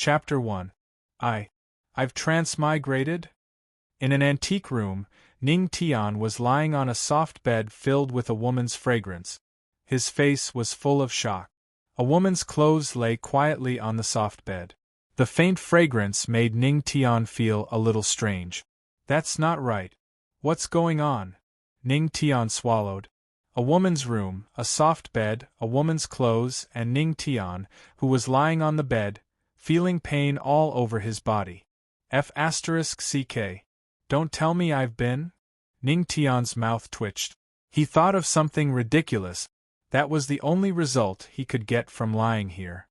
Chapter 1. I've transmigrated? In an antique room, Ning Tian was lying on a soft bed filled with a woman's fragrance. His face was full of shock. A woman's clothes lay quietly on the soft bed. The faint fragrance made Ning Tian feel a little strange. That's not right. What's going on? Ning Tian swallowed. A woman's room, a soft bed, a woman's clothes, and Ning Tian, who was lying on the bed, feeling pain all over his body. F***ck. Don't tell me I've been? Ning Tian's mouth twitched. He thought of something ridiculous. That was the only result he could get from lying here.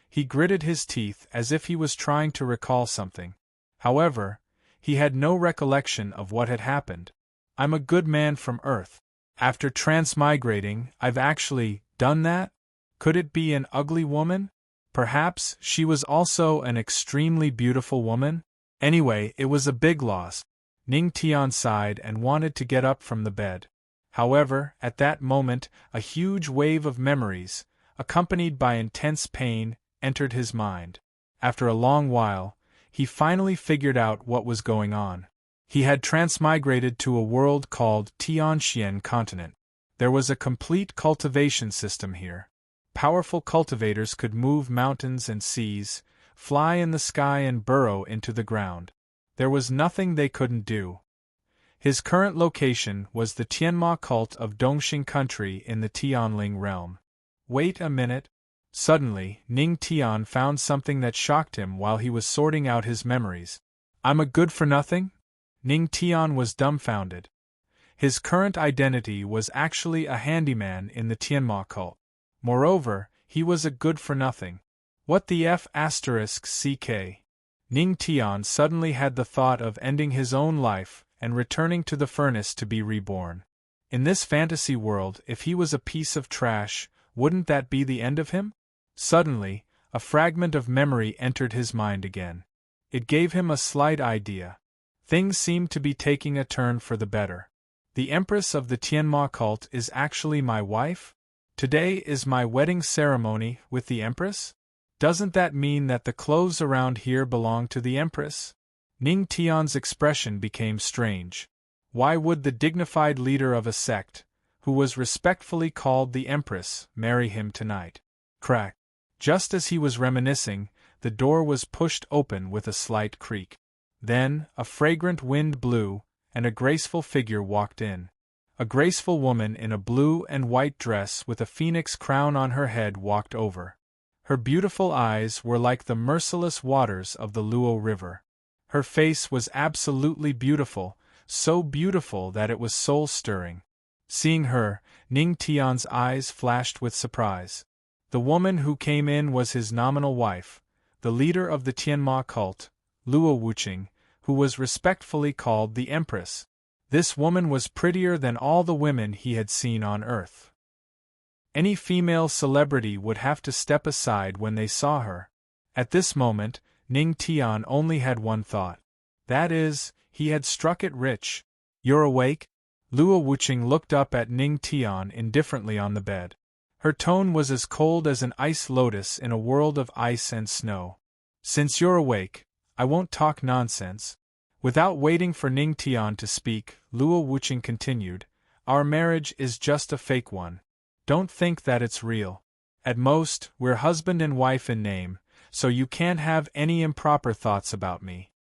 He gritted his teeth as if he was trying to recall something. However, he had no recollection of what had happened. I'm a good man from Earth. After transmigrating, I've actually done that? Could it be an ugly woman? Perhaps she was also an extremely beautiful woman? Anyway, it was a big loss. Ning Tian sighed and wanted to get up from the bed. However, at that moment, a huge wave of memories, accompanied by intense pain, entered his mind. After a long while, he finally figured out what was going on. He had transmigrated to a world called Tianxian Continent. There was a complete cultivation system here. Powerful cultivators could move mountains and seas, fly in the sky and burrow into the ground. There was nothing they couldn't do. His current location was the Tianma cult of Dongxing country in the Tianling realm. Wait a minute. Suddenly, Ning Tian found something that shocked him while he was sorting out his memories. I'm a good-for-nothing? Ning Tian was dumbfounded. His current identity was actually a handyman in the Tianma cult. Moreover, he was a good-for-nothing. What the F***ck? Ning Tian suddenly had the thought of ending his own life and returning to the furnace to be reborn. In this fantasy world, if he was a piece of trash, wouldn't that be the end of him? Suddenly, a fragment of memory entered his mind again. It gave him a slight idea. Things seemed to be taking a turn for the better. The Empress of the Tianma cult is actually my wife? Today is my wedding ceremony with the Empress? Doesn't that mean that the clothes around here belong to the Empress? Ning Tian's expression became strange. Why would the dignified leader of a sect, who was respectfully called the Empress, marry him tonight? Crack. Just as he was reminiscing, the door was pushed open with a slight creak. Then, a fragrant wind blew, and a graceful figure walked in. A graceful woman in a blue and white dress with a phoenix crown on her head walked over. Her beautiful eyes were like the merciless waters of the Luo River. Her face was absolutely beautiful, so beautiful that it was soul-stirring. Seeing her, Ning Tian's eyes flashed with surprise. The woman who came in was his nominal wife, the leader of the Tianma cult, Luo Wuqing, who was respectfully called the Empress. This woman was prettier than all the women he had seen on Earth. Any female celebrity would have to step aside when they saw her. At this moment, Ning Tian only had one thought. That is, he had struck it rich. You're awake? Luo Wuqing looked up at Ning Tian indifferently on the bed. Her tone was as cold as an ice lotus in a world of ice and snow. Since you're awake, I won't talk nonsense. Without waiting for Ning Tian to speak, Luo Wuqing continued, Our marriage is just a fake one. Don't think that it's real. At most, we're husband and wife in name, so you can't have any improper thoughts about me.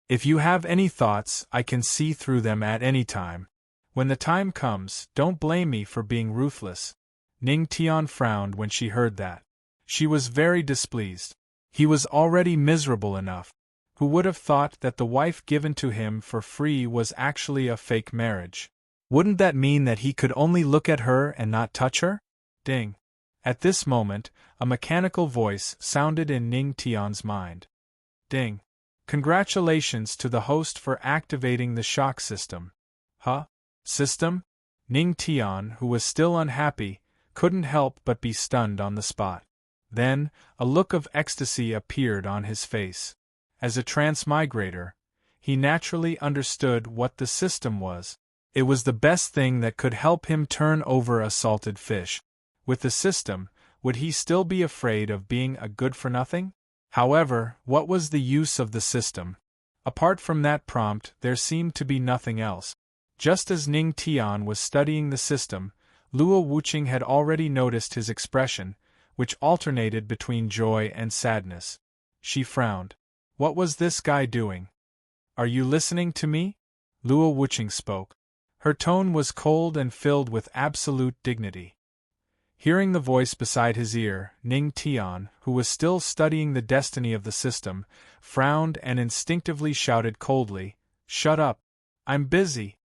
If you have any thoughts, I can see through them at any time. When the time comes, don't blame me for being ruthless. Ning Tian frowned when she heard that. She was very displeased. He was already miserable enough. Who would have thought that the wife given to him for free was actually a fake marriage? Wouldn't that mean that he could only look at her and not touch her? Ding. At this moment, a mechanical voice sounded in Ning Tian's mind. Ding. Congratulations to the host for activating the shock system. Huh? System? Ning Tian, who was still unhappy, couldn't help but be stunned on the spot. Then, a look of ecstasy appeared on his face. As a transmigrator, he naturally understood what the system was. It was the best thing that could help him turn over a salted fish. With the system, would he still be afraid of being a good-for-nothing? However, what was the use of the system? Apart from that prompt, there seemed to be nothing else. Just as Ning Tian was studying the system, Luo Wuqing had already noticed his expression, which alternated between joy and sadness. She frowned. What was this guy doing? Are you listening to me? Luo Wuqing spoke. Her tone was cold and filled with absolute dignity. Hearing the voice beside his ear, Ning Tian, who was still studying the destiny of the system, frowned and instinctively shouted coldly, "Shut up! I'm busy!"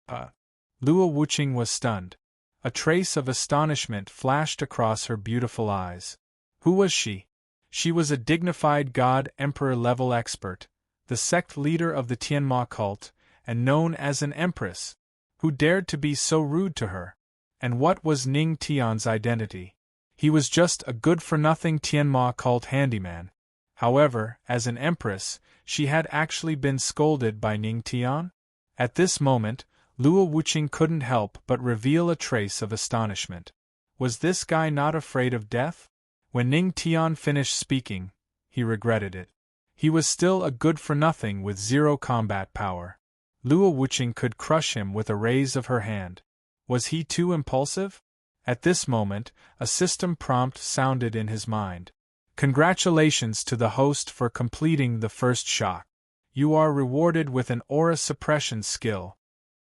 Luo Wuqing was stunned. A trace of astonishment flashed across her beautiful eyes. Who was she? She was a dignified god-emperor-level expert, the sect leader of the Tianma cult, and known as an empress. Who dared to be so rude to her? And what was Ning Tian's identity? He was just a good-for-nothing Tianma cult handyman. However, as an empress, she had actually been scolded by Ning Tian? At this moment, Luo Wuqing couldn't help but reveal a trace of astonishment. Was this guy not afraid of death? When Ning Tian finished speaking, he regretted it. He was still a good-for-nothing with zero combat power. Luo Wuqing could crush him with a raise of her hand. Was he too impulsive? At this moment, a system prompt sounded in his mind. Congratulations to the host for completing the first shock. You are rewarded with an aura suppression skill.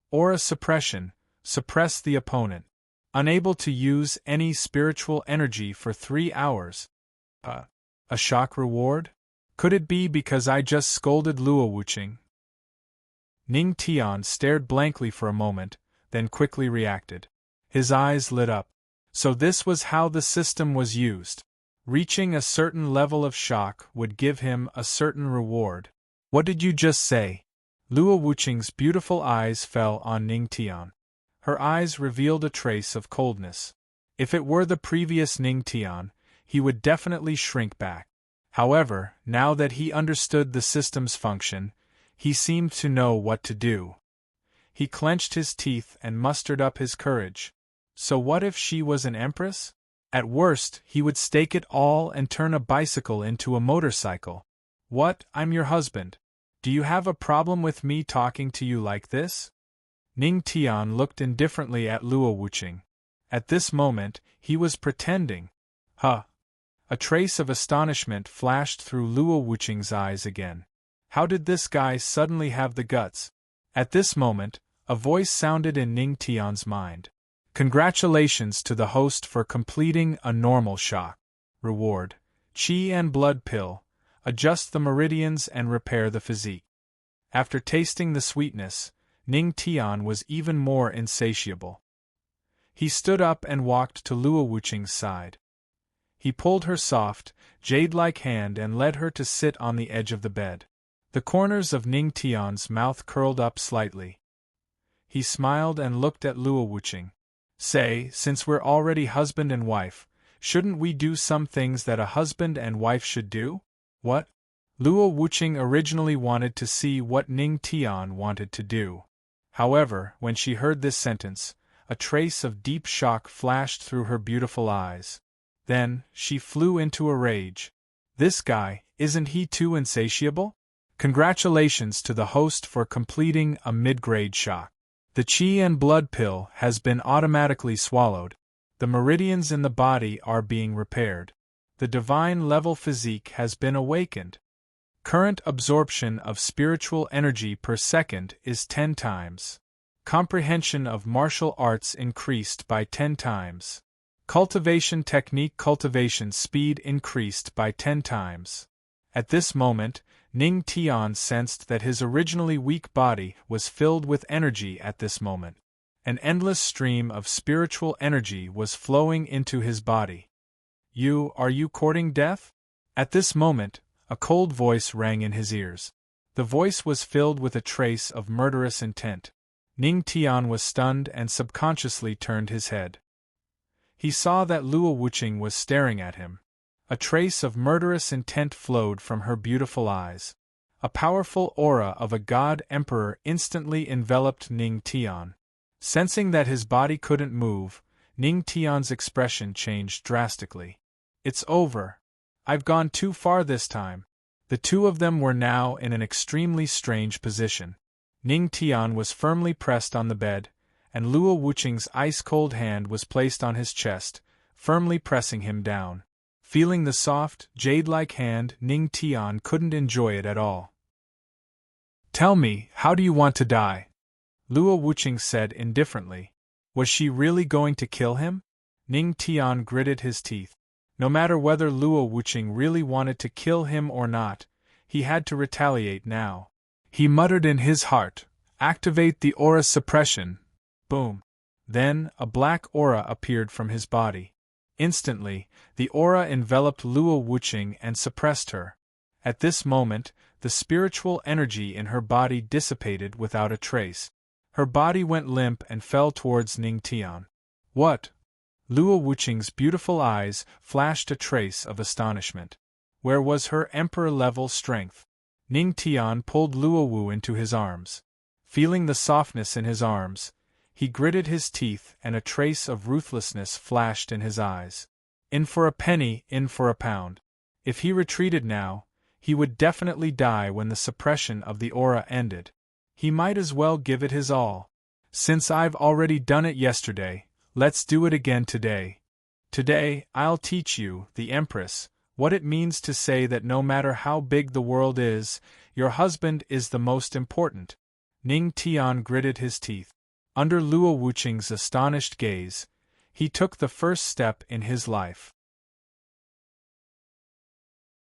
Aura suppression, suppress the opponent. Unable to use any spiritual energy for 3 hours. A shock reward? Could it be because I just scolded Luo Wuqing? Ning Tian stared blankly for a moment, then quickly reacted. His eyes lit up. So this was how the system was used. Reaching a certain level of shock would give him a certain reward. What did you just say? Luo Wuqing's beautiful eyes fell on Ning Tian. Her eyes revealed a trace of coldness. If it were the previous Ning Tian, he would definitely shrink back. However, now that he understood the system's function, he seemed to know what to do. He clenched his teeth and mustered up his courage. So what if she was an empress? At worst, he would stake it all and turn a bicycle into a motorcycle. What, I'm your husband. Do you have a problem with me talking to you like this? Ning Tian looked indifferently at Luo Wuqing. At this moment, he was pretending. Huh. A trace of astonishment flashed through Luo Wuqing's eyes again. How did this guy suddenly have the guts? At this moment, a voice sounded in Ning Tian's mind. Congratulations to the host for completing a normal shock. Reward: Qi and blood pill. Adjust the meridians and repair the physique. After tasting the sweetness, Ning Tian was even more insatiable. He stood up and walked to Luo Wuqing's side. He pulled her soft, jade-like hand and led her to sit on the edge of the bed. The corners of Ning Tian's mouth curled up slightly. He smiled and looked at Luo Wuqing. Say, since we're already husband and wife, shouldn't we do some things that a husband and wife should do? What? Luo Wuqing originally wanted to see what Ning Tian wanted to do. However, when she heard this sentence, a trace of deep shock flashed through her beautiful eyes. Then, she flew into a rage. This guy, isn't he too insatiable? Congratulations to the host for completing a mid-grade shock. The Qi and blood pill has been automatically swallowed. The meridians in the body are being repaired. The divine level physique has been awakened. Current absorption of spiritual energy per second is 10 times. Comprehension of martial arts increased by 10 times. Cultivation technique cultivation speed increased by 10 times. At this moment, Ning Tian sensed that his originally weak body was filled with energy at this moment. An endless stream of spiritual energy was flowing into his body. Are you courting death? At this moment, a cold voice rang in his ears. The voice was filled with a trace of murderous intent. Ning Tian was stunned and subconsciously turned his head. He saw that Luo Wuqing was staring at him. A trace of murderous intent flowed from her beautiful eyes. A powerful aura of a god-emperor instantly enveloped Ning Tian. Sensing that his body couldn't move, Ning Tian's expression changed drastically. It's over. I've gone too far this time. The two of them were now in an extremely strange position. Ning Tian was firmly pressed on the bed, and Luo Wuqing's ice-cold hand was placed on his chest, firmly pressing him down. Feeling the soft, jade-like hand, Ning Tian couldn't enjoy it at all. "Tell me, how do you want to die?" Luo Wuqing said indifferently. Was she really going to kill him? Ning Tian gritted his teeth. No matter whether Luo Wuqing really wanted to kill him or not, he had to retaliate now. He muttered in his heart, "Activate the aura suppression." Boom. Then, a black aura appeared from his body. Instantly, the aura enveloped Luo Wuqing and suppressed her. At this moment, the spiritual energy in her body dissipated without a trace. Her body went limp and fell towards Ning Tian. What? Luo Wuqing's beautiful eyes flashed a trace of astonishment. Where was her emperor-level strength? Ning Tian pulled Luo Wu into his arms. Feeling the softness in his arms, he gritted his teeth and a trace of ruthlessness flashed in his eyes. In for a penny, in for a pound. If he retreated now, he would definitely die when the suppression of the aura ended. He might as well give it his all. Since I've already done it yesterday, let's do it again today. Today, I'll teach you, the Empress, what it means to say that no matter how big the world is, your husband is the most important. Ning Tian gritted his teeth. Under Luo Wuqing's astonished gaze, he took the first step in his life.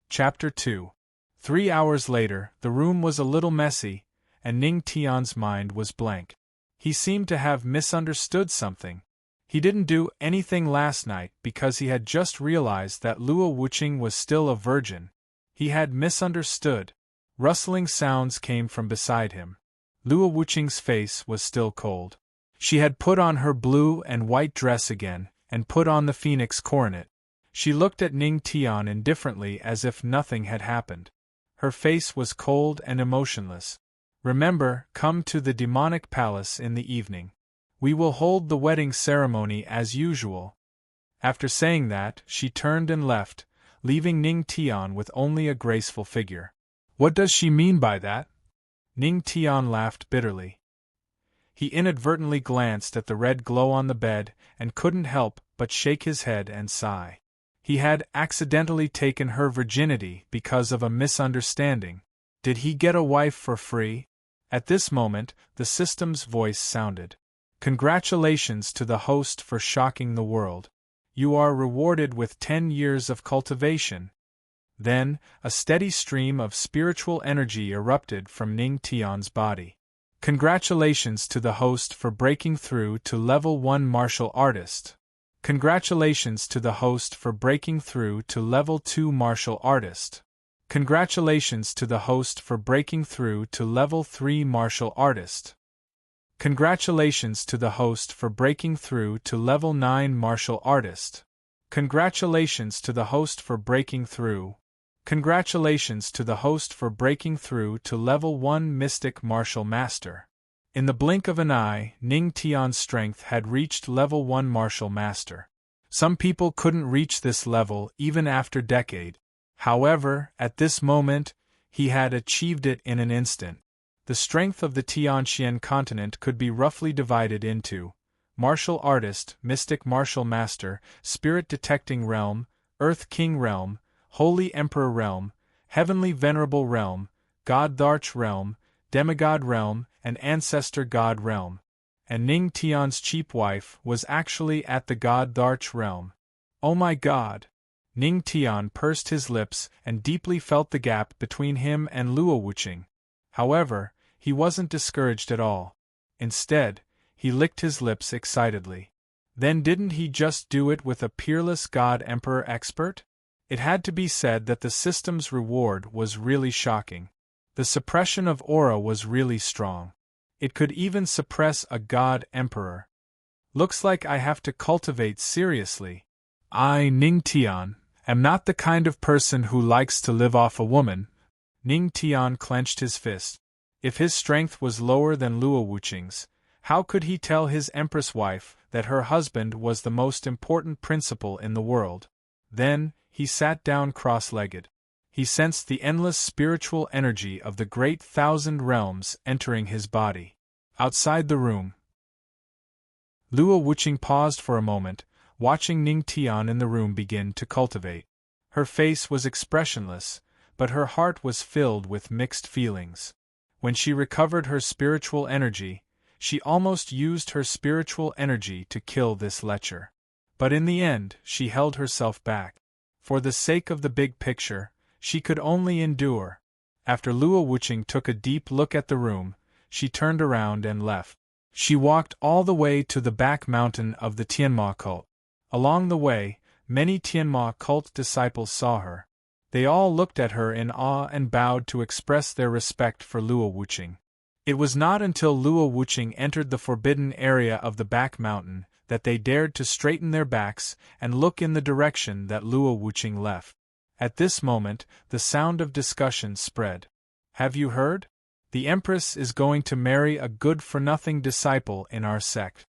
Chapter 2. 3 hours later, the room was a little messy, and Ning Tian's mind was blank. He seemed to have misunderstood something. He didn't do anything last night because he had just realized that Luo Wuqing was still a virgin. He had misunderstood. Rustling sounds came from beside him. Luo Wuqing's face was still cold. She had put on her blue and white dress again, and put on the phoenix coronet. She looked at Ning Tian indifferently as if nothing had happened. Her face was cold and emotionless. Remember, come to the demonic palace in the evening. We will hold the wedding ceremony as usual. After saying that, she turned and left, leaving Ning Tian with only a graceful figure. What does she mean by that? Ning Tian laughed bitterly. He inadvertently glanced at the red glow on the bed and couldn't help but shake his head and sigh. He had accidentally taken her virginity because of a misunderstanding. Did he get a wife for free? At this moment, the system's voice sounded. Congratulations to the host for shocking the world. You are rewarded with 10 years of cultivation. Then, a steady stream of spiritual energy erupted from Ning Tian's body. Congratulations to the host for breaking through to level 1 martial artist. Congratulations to the host for breaking through to level 2 martial artist. Congratulations to the host for breaking through to level 3 martial artist. Congratulations to the host for breaking through to level 9 martial artist. Congratulations to the host for breaking through. Congratulations to the host for breaking through to level 1 mystic martial master. In the blink of an eye, Ning Tian's strength had reached level 1 martial master. Some people couldn't reach this level even after decade. However, at this moment, he had achieved it in an instant. The strength of the Tianxian continent could be roughly divided into martial artist, mystic martial master, spirit detecting realm, earth king realm, holy emperor realm, heavenly venerable realm, god Dharch realm, demigod realm, and ancestor god realm. And Ning Tian's cheap wife was actually at the god Dharch realm. Oh my god! Ning Tian pursed his lips and deeply felt the gap between him and Luo Wuqing. However, he wasn't discouraged at all. Instead, he licked his lips excitedly. Then didn't he just do it with a peerless god emperor expert? It had to be said that the system's reward was really shocking. The suppression of aura was really strong. It could even suppress a god emperor. Looks like I have to cultivate seriously. I, Ning Tian, am not the kind of person who likes to live off a woman. Ning Tian clenched his fist. If his strength was lower than Luo Wuqing's, how could he tell his empress wife that her husband was the most important principle in the world? Then, he sat down cross-legged. He sensed the endless spiritual energy of the great thousand realms entering his body. Outside the room, Luo Wuqing paused for a moment, watching Ning Tian in the room begin to cultivate. Her face was expressionless, but her heart was filled with mixed feelings. When she recovered her spiritual energy, she almost used her spiritual energy to kill this lecher. But in the end, she held herself back. For the sake of the big picture, she could only endure. After Luo Wuqing took a deep look at the room, she turned around and left. She walked all the way to the back mountain of the Tianma cult. Along the way, many Tianma cult disciples saw her. They all looked at her in awe and bowed to express their respect for Luo Wuqing. It was not until Luo Wuqing entered the forbidden area of the back mountain that they dared to straighten their backs and look in the direction that Luo Wuqing left. At this moment, the sound of discussion spread. "Have you heard? The Empress is going to marry a good-for-nothing disciple in our sect."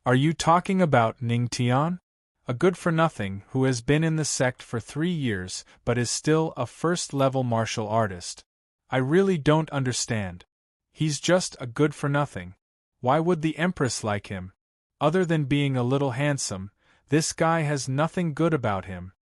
"Are you talking about Ning Tian? A good-for-nothing who has been in the sect for 3 years but is still a first-level martial artist. I really don't understand. He's just a good-for-nothing. Why would the Empress like him? Other than being a little handsome, this guy has nothing good about him."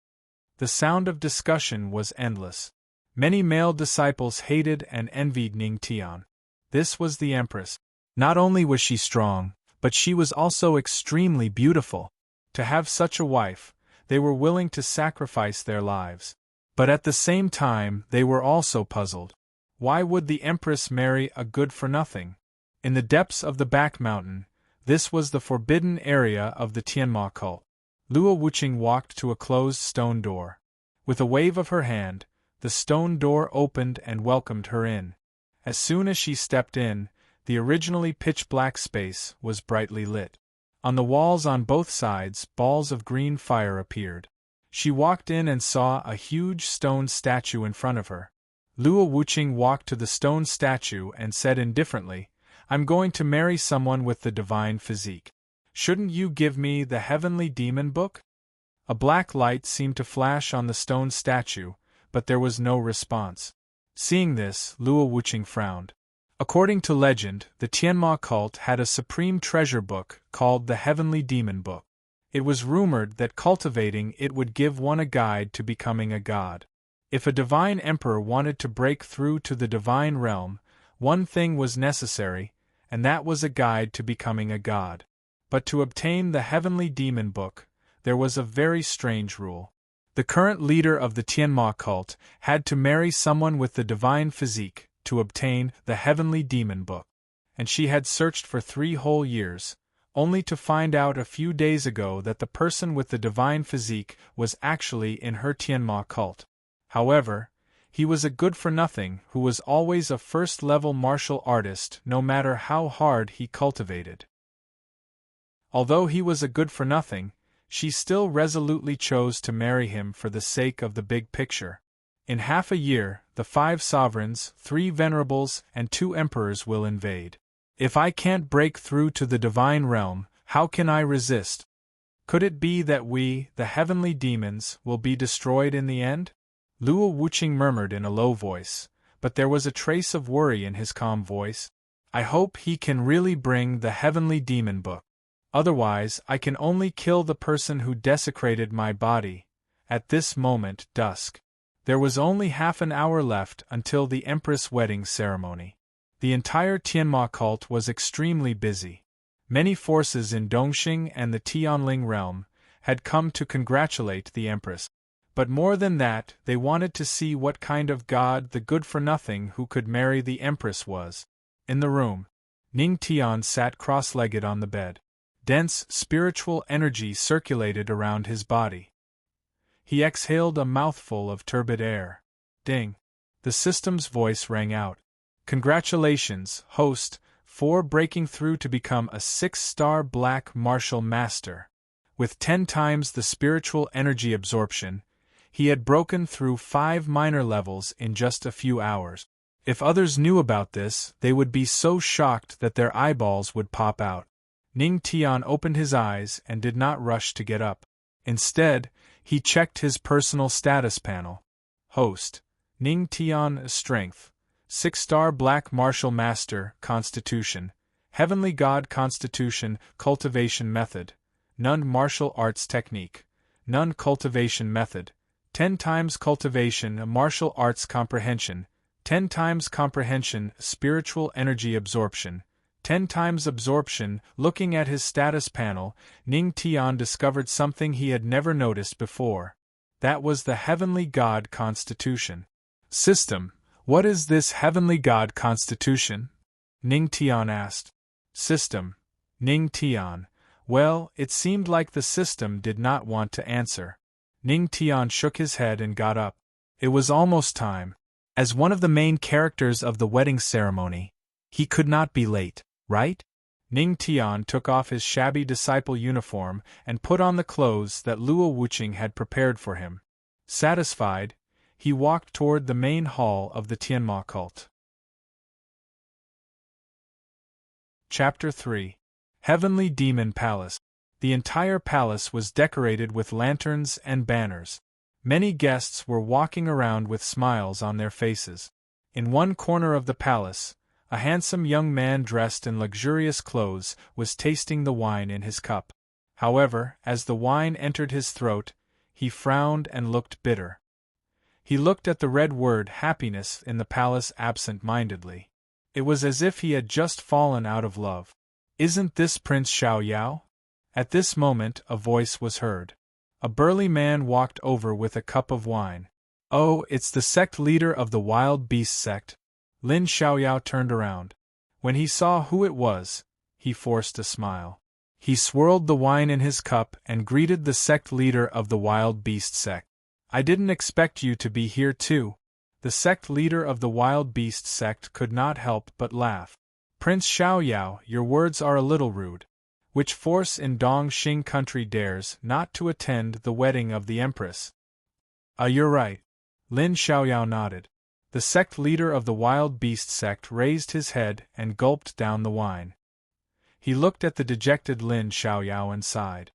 The sound of discussion was endless. Many male disciples hated and envied Ning Tian. This was the Empress. Not only was she strong, but she was also extremely beautiful. To have such a wife, they were willing to sacrifice their lives. But at the same time, they were also puzzled. Why would the Empress marry a good-for-nothing? In the depths of the back mountain, this was the forbidden area of the Tianma cult. Luo Wuqing walked to a closed stone door. With a wave of her hand, the stone door opened and welcomed her in. As soon as she stepped in, the originally pitch-black space was brightly lit. On the walls on both sides, balls of green fire appeared. She walked in and saw a huge stone statue in front of her. Luo Wuqing walked to the stone statue and said indifferently, "I'm going to marry someone with the divine physique. Shouldn't you give me the heavenly demon book?" A black light seemed to flash on the stone statue, but there was no response. Seeing this, Luo Wuqing frowned. According to legend, the Tianma cult had a supreme treasure book called the Heavenly Demon Book. It was rumored that cultivating it would give one a guide to becoming a god. If a divine emperor wanted to break through to the divine realm, one thing was necessary, and that was a guide to becoming a god. But to obtain the Heavenly Demon Book, there was a very strange rule. The current leader of the Tianma cult had to marry someone with the divine physique to obtain the Heavenly Demon Book. And she had searched for 3 whole years, only to find out a few days ago that the person with the divine physique was actually in her Tianma cult. However, he was a good-for-nothing who was always a first-level martial artist no matter how hard he cultivated. Although he was a good-for-nothing, she still resolutely chose to marry him for the sake of the big picture. In half a year, the 5 sovereigns, 3 venerables, and 2 emperors will invade. If I can't break through to the divine realm, how can I resist? Could it be that we, the heavenly demons, will be destroyed in the end? Luo Wuqing murmured in a low voice, but there was a trace of worry in his calm voice. "I hope he can really bring the Heavenly Demon Book. Otherwise, I can only kill the person who desecrated my body." At this moment, dusk. There was only half an hour left until the Empress' wedding ceremony. The entire Tianma cult was extremely busy. Many forces in Dongxing and the Tianling realm had come to congratulate the Empress. But more than that, they wanted to see what kind of god the good-for-nothing who could marry the Empress was. In the room, Ning Tian sat cross-legged on the bed. Dense, spiritual energy circulated around his body. He exhaled a mouthful of turbid air. Ding! The system's voice rang out. "Congratulations, host, for breaking through to become a 6-star black martial master." With 10 times the spiritual energy absorption, he had broken through 5 minor levels in just a few hours. If others knew about this, they would be so shocked that their eyeballs would pop out. Ning Tian opened his eyes and did not rush to get up. Instead, He checked his personal status panel. Host: Ning Tian. Strength: 6-star Black Martial Master. Constitution: Heavenly God. Constitution. Cultivation Method: None. Martial Arts Technique: None. Cultivation Method: 10 times cultivation. Martial Arts Comprehension: 10 times comprehension. Spiritual Energy Absorption: 10 times absorption. Looking at his status panel, Ning Tian discovered something he had never noticed before. That was the Heavenly God Constitution. System: What is this Heavenly God Constitution? Ning Tian asked. System: Ning Tian. Well, it seemed like the system did not want to answer. Ning Tian shook his head and got up. It was almost time. As one of the main characters of the wedding ceremony, he could not be late, right? Ning Tian took off his shabby disciple uniform and put on the clothes that Luo Wuqing had prepared for him. Satisfied, he walked toward the main hall of the Tianma cult. Chapter 3. Heavenly Demon Palace. The entire palace was decorated with lanterns and banners. Many guests were walking around with smiles on their faces. In one corner of the palace, a handsome young man dressed in luxurious clothes was tasting the wine in his cup. However, as the wine entered his throat, he frowned and looked bitter. He looked at the red word happiness in the palace absent-mindedly. It was as if he had just fallen out of love. Isn't this Prince Xiao Yao? At this moment, a voice was heard. A burly man walked over with a cup of wine. Oh, it's the sect leader of the wild beast sect. Lin Xiaoyao turned around. When he saw who it was, he forced a smile. He swirled the wine in his cup and greeted the sect leader of the wild beast sect. I didn't expect you to be here too. The sect leader of the wild beast sect could not help but laugh. Prince Xiaoyao, your words are a little rude. Which force in Dongxing country dares not to attend the wedding of the Empress? You're right. Lin Xiaoyao nodded. The sect leader of the wild beast sect raised his head and gulped down the wine. He looked at the dejected Lin Xiaoyao and sighed.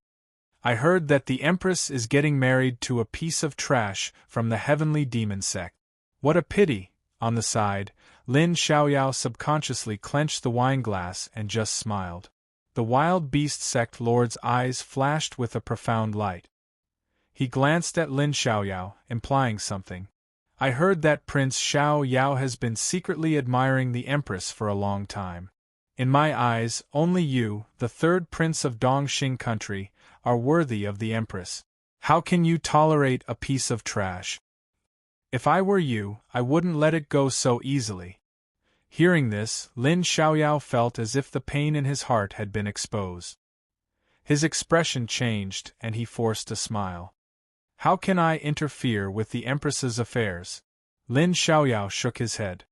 I heard that the Empress is getting married to a piece of trash from the Heavenly Demon sect. What a pity! On the side, Lin Xiaoyao subconsciously clenched the wine glass and just smiled. The wild beast sect lord's eyes flashed with a profound light. He glanced at Lin Xiaoyao, implying something. I heard that Prince Xiao Yao has been secretly admiring the Empress for a long time. In my eyes, only you, the third prince of Dongxing country, are worthy of the Empress. How can you tolerate a piece of trash? If I were you, I wouldn't let it go so easily. Hearing this, Lin Xiaoyao felt as if the pain in his heart had been exposed. His expression changed, and he forced a smile. How can I interfere with the Empress's affairs? Lin Xiaoyao shook his head.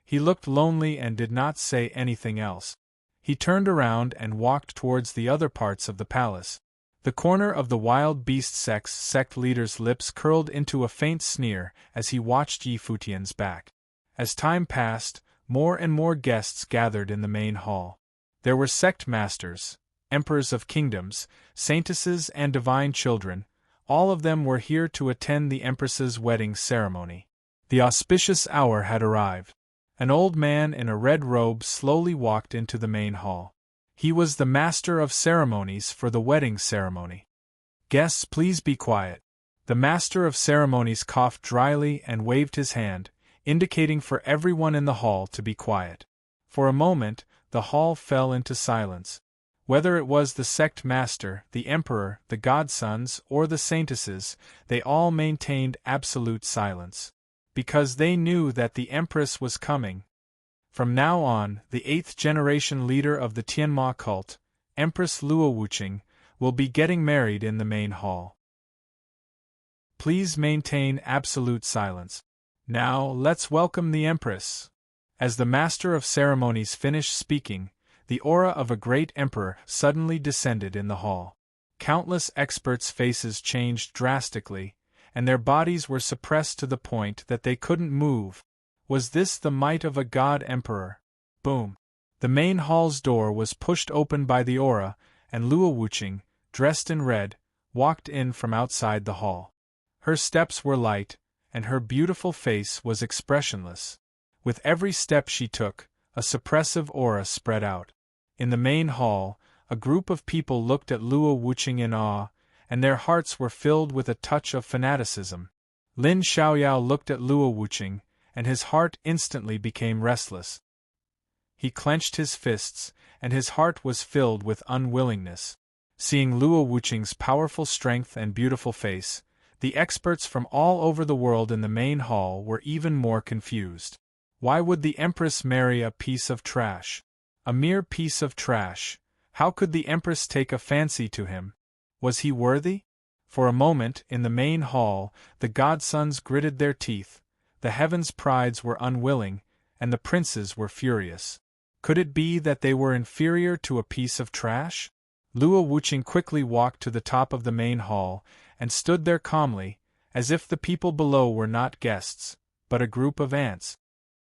He looked lonely and did not say anything else. He turned around and walked towards the other parts of the palace. The corner of the wild beast sect leader's lips curled into a faint sneer as he watched Yi Futian's back. As time passed, more and more guests gathered in the main hall. There were sect masters, emperors of kingdoms, saintesses and divine children. All of them were here to attend the Empress's wedding ceremony. The auspicious hour had arrived. An old man in a red robe slowly walked into the main hall. He was the master of ceremonies for the wedding ceremony. Guests, please be quiet. The master of ceremonies coughed dryly and waved his hand, indicating for everyone in the hall to be quiet. For a moment, the hall fell into silence. Whether it was the sect master, the emperor, the godsons, or the saintesses, they all maintained absolute silence. Because they knew that the Empress was coming. From now on, the 8th generation leader of the Tianma cult, Empress Luo Wuqing, will be getting married in the main hall. Please maintain absolute silence. Now, let's welcome the Empress. As the master of ceremonies finished speaking, the aura of a great emperor suddenly descended in the hall. Countless experts' faces changed drastically, and their bodies were suppressed to the point that they couldn't move. Was this the might of a god-emperor? Boom! The main hall's door was pushed open by the aura, and Luo Wuqing, dressed in red, walked in from outside the hall. Her steps were light, and her beautiful face was expressionless. With every step she took, a suppressive aura spread out. In the main hall, a group of people looked at Luo Wuqing in awe, and their hearts were filled with a touch of fanaticism. Lin Xiaoyao looked at Luo Wuqing, and his heart instantly became restless. He clenched his fists, and his heart was filled with unwillingness. Seeing Luo Wuqing's powerful strength and beautiful face, the experts from all over the world in the main hall were even more confused. Why would the Empress marry a piece of trash? A mere piece of trash. How could the Empress take a fancy to him? Was he worthy? For a moment, in the main hall, the godsons gritted their teeth, the heavens' prides were unwilling, and the princes were furious. Could it be that they were inferior to a piece of trash? Luo Wuqing quickly walked to the top of the main hall, and stood there calmly, as if the people below were not guests, but a group of ants.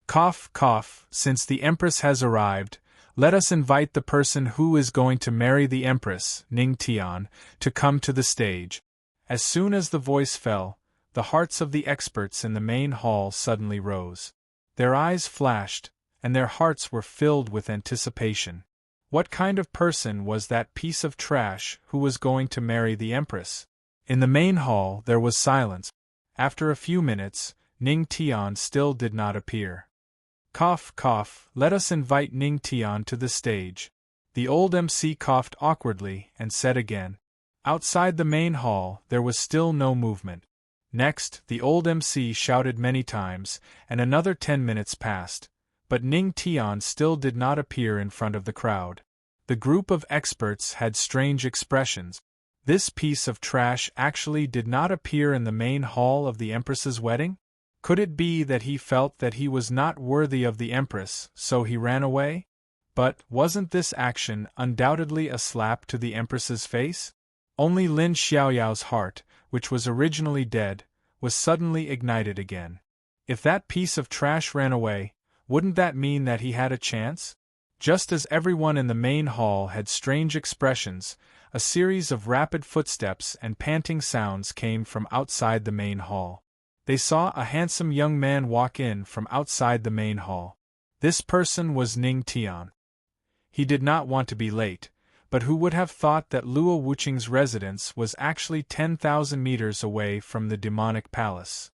Cough, cough, since the Empress has arrived, let us invite the person who is going to marry the Empress, Ning Tian, to come to the stage. As soon as the voice fell, the hearts of the experts in the main hall suddenly rose. Their eyes flashed, and their hearts were filled with anticipation. What kind of person was that piece of trash who was going to marry the Empress? In the main hall there was silence. After a few minutes, Ning Tian still did not appear. Cough, cough, let us invite Ning Tian to the stage. The old MC coughed awkwardly and said again. Outside the main hall there was still no movement. Next, the old MC shouted many times, and another 10 minutes passed, but Ning Tian still did not appear in front of the crowd. The group of experts had strange expressions. This piece of trash actually did not appear in the main hall of the Empress's wedding? Could it be that he felt that he was not worthy of the Empress, so he ran away? But wasn't this action undoubtedly a slap to the Empress's face? Only Lin Xiaoyao's heart, which was originally dead, was suddenly ignited again. If that piece of trash ran away, wouldn't that mean that he had a chance? Just as everyone in the main hall had strange expressions, a series of rapid footsteps and panting sounds came from outside the main hall. They saw a handsome young man walk in from outside the main hall. This person was Ning Tian. He did not want to be late, but who would have thought that Luo Wuqing's residence was actually 10,000 meters away from the demonic palace?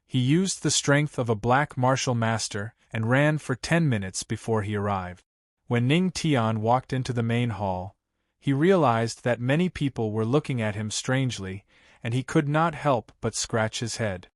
He used the strength of a black martial master and ran for 10 minutes before he arrived. When Ning Tian walked into the main hall, he realized that many people were looking at him strangely, and he could not help but scratch his head.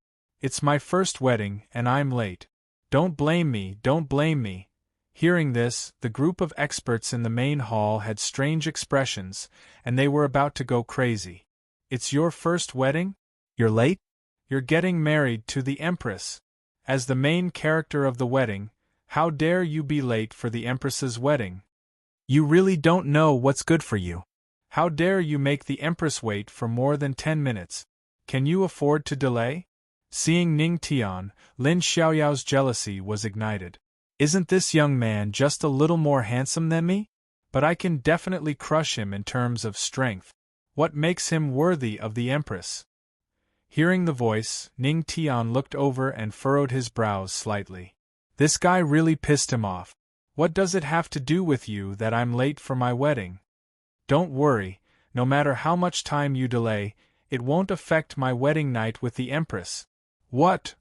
It's my first wedding, and I'm late. Don't blame me, don't blame me. Hearing this, the group of experts in the main hall had strange expressions, and they were about to go crazy. It's your first wedding? You're late? You're getting married to the Empress. As the main character of the wedding, how dare you be late for the Empress's wedding? You really don't know what's good for you. How dare you make the Empress wait for more than 10 minutes? Can you afford to delay? Seeing Ning Tian, Lin Xiaoyao's jealousy was ignited. Isn't this young man just a little more handsome than me? But I can definitely crush him in terms of strength. What makes him worthy of the Empress? Hearing the voice, Ning Tian looked over and furrowed his brows slightly. This guy really pissed him off. What does it have to do with you that I'm late for my wedding? Don't worry, no matter how much time you delay, it won't affect my wedding night with the Empress. What?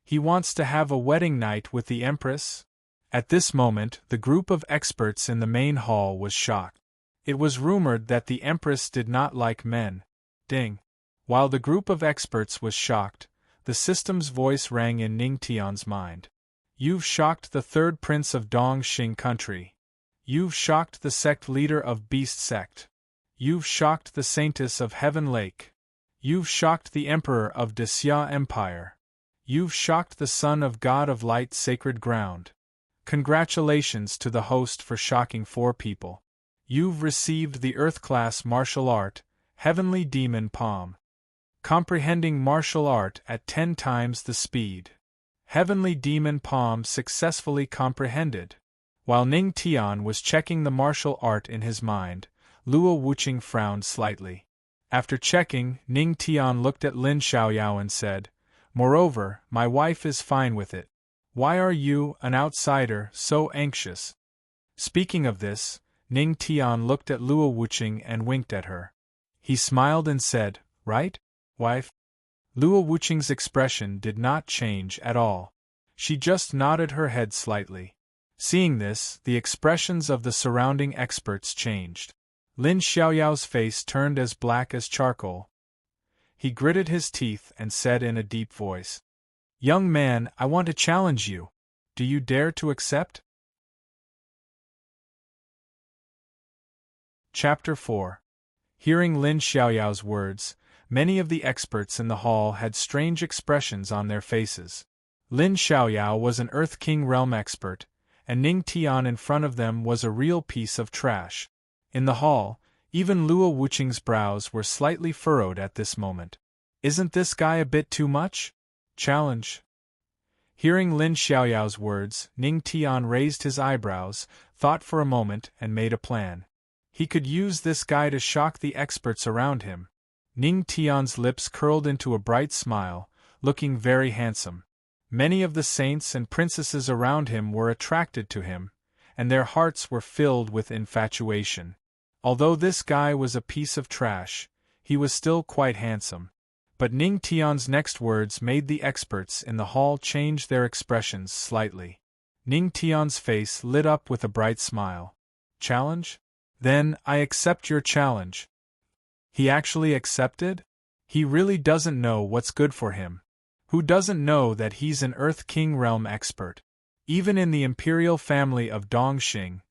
He wants to have a wedding night with the Empress? At this moment, the group of experts in the main hall was shocked. It was rumored that the Empress did not like men. Ding. While the group of experts was shocked, the system's voice rang in Ning Tian's mind. You've shocked the third prince of Dongxing country. You've shocked the sect leader of Beast Sect. You've shocked the saintess of Heaven Lake. You've shocked the emperor of Desya Empire. You've shocked the son of God of Light Sacred Ground. Congratulations to the host for shocking 4 people. You've received the Earth-class martial art, Heavenly Demon Palm. Comprehending martial art at 10 times the speed. Heavenly Demon Palm successfully comprehended. While Ning Tian was checking the martial art in his mind, Luo Wuqing frowned slightly. After checking, Ning Tian looked at Lin Xiaoyao and said, "Moreover, my wife is fine with it. Why are you, an outsider, so anxious?" Speaking of this, Ning Tian looked at Luo Wuqing and winked at her. He smiled and said, "Right, wife?" Luo Wuqing's expression did not change at all. She just nodded her head slightly. Seeing this, the expressions of the surrounding experts changed. Lin Xiaoyao's face turned as black as charcoal. He gritted his teeth and said in a deep voice, "Young man, I want to challenge you. Do you dare to accept?" Chapter 4. Hearing Lin Xiaoyao's words, many of the experts in the hall had strange expressions on their faces. Lin Xiaoyao was an Earth King realm expert, and Ning Tian in front of them was a real piece of trash. In the hall, even Luo Wuqing's brows were slightly furrowed at this moment. "Isn't this guy a bit too much? Challenge." Hearing Lin Xiaoyao's words, Ning Tian raised his eyebrows, thought for a moment and made a plan. He could use this guy to shock the experts around him. Ning Tian's lips curled into a bright smile, looking very handsome. Many of the saints and princesses around him were attracted to him, and their hearts were filled with infatuation. Although this guy was a piece of trash, he was still quite handsome. But Ning Tian's next words made the experts in the hall change their expressions slightly. Ning Tian's face lit up with a bright smile. "Challenge? Then, I accept your challenge." He actually accepted? He really doesn't know what's good for him. Who doesn't know that he's an Earth King realm expert? Even in the imperial family of Dongxing,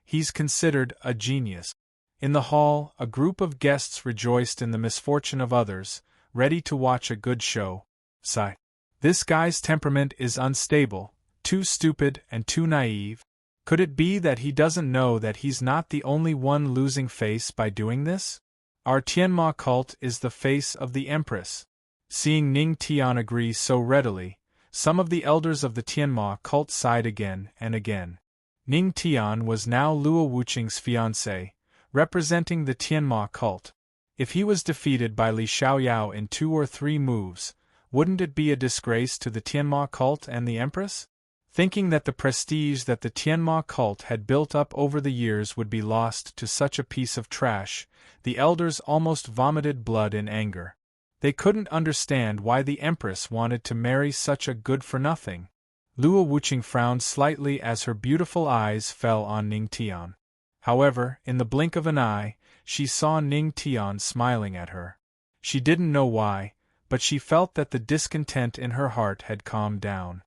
he's considered a genius. In the hall, a group of guests rejoiced in the misfortune of others, ready to watch a good show. Sigh. This guy's temperament is unstable, too stupid and too naive. Could it be that he doesn't know that he's not the only one losing face by doing this? Our Tianma cult is the face of the Empress. Seeing Ning Tian agree so readily, some of the elders of the Tianma cult sighed again and again. Ning Tian was now Luo Wuqing's fiancé, representing the Tianma cult. If he was defeated by Li Xiaoyao in 2 or 3 moves, wouldn't it be a disgrace to the Tianma cult and the Empress? Thinking that the prestige that the Tianma cult had built up over the years would be lost to such a piece of trash, the elders almost vomited blood in anger. They couldn't understand why the Empress wanted to marry such a good-for-nothing. Luo Wuqing frowned slightly as her beautiful eyes fell on Ning Tian. However, in the blink of an eye, she saw Ning Tian smiling at her. She didn't know why, but she felt that the discontent in her heart had calmed down.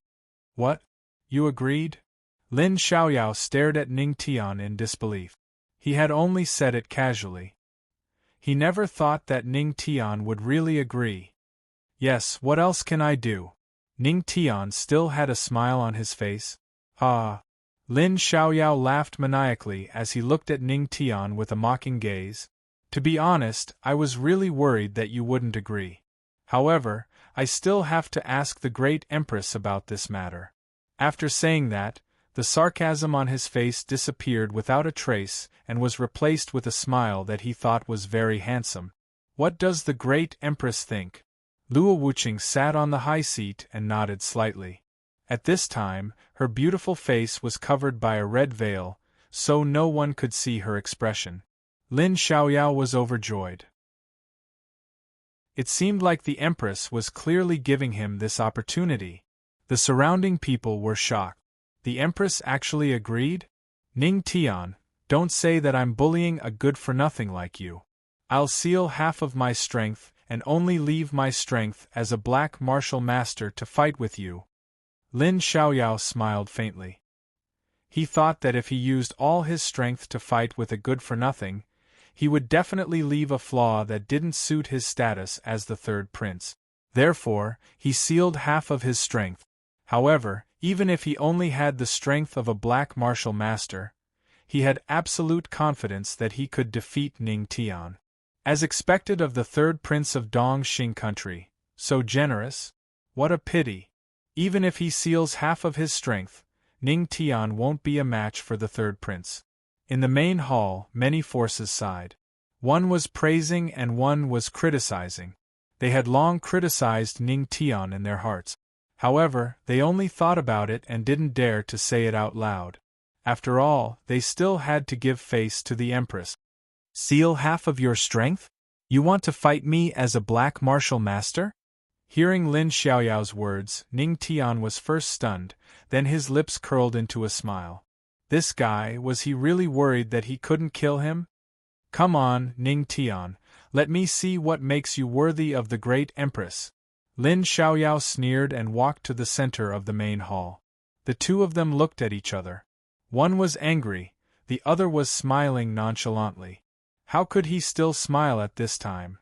"What? You agreed?" Lin Xiaoyao stared at Ning Tian in disbelief. He had only said it casually. He never thought that Ning Tian would really agree. "Yes, what else can I do?" Ning Tian still had a smile on his face. "Ah." Lin Xiaoyao laughed maniacally as he looked at Ning Tian with a mocking gaze. "To be honest, I was really worried that you wouldn't agree. However, I still have to ask the great Empress about this matter." After saying that, the sarcasm on his face disappeared without a trace and was replaced with a smile that he thought was very handsome. "What does the great Empress think?" Luo Wuqing sat on the high seat and nodded slightly. At this time, her beautiful face was covered by a red veil, so no one could see her expression. Lin Xiaoyao was overjoyed. It seemed like the Empress was clearly giving him this opportunity. The surrounding people were shocked. The Empress actually agreed? "Ning Tian, don't say that I'm bullying a good-for-nothing like you. I'll seal half of my strength and only leave my strength as a black martial master to fight with you." Lin Xiaoyao smiled faintly. He thought that if he used all his strength to fight with a good-for-nothing, he would definitely leave a flaw that didn't suit his status as the third prince. Therefore, he sealed half of his strength. However, even if he only had the strength of a black martial master, he had absolute confidence that he could defeat Ning Tian. As expected of the third prince of Dongxing country, so generous? What a pity. Even if he seals half of his strength, Ning Tian won't be a match for the third prince. In the main hall, many forces sighed. One was praising and one was criticizing. They had long criticized Ning Tian in their hearts. However, they only thought about it and didn't dare to say it out loud. After all, they still had to give face to the Empress. Seal half of your strength? You want to fight me as a black martial master? Hearing Lin Xiaoyao's words, Ning Tian was first stunned, then his lips curled into a smile. This guy, was he really worried that he couldn't kill him? Come on, Ning Tian, let me see what makes you worthy of the great Empress. Lin Xiaoyao sneered and walked to the center of the main hall. The two of them looked at each other. One was angry, the other was smiling nonchalantly. How could he still smile at this time?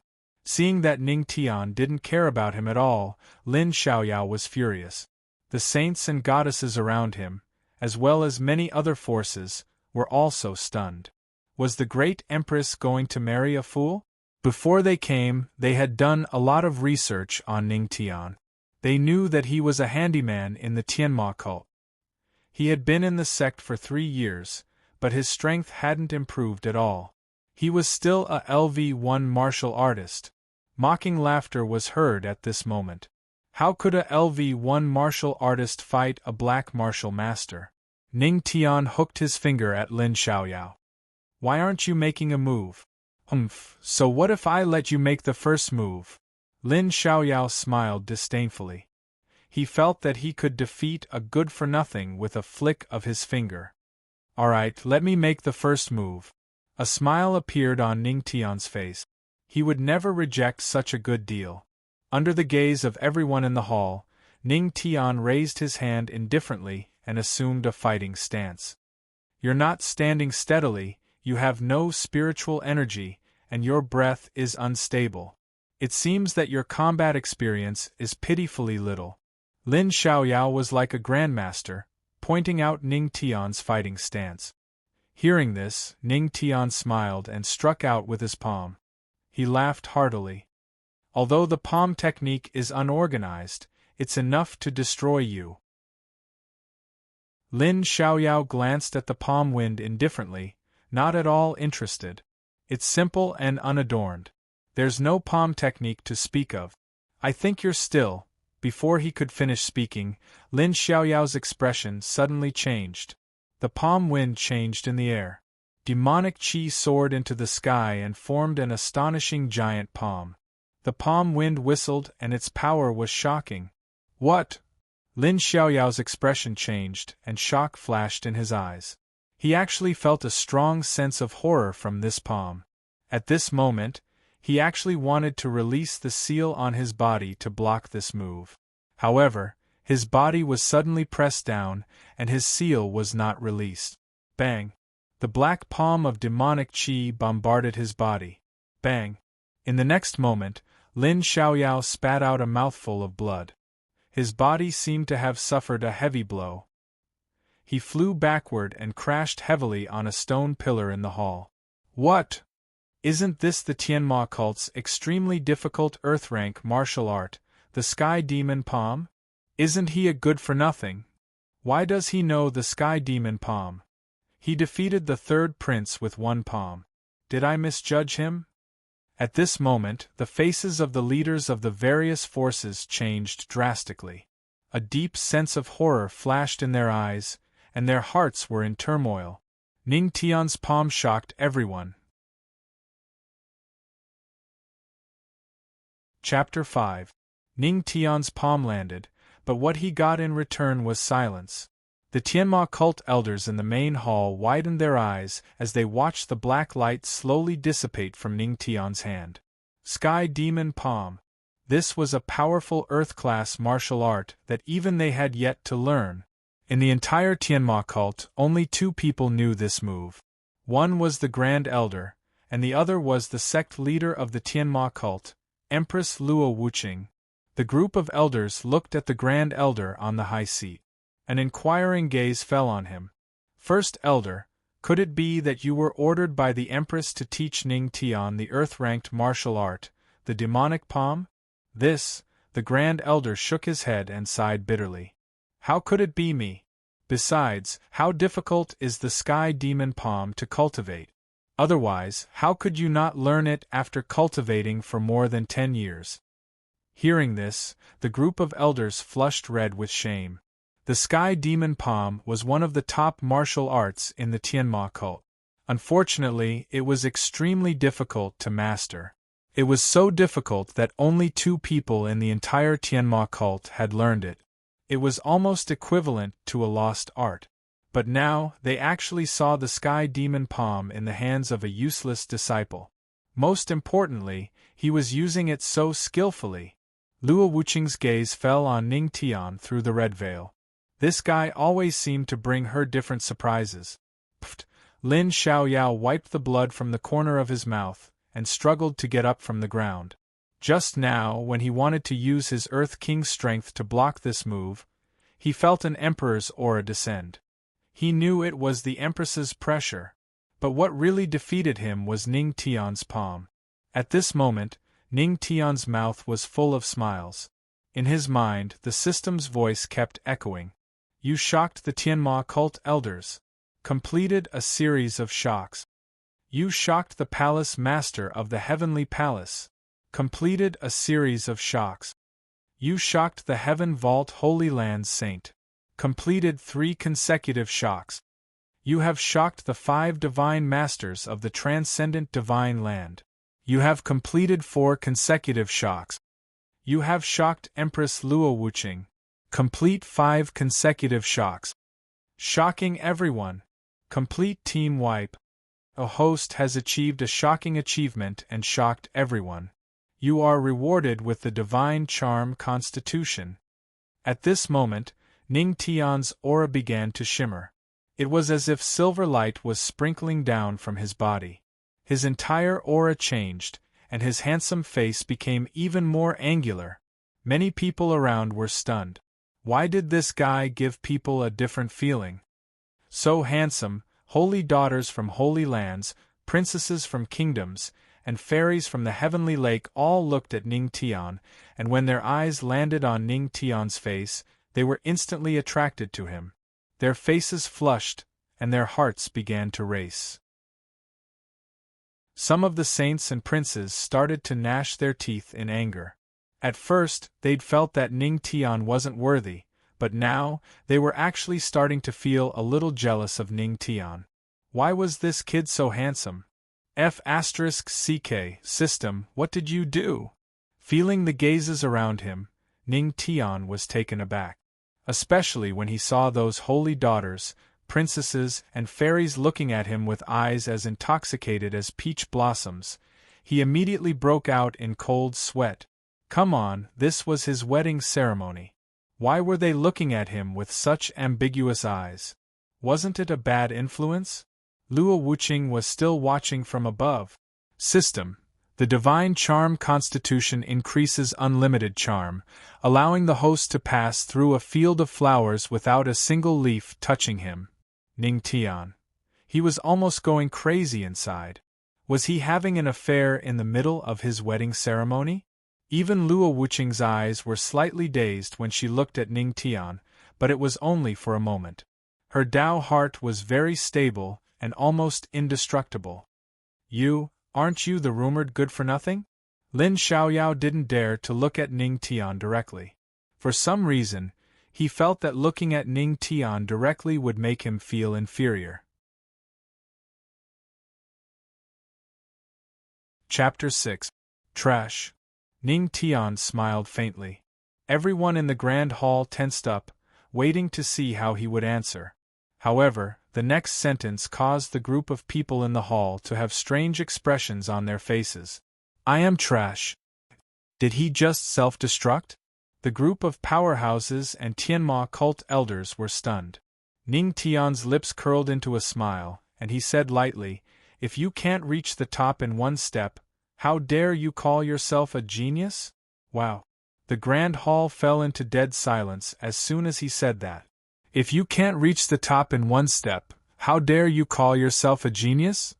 Seeing that Ning Tian didn't care about him at all, Lin Xiaoyao was furious. The saints and goddesses around him, as well as many other forces, were also stunned. Was the great Empress going to marry a fool? Before they came, they had done a lot of research on Ning Tian. They knew that he was a handyman in the Tianma cult. He had been in the sect for 3 years, but his strength hadn't improved at all. He was still a LV1 martial artist. Mocking laughter was heard at this moment. How could a LV1 martial artist fight a black martial master? Ning Tian hooked his finger at Lin Xiaoyao. Why aren't you making a move? Humph, so what if I let you make the first move? Lin Xiaoyao smiled disdainfully. He felt that he could defeat a good-for-nothing with a flick of his finger. Alright, let me make the first move. A smile appeared on Ning Tian's face. He would never reject such a good deal. Under the gaze of everyone in the hall, Ning Tian raised his hand indifferently and assumed a fighting stance. You're not standing steadily, you have no spiritual energy, and your breath is unstable. It seems that your combat experience is pitifully little. Lin Xiaoyao was like a grandmaster, pointing out Ning Tian's fighting stance. Hearing this, Ning Tian smiled and struck out with his palm. He laughed heartily. Although the palm technique is unorganized, it's enough to destroy you. Lin Xiaoyao glanced at the palm wind indifferently, not at all interested. It's simple and unadorned. There's no palm technique to speak of. I think you're still. Before he could finish speaking, Lin Xiaoyao's expression suddenly changed. The palm wind changed in the air. Demonic chi soared into the sky and formed an astonishing giant palm. The palm wind whistled and its power was shocking. What? Lin Xiaoyao's expression changed and shock flashed in his eyes. He actually felt a strong sense of horror from this palm. At this moment, he actually wanted to release the seal on his body to block this move. However, his body was suddenly pressed down, and his seal was not released. Bang! The black palm of demonic chi bombarded his body. Bang! In the next moment, Lin Xiaoyao spat out a mouthful of blood. His body seemed to have suffered a heavy blow. He flew backward and crashed heavily on a stone pillar in the hall. What? Isn't this the Tianma cult's extremely difficult earth-rank martial art, the Sky Demon Palm? Isn't he a good-for-nothing? Why does he know the Sky Demon Palm? He defeated the third prince with one palm. Did I misjudge him? At this moment, the faces of the leaders of the various forces changed drastically. A deep sense of horror flashed in their eyes, and their hearts were in turmoil. Ning Tian's palm shocked everyone. Chapter 5. Ning Tian's palm landed, but what he got in return was silence. The Tianma cult elders in the main hall widened their eyes as they watched the black light slowly dissipate from Ning Tian's hand. Sky Demon Palm. This was a powerful earth-class martial art that even they had yet to learn. In the entire Tianma cult, only 2 people knew this move. One was the Grand Elder, and the other was the sect leader of the Tianma cult, Empress Luo Wuqing. The group of elders looked at the Grand Elder on the high seat. An inquiring gaze fell on him. First Elder, could it be that you were ordered by the Empress to teach Ning Tian the earth-ranked martial art, the demonic palm? This, the Grand Elder shook his head and sighed bitterly. How could it be me? Besides, how difficult is the Sky Demon Palm to cultivate? Otherwise, how could you not learn it after cultivating for more than 10 years? Hearing this, the group of elders flushed red with shame. The Sky Demon Palm was one of the top martial arts in the Tianma cult. Unfortunately, it was extremely difficult to master. It was so difficult that only 2 people in the entire Tianma cult had learned it. It was almost equivalent to a lost art. But now, they actually saw the Sky Demon Palm in the hands of a useless disciple. Most importantly, he was using it so skillfully. Luo Wuqing's gaze fell on Ning Tian through the red veil. This guy always seemed to bring her different surprises. Pfft! Lin Xiaoyao wiped the blood from the corner of his mouth, and struggled to get up from the ground. Just now, when he wanted to use his Earth King's strength to block this move, he felt an Emperor's aura descend. He knew it was the Empress's pressure, but what really defeated him was Ning Tian's palm. At this moment, Ning Tian's mouth was full of smiles. In his mind, the system's voice kept echoing. You shocked the Tianma cult elders. Completed a series of shocks. You shocked the palace master of the heavenly palace. Completed a series of shocks. You shocked the Heaven Vault Holy Land's saint. Completed 3 consecutive shocks. You have shocked the 5 divine masters of the transcendent divine land. You have completed 4 consecutive shocks. You have shocked Empress Luo Wuqing. Complete 5 consecutive shocks. Shocking everyone. Complete team wipe. A host has achieved a shocking achievement and shocked everyone. You are rewarded with the Divine Charm Constitution. At this moment, Ning Tian's aura began to shimmer. It was as if silver light was sprinkling down from his body. His entire aura changed, and his handsome face became even more angular. Many people around were stunned. Why did this guy give people a different feeling? So handsome, holy daughters from holy lands, princesses from kingdoms, and fairies from the heavenly lake all looked at Ning Tian, and when their eyes landed on Ning Tian's face, they were instantly attracted to him. Their faces flushed, and their hearts began to race. Some of the saints and princes started to gnash their teeth in anger. At first, they'd felt that Ning Tian wasn't worthy, but now, they were actually starting to feel a little jealous of Ning Tian. Why was this kid so handsome? F***CK, system, what did you do? Feeling the gazes around him, Ning Tian was taken aback. Especially when he saw those holy daughters, princesses, and fairies looking at him with eyes as intoxicated as peach blossoms, he immediately broke out in cold sweat. Come on, this was his wedding ceremony. Why were they looking at him with such ambiguous eyes? Wasn't it a bad influence? Luo Wuqing was still watching from above. System. The Divine Charm Constitution increases unlimited charm, allowing the host to pass through a field of flowers without a single leaf touching him. Ning Tian. He was almost going crazy inside. Was he having an affair in the middle of his wedding ceremony? Even Luo Wuqing's eyes were slightly dazed when she looked at Ning Tian, but it was only for a moment. Her Dao heart was very stable and almost indestructible. Aren't you the rumored good-for-nothing? Lin Xiaoyao didn't dare to look at Ning Tian directly. For some reason, he felt that looking at Ning Tian directly would make him feel inferior. Chapter 6. Trash. Ning Tian smiled faintly. Everyone in the grand hall tensed up, waiting to see how he would answer. However, the next sentence caused the group of people in the hall to have strange expressions on their faces. I am trash. Did he just self-destruct? The group of powerhouses and Tianma cult elders were stunned. Ning Tian's lips curled into a smile, and he said lightly, If you can't reach the top in one step, how dare you call yourself a genius? Wow. The grand hall fell into dead silence as soon as he said that. If you can't reach the top in one step, how dare you call yourself a genius?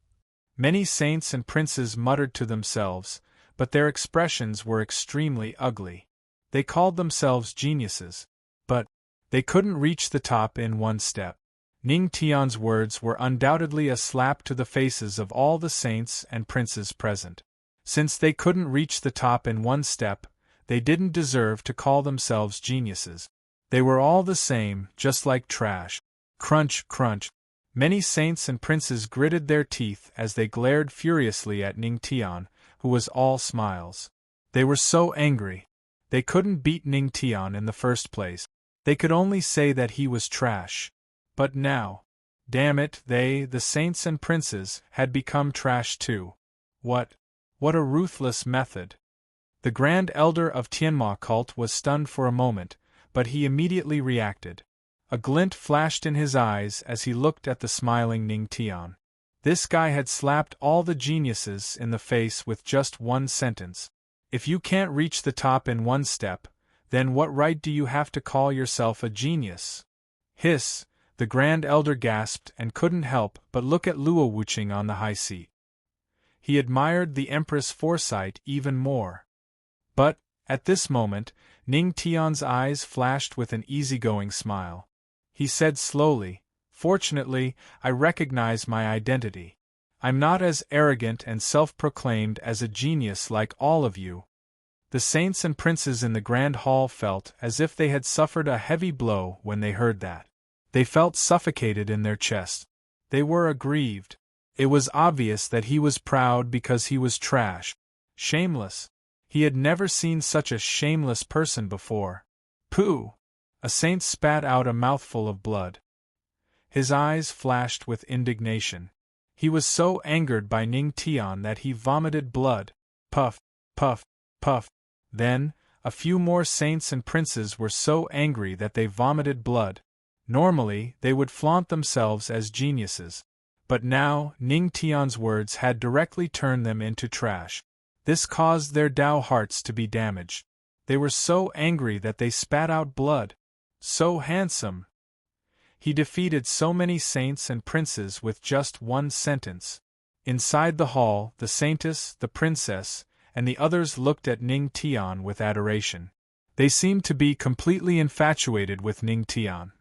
Many saints and princes muttered to themselves, but their expressions were extremely ugly. They called themselves geniuses, but they couldn't reach the top in one step. Ning Tian's words were undoubtedly a slap to the faces of all the saints and princes present. Since they couldn't reach the top in one step, they didn't deserve to call themselves geniuses. They were all the same, just like trash. Crunch, crunch. Many saints and princes gritted their teeth as they glared furiously at Ning Tian, who was all smiles. They were so angry. They couldn't beat Ning Tian in the first place. They could only say that he was trash. But now, damn it, they, the saints and princes, had become trash too. What a ruthless method. The Grand Elder of Tianma cult was stunned for a moment, but he immediately reacted. A glint flashed in his eyes as he looked at the smiling Ning Tian. This guy had slapped all the geniuses in the face with just one sentence. If you can't reach the top in one step, then what right do you have to call yourself a genius? Hiss, the Grand Elder gasped and couldn't help but look at Luo Wuqing on the high seat. He admired the Empress' foresight even more. But, at this moment, Ning Tian's eyes flashed with an easygoing smile. He said slowly, "Fortunately, I recognize my identity. I'm not as arrogant and self-proclaimed as a genius like all of you." The saints and princes in the grand hall felt as if they had suffered a heavy blow when they heard that. They felt suffocated in their chests. They were aggrieved. It was obvious that he was proud because he was trash. Shameless. He had never seen such a shameless person before. Pooh! A saint spat out a mouthful of blood. His eyes flashed with indignation. He was so angered by Ning Tian that he vomited blood. Puff, puff, puff. Then, a few more saints and princes were so angry that they vomited blood. Normally, they would flaunt themselves as geniuses. But now, Ning Tian's words had directly turned them into trash. This caused their Dao hearts to be damaged. They were so angry that they spat out blood. So handsome! He defeated so many saints and princes with just one sentence. Inside the hall, the saintess, the princess, and the others looked at Ning Tian with adoration. They seemed to be completely infatuated with Ning Tian.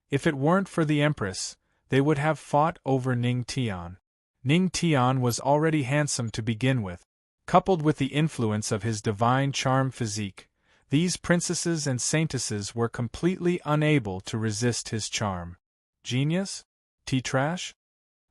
If it weren't for the Empress, they would have fought over Ning Tian. Ning Tian was already handsome to begin with. Coupled with the influence of his divine charm physique, these princesses and saintesses were completely unable to resist his charm. Genius? Tea-trash?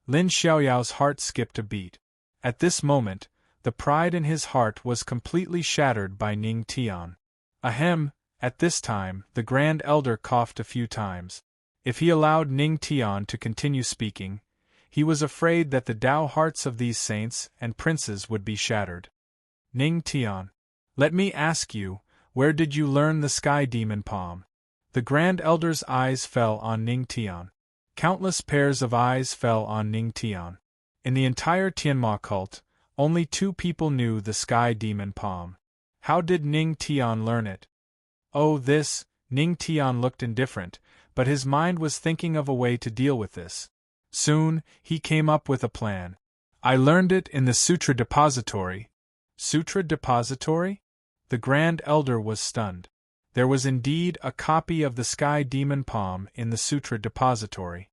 Lin Xiaoyao's heart skipped a beat. At this moment, the pride in his heart was completely shattered by Ning Tian. Ahem! At this time, the Grand Elder coughed a few times. If he allowed Ning Tian to continue speaking, he was afraid that the Dao hearts of these saints and princes would be shattered. Ning Tian, let me ask you, where did you learn the Sky Demon Palm? The Grand Elder's eyes fell on Ning Tian. Countless pairs of eyes fell on Ning Tian. In the entire Tianma cult, only 2 people knew the Sky Demon Palm. How did Ning Tian learn it? Oh, this, Ning Tian looked indifferent, but his mind was thinking of a way to deal with this. Soon, he came up with a plan. I learned it in the Sutra Depository. Sutra Depository? The Grand Elder was stunned. There was indeed a copy of the Sky Demon Palm in the Sutra Depository.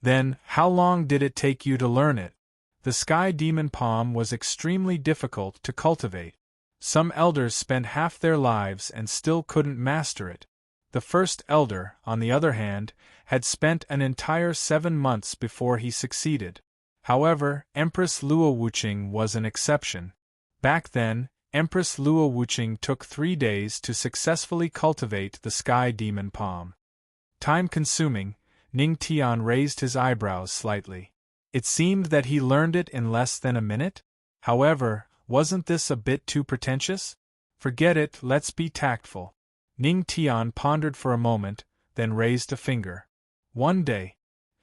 Then, how long did it take you to learn it? The Sky Demon Palm was extremely difficult to cultivate. Some elders spent half their lives and still couldn't master it. The first elder, on the other hand, had spent an entire 7 months before he succeeded. However, Empress Luo Wuqing was an exception. Back then, Empress Luo Wuqing took 3 days to successfully cultivate the Sky Demon Palm. Time-consuming, Ning Tian raised his eyebrows slightly. It seemed that he learned it in less than a minute? However, wasn't this a bit too pretentious? Forget it, let's be tactful. Ning Tian pondered for a moment, then raised a finger. 1 day.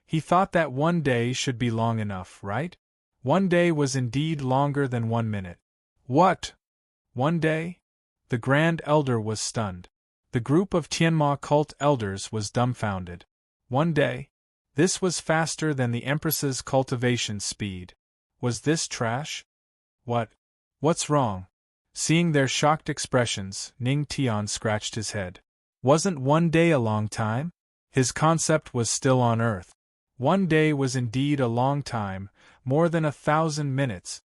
He thought that 1 day should be long enough, right? 1 day was indeed longer than 1 minute. What? 1 day? The Grand Elder was stunned. The group of Tianma cult elders was dumbfounded. 1 day? This was faster than the Empress's cultivation speed. Was this trash? What's wrong? Seeing their shocked expressions, Ning Tian scratched his head. Wasn't 1 day a long time? His concept was still on Earth. One day was indeed a long time, more than 1,000 minutes.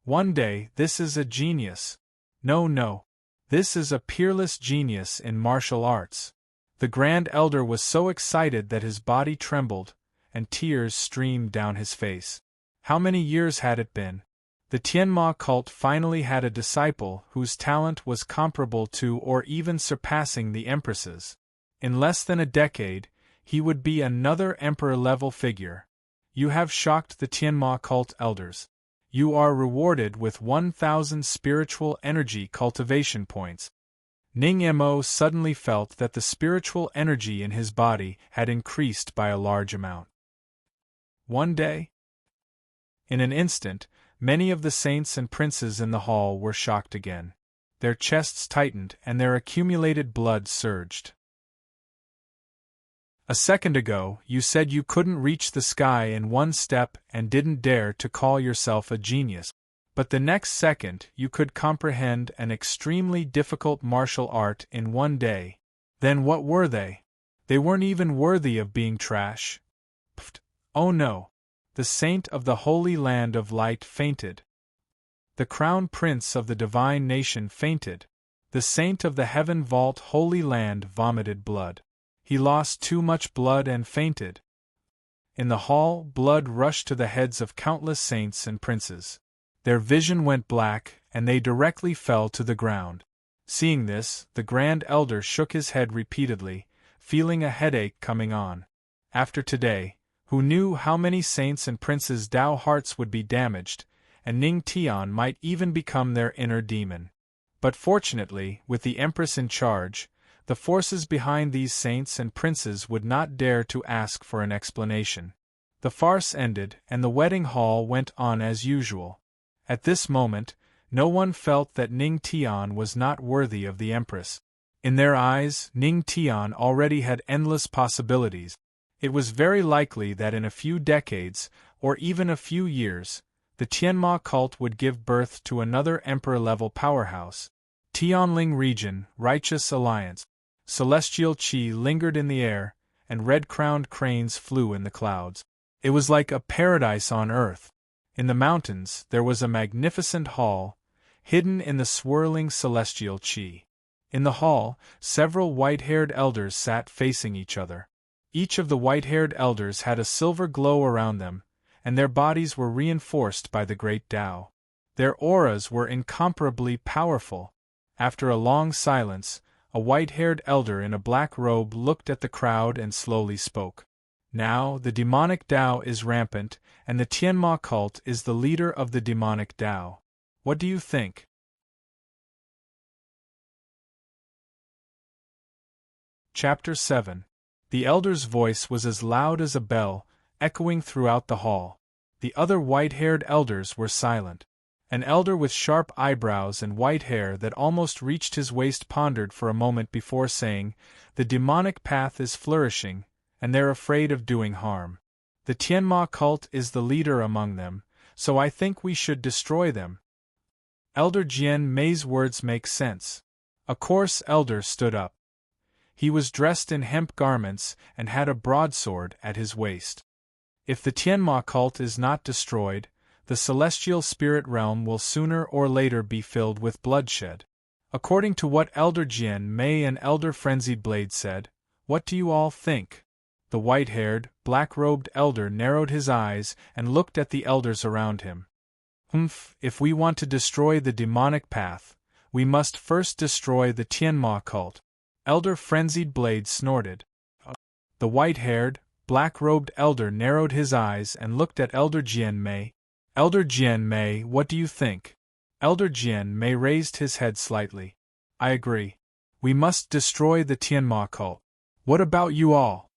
One day, this is a genius. No, no. This is a peerless genius in martial arts. The Grand Elder was so excited that his body trembled, and tears streamed down his face. How many years had it been? The Tianma cult finally had a disciple whose talent was comparable to or even surpassing the Empress's. In less than a decade, he would be another emperor-level figure. You have shocked the Tianma cult elders. You are rewarded with 1,000 spiritual energy cultivation points. Ning Mo suddenly felt that the spiritual energy in his body had increased by a large amount. One day, in an instant, many of the saints and princes in the hall were shocked again. Their chests tightened and their accumulated blood surged. A second ago, you said you couldn't reach the sky in one step and didn't dare to call yourself a genius. But the next second, you could comprehend an extremely difficult martial art in one day. Then what were they? They weren't even worthy of being trash. Pfft. Oh no. The saint of the Holy Land of Light fainted. The crown prince of the divine nation fainted. The saint of the Heaven Vault Holy Land vomited blood. He lost too much blood and fainted. In the hall, blood rushed to the heads of countless saints and princes. Their vision went black, and they directly fell to the ground. Seeing this, the Grand Elder shook his head repeatedly, feeling a headache coming on. After today, who knew how many saints and princes' Tao hearts would be damaged, and Ning Tian might even become their inner demon. But fortunately, with the Empress in charge, the forces behind these saints and princes would not dare to ask for an explanation. The farce ended, and the wedding hall went on as usual. At this moment, no one felt that Ning Tian was not worthy of the Empress. In their eyes, Ning Tian already had endless possibilities. It was very likely that in a few decades, or even a few years, the Tianma cult would give birth to another emperor-level powerhouse. Tianling region, righteous alliance. Celestial qi lingered in the air, and red-crowned cranes flew in the clouds. It was like a paradise on earth. In the mountains, there was a magnificent hall, hidden in the swirling celestial qi. In the hall, several white-haired elders sat facing each other. Each of the white-haired elders had a silver glow around them, and their bodies were reinforced by the great Tao. Their auras were incomparably powerful. After a long silence, a white-haired elder in a black robe looked at the crowd and slowly spoke. Now, the demonic Tao is rampant, and the Tianma cult is the leader of the demonic Tao. What do you think? Chapter 7. The elder's voice was as loud as a bell, echoing throughout the hall. The other white-haired elders were silent. An elder with sharp eyebrows and white hair that almost reached his waist pondered for a moment before saying, "The demonic path is flourishing, and they're afraid of doing harm. The Tianma cult is the leader among them, so I think we should destroy them." Elder Jian Mei's words make sense. A coarse elder stood up. He was dressed in hemp garments and had a broadsword at his waist. If the Tianma cult is not destroyed, the celestial spirit realm will sooner or later be filled with bloodshed. According to what Elder Jian Mei and Elder Frenzied Blade said, what do you all think? The white-haired, black-robed elder narrowed his eyes and looked at the elders around him. If we want to destroy the demonic path, we must first destroy the Tianma cult. Elder Frenzied Blade snorted. The white-haired, black-robed elder narrowed his eyes and looked at Elder Jian Mei. Elder Jian Mei, what do you think? Elder Jian Mei raised his head slightly. I agree. We must destroy the Tianma cult. What about you all?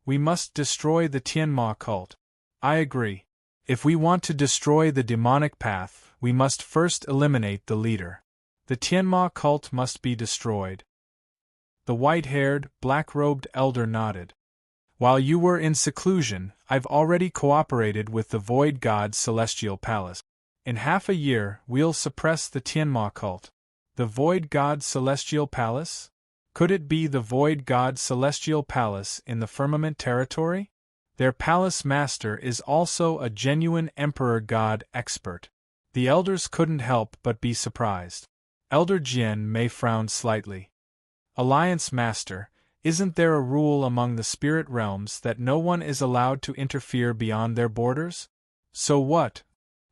We must destroy the Tianma cult. I agree. If we want to destroy the demonic path, we must first eliminate the leader. The Tianma cult must be destroyed. The white-haired, black-robed elder nodded. While you were in seclusion, I've already cooperated with the Void God's Celestial Palace. In half a year, we'll suppress the Tianma cult. The Void God's Celestial Palace? Could it be the void god's celestial palace in the firmament territory? Their palace master is also a genuine emperor god expert. The elders couldn't help but be surprised. Elder Jian Mei frowned slightly. Alliance Master, isn't there a rule among the spirit realms that no one is allowed to interfere beyond their borders? So what?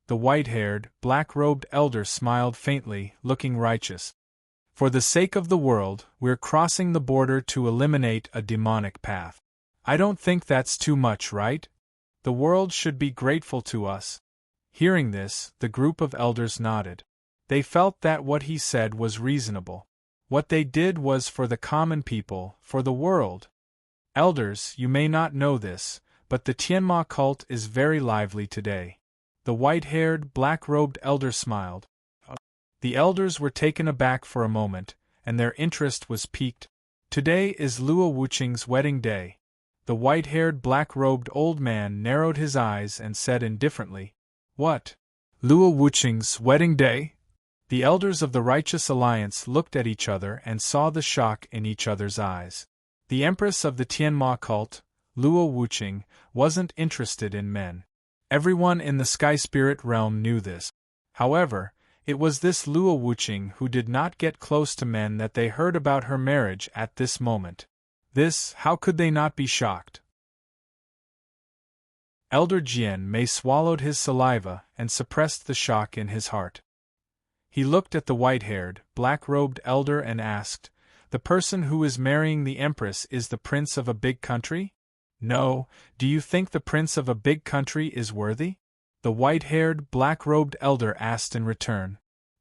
The white-haired, black-robed elder smiled faintly, looking righteous. For the sake of the world, we're crossing the border to eliminate a demonic path. I don't think that's too much, right? The world should be grateful to us. Hearing this, the group of elders nodded. They felt that what he said was reasonable. What they did was for the common people, for the world. Elders, you may not know this, but the Tianma cult is very lively today. The white-haired, black-robed elder smiled. The elders were taken aback for a moment, and their interest was piqued. Today is Luo Wuqing's wedding day. The white-haired, black-robed old man narrowed his eyes and said indifferently, "What? Luo Wuqing's wedding day?" The elders of the Righteous Alliance looked at each other and saw the shock in each other's eyes. The empress of the Tianma cult, Luo Wuqing, wasn't interested in men. Everyone in the sky spirit realm knew this. However, it was this Luo Wuqing who did not get close to men that they heard about her marriage at this moment. How could they not be shocked? Elder Jian Mei swallowed his saliva and suppressed the shock in his heart. He looked at the white-haired, black-robed elder and asked, "The person who is marrying the empress is the prince of a big country?" "No, do you think the prince of a big country is worthy?" the white-haired, black-robed elder asked in return.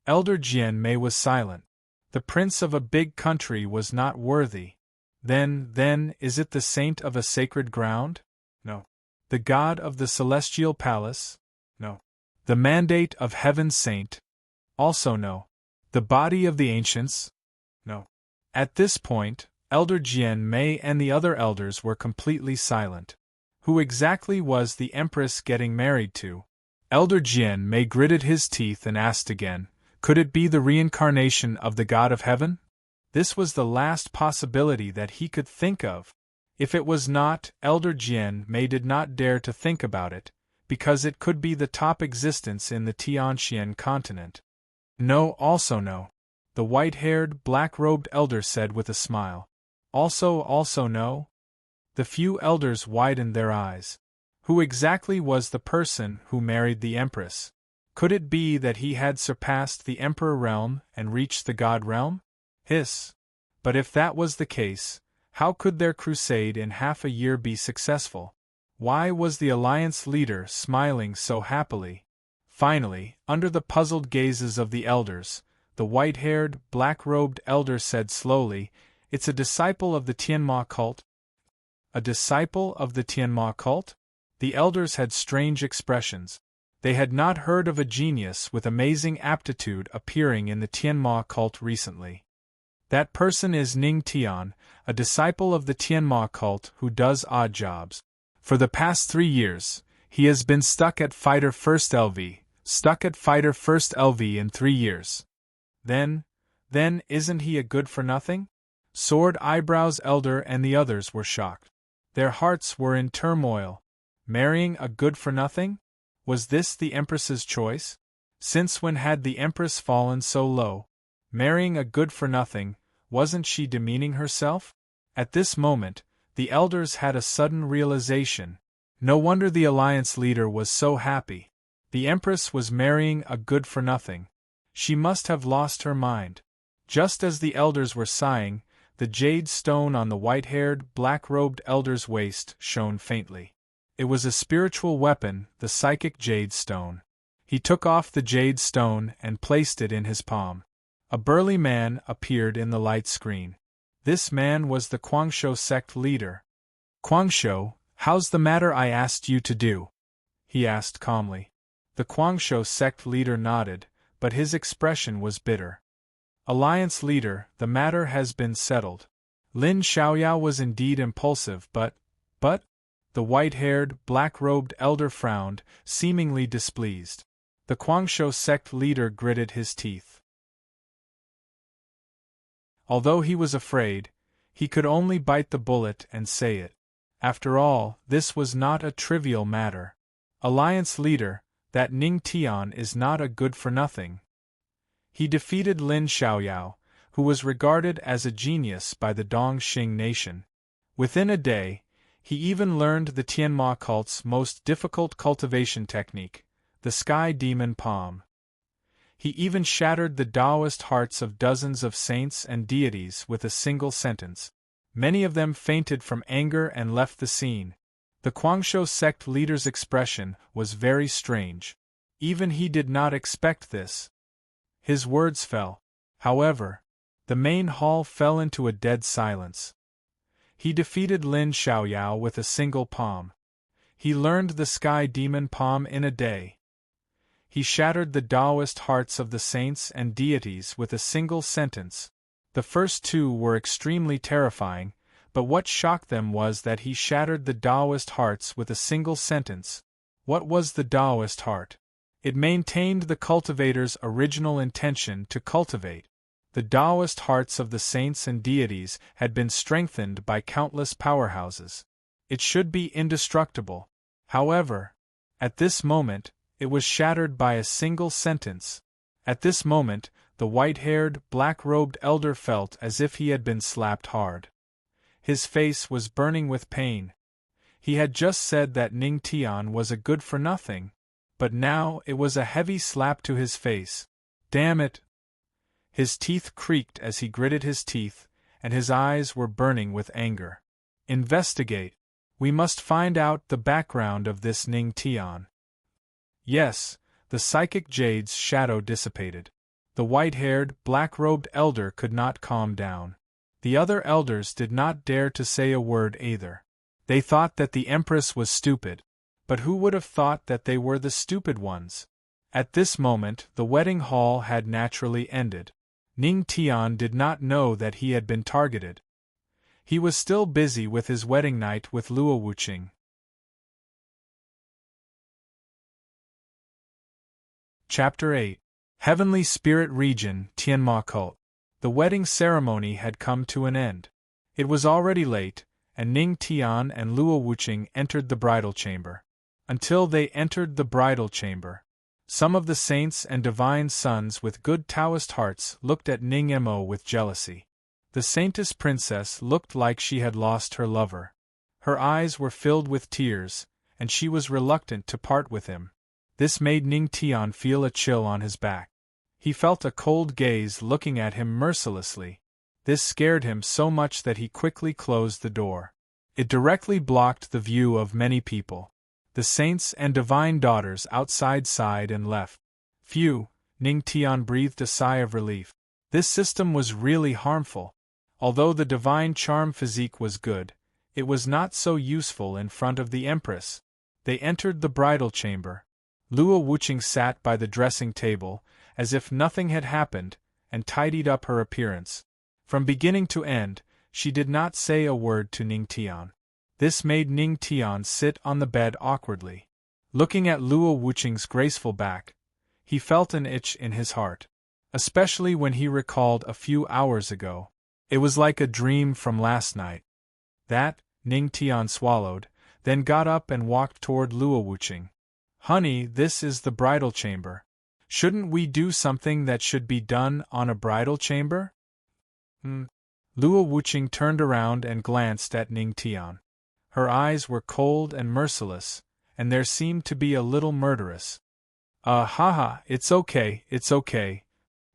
Elder Jian Mei was silent. The prince of a big country was not worthy. Then, is it the saint of a sacred ground? No. The god of the celestial palace? No. The mandate of heaven's saint? Also no. The body of the ancients? No. At this point, Elder Jian Mei and the other elders were completely silent. Who exactly was the empress getting married to? Elder Jian Mei gritted his teeth and asked again, could it be the reincarnation of the god of heaven? This was the last possibility that he could think of. If it was not, Elder Jian Mei did not dare to think about it, because it could be the top existence in the Tianxian continent. No, also no. The white-haired, black-robed elder said with a smile. Also no? The few elders widened their eyes. Who exactly was the person who married the empress? Could it be that he had surpassed the emperor realm and reached the god realm? But if that was the case, how could their crusade in half a year be successful? Why was the alliance leader smiling so happily? Finally, under the puzzled gazes of the elders, the white-haired, black-robed elder said slowly, "It's a disciple of the Tianma cult." A disciple of the Tianma cult? The elders had strange expressions. They had not heard of a genius with amazing aptitude appearing in the Tianma cult recently. That person is Ning Tian, a disciple of the Tianma cult who does odd jobs. For the past 3 years, he has been stuck at Fighter First LV in 3 years. Then isn't he a good-for-nothing? Sword Eyebrows Elder and the others were shocked. Their hearts were in turmoil. Marrying a good-for-nothing? Was this the Empress's choice? Since when had the Empress fallen so low? Marrying a good-for-nothing, wasn't she demeaning herself? At this moment, the elders had a sudden realization. No wonder the alliance leader was so happy. The Empress was marrying a good-for-nothing. She must have lost her mind. Just as the elders were sighing, the jade stone on the white-haired, black-robed elder's waist shone faintly. It was a spiritual weapon, the psychic jade stone. He took off the jade stone and placed it in his palm. A burly man appeared in the light screen. This man was the Guangshou sect leader. "Guangshou, how's the matter I asked you to do?" he asked calmly. The Guangshou sect leader nodded, but his expression was bitter. "Alliance leader, the matter has been settled." Lin Xiaoyao was indeed impulsive, but... The white-haired, black-robed elder frowned, seemingly displeased. The Guangshou sect leader gritted his teeth. Although he was afraid, He could only bite the bullet and say it. After all, this was not a trivial matter. Alliance leader, that Ning Tian is not a good-for-nothing. He defeated Lin Xiaoyao, who was regarded as a genius by the Dongxing nation. Within a day, he even learned the Tianma cult's most difficult cultivation technique, the Sky Demon Palm. He even shattered the Taoist hearts of dozens of saints and deities with a single sentence. Many of them fainted from anger and left the scene. The Guangzhou sect leader's expression was very strange. Even he did not expect this. His words fell. However, the main hall fell into a dead silence. He defeated Lin Xiaoyao with a single palm. He learned the Sky Demon Palm in a day. He shattered the Taoist hearts of the saints and deities with a single sentence. The first two were extremely terrifying, but what shocked them was that he shattered the Taoist hearts with a single sentence. What was the Taoist heart? It maintained the cultivator's original intention to cultivate. The Taoist hearts of the saints and deities had been strengthened by countless powerhouses. It should be indestructible. However, at this moment, it was shattered by a single sentence. At this moment, the white-haired, black-robed elder felt as if he had been slapped hard. His face was burning with pain. He had just said that Ning Tian was a good-for-nothing, but now it was a heavy slap to his face. Damn it! His teeth creaked as he gritted his teeth, and his eyes were burning with anger. Investigate. We must find out the background of this Ning Tian. Yes, the psychic jade's shadow dissipated. The white-haired, black-robed elder could not calm down. The other elders did not dare to say a word either. They thought that the Empress was stupid. But who would have thought that they were the stupid ones? At this moment, the wedding hall had naturally ended. Ning Tian did not know that he had been targeted. He was still busy with his wedding night with Luo Wuqing. Chapter 8. Heavenly Spirit Region, Tianma Cult. The wedding ceremony had come to an end. It was already late, and Ning Tian and Luo Wuqing entered the bridal chamber. Until they entered the bridal chamber, some of the saints and divine sons with good Taoist hearts looked at Ning Mo with jealousy. The saintess princess looked like she had lost her lover. Her eyes were filled with tears, and she was reluctant to part with him. This made Ning Tian feel a chill on his back. He felt a cold gaze looking at him mercilessly. This scared him so much that he quickly closed the door. It directly blocked the view of many people. The saints and divine daughters outside sighed and left. Phew, Ning Tian breathed a sigh of relief. This system was really harmful. Although the divine charm physique was good, it was not so useful in front of the Empress. They entered the bridal chamber. Luo Wuqing sat by the dressing table, as if nothing had happened, and tidied up her appearance. From beginning to end, she did not say a word to Ning Tian. This made Ning Tian sit on the bed awkwardly. Looking at Luo Wuqing's graceful back, he felt an itch in his heart. Especially when he recalled a few hours ago. It was like a dream from last night. That, Ning Tian swallowed, then got up and walked toward Luo Wuqing. Honey, this is the bridal chamber. Shouldn't we do something that should be done on a bridal chamber? Luo Wuqing turned around and glanced at Ning Tian. Her eyes were cold and merciless, and there seemed to be a little murderous. Haha, it's okay.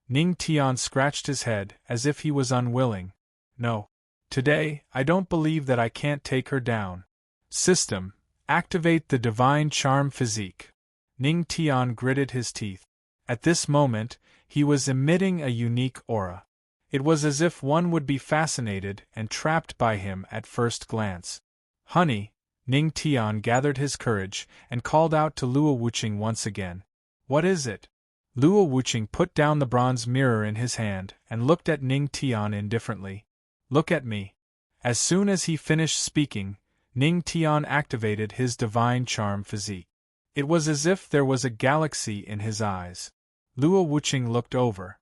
Ning Tian scratched his head as if he was unwilling. No. Today, I don't believe that I can't take her down. System, activate the divine charm physique. Ning Tian gritted his teeth. At this moment, he was emitting a unique aura. It was as if one would be fascinated and trapped by him at first glance. Honey, Ning Tian gathered his courage and called out to Luo Wuqing once again. What is it? Luo Wuqing put down the bronze mirror in his hand and looked at Ning Tian indifferently. Look at me. As soon as he finished speaking, Ning Tian activated his divine charm physique. It was as if there was a galaxy in his eyes. Luo Wuqing looked over.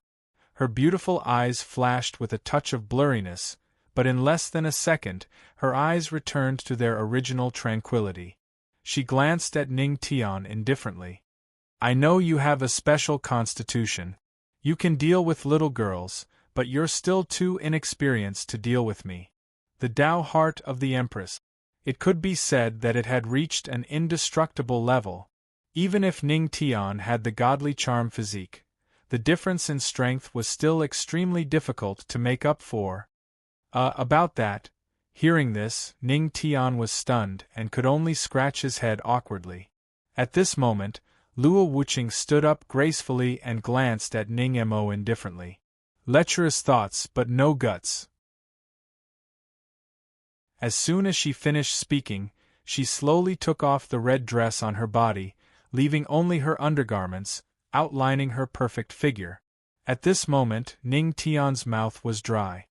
Her beautiful eyes flashed with a touch of blurriness, but in less than a second, her eyes returned to their original tranquility. She glanced at Ning Tian indifferently. I know you have a special constitution. You can deal with little girls, but you're still too inexperienced to deal with me. The Tao heart of the Empress. It could be said that it had reached an indestructible level. Even if Ning Tian had the godly charm physique, the difference in strength was still extremely difficult to make up for. About that. Hearing this, Ning Tian was stunned and could only scratch his head awkwardly. At this moment, Luo Wuqing stood up gracefully and glanced at Ning Mo indifferently. Lecherous thoughts but no guts. As soon as she finished speaking, she slowly took off the red dress on her body, leaving only her undergarments, outlining her perfect figure. At this moment, Ning Tian's mouth was dry.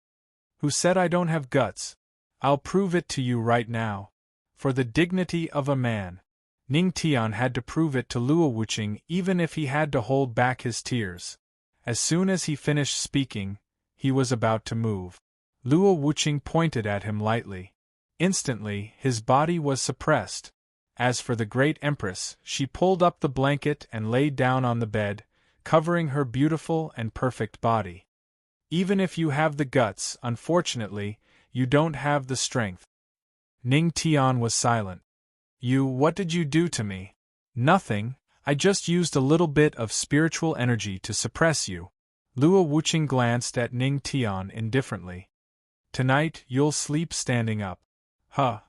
Who said I don't have guts? I'll prove it to you right now. For the dignity of a man. Ning Tian had to prove it to Luo Wuqing even if he had to hold back his tears. As soon as he finished speaking, he was about to move. Luo Wuqing pointed at him lightly. Instantly, his body was suppressed. As for the great Empress, she pulled up the blanket and lay down on the bed, covering her beautiful and perfect body. Even if you have the guts, unfortunately, you don't have the strength. Ning Tian was silent. What did you do to me? Nothing, I just used a little bit of spiritual energy to suppress you. Luo Wuqing glanced at Ning Tian indifferently. Tonight you'll sleep standing up. Huh.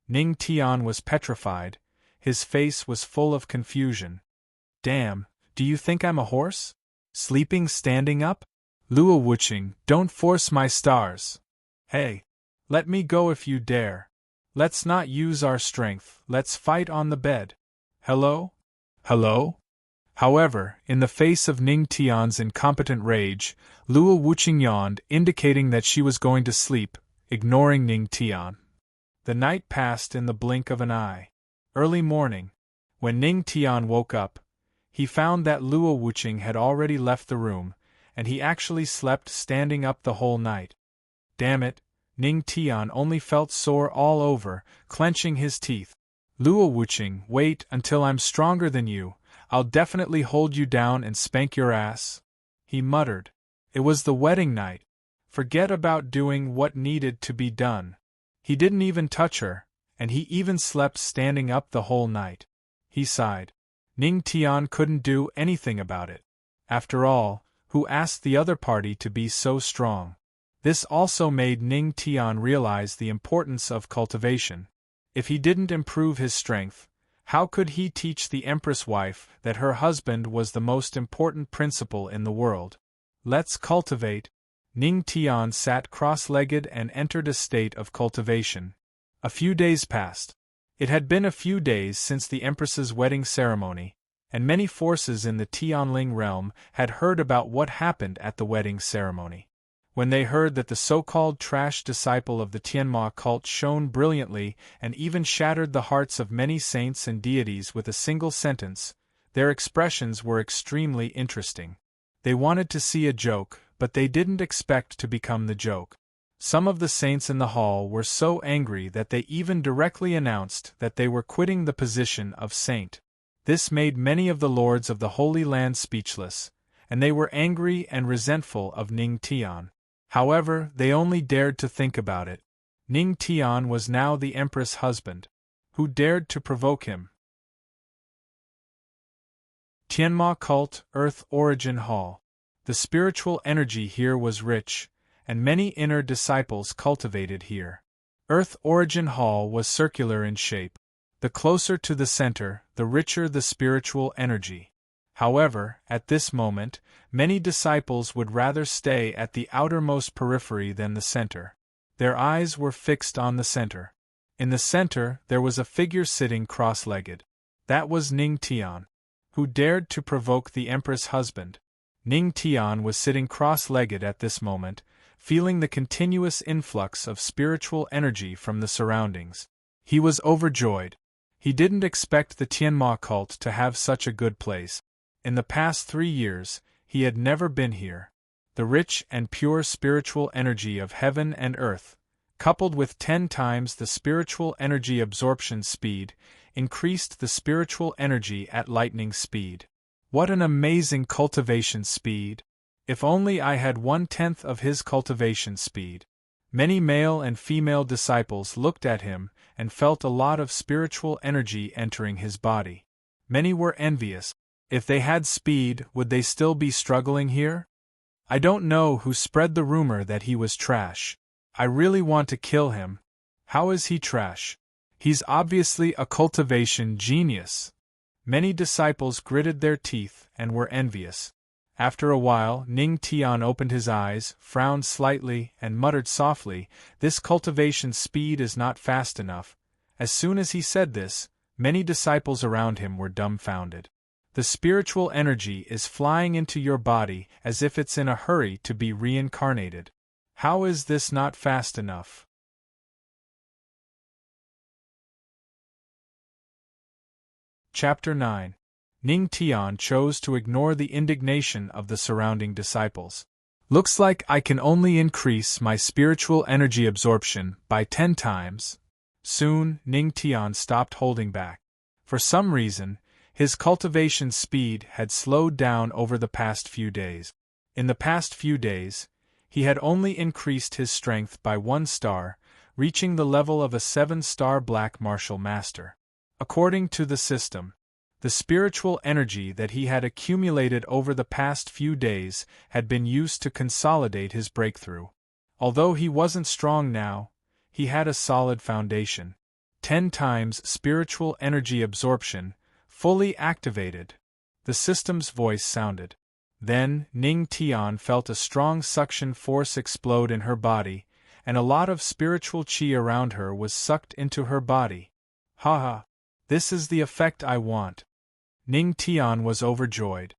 Ning Tian was petrified. His face was full of confusion. Damn, do you think I'm a horse? Sleeping standing up? Luo Wuqing, don't force my stars. Hey. Let me go if you dare. Let's not use our strength, let's fight on the bed. Hello? Hello? However, in the face of Ning Tian's incompetent rage, Luo Wuqing yawned, indicating that she was going to sleep, ignoring Ning Tian. The night passed in the blink of an eye. Early morning, when Ning Tian woke up, he found that Luo Wuqing had already left the room, and he actually slept standing up the whole night. Damn it, Ning Tian only felt sore all over, clenching his teeth. Luo Wuqing, wait until I'm stronger than you, I'll definitely hold you down and spank your ass. He muttered. It was the wedding night. Forget about doing what needed to be done. He didn't even touch her, and he even slept standing up the whole night. He sighed. Ning Tian couldn't do anything about it. After all, who asked the other party to be so strong? This also made Ning Tian realize the importance of cultivation. If he didn't improve his strength, how could he teach the Empress wife that her husband was the most important principle in the world? Let's cultivate. Ning Tian sat cross-legged and entered a state of cultivation. A few days passed. It had been a few days since the Empress's wedding ceremony, and many forces in the Tianling realm had heard about what happened at the wedding ceremony. When they heard that the so-called trash disciple of the Tianma cult shone brilliantly and even shattered the hearts of many saints and deities with a single sentence, their expressions were extremely interesting. They wanted to see a joke, but they didn't expect to become the joke. Some of the saints in the hall were so angry that they even directly announced that they were quitting the position of saint. This made many of the lords of the Holy Land speechless, and they were angry and resentful of Ning Tian. However, they only dared to think about it. Ning Tian was now the Empress' husband. Who dared to provoke him? Tianma Cult, Earth Origin Hall. The spiritual energy here was rich, and many inner disciples cultivated here. Earth Origin Hall was circular in shape. The closer to the center, the richer the spiritual energy. However, at this moment, many disciples would rather stay at the outermost periphery than the center. Their eyes were fixed on the center. In the center, there was a figure sitting cross-legged. That was Ning Tian. Who dared to provoke the Empress' husband? Ning Tian was sitting cross-legged at this moment, feeling the continuous influx of spiritual energy from the surroundings. He was overjoyed. He didn't expect the Tianma cult to have such a good place. In the past 3 years, he had never been here. The rich and pure spiritual energy of heaven and earth, coupled with 10 times the spiritual energy absorption speed, increased the spiritual energy at lightning speed. What an amazing cultivation speed! If only I had 1/10 of his cultivation speed. Many male and female disciples looked at him and felt a lot of spiritual energy entering his body. Many were envious. If they had speed, would they still be struggling here? I don't know who spread the rumor that he was trash. I really want to kill him. How is he trash? He's obviously a cultivation genius. Many disciples gritted their teeth and were envious. After a while, Ning Tian opened his eyes, frowned slightly, and muttered softly, "This cultivation speed is not fast enough." As soon as he said this, many disciples around him were dumbfounded. The spiritual energy is flying into your body as if it's in a hurry to be reincarnated. How is this not fast enough? Chapter 9. Ning Tian chose to ignore the indignation of the surrounding disciples. Looks like I can only increase my spiritual energy absorption by 10 times. Soon, Ning Tian stopped holding back. For some reason, his cultivation speed had slowed down over the past few days. In the past few days, he had only increased his strength by 1 star, reaching the level of a 7-star black martial master. According to the system, the spiritual energy that he had accumulated over the past few days had been used to consolidate his breakthrough. Although he wasn't strong now, he had a solid foundation. 10 times spiritual energy absorption, fully activated. The system's voice sounded. Then, Ning Tian felt a strong suction force explode in her body, and a lot of spiritual qi around her was sucked into her body. Haha! This is the effect I want. Ning Tian was overjoyed.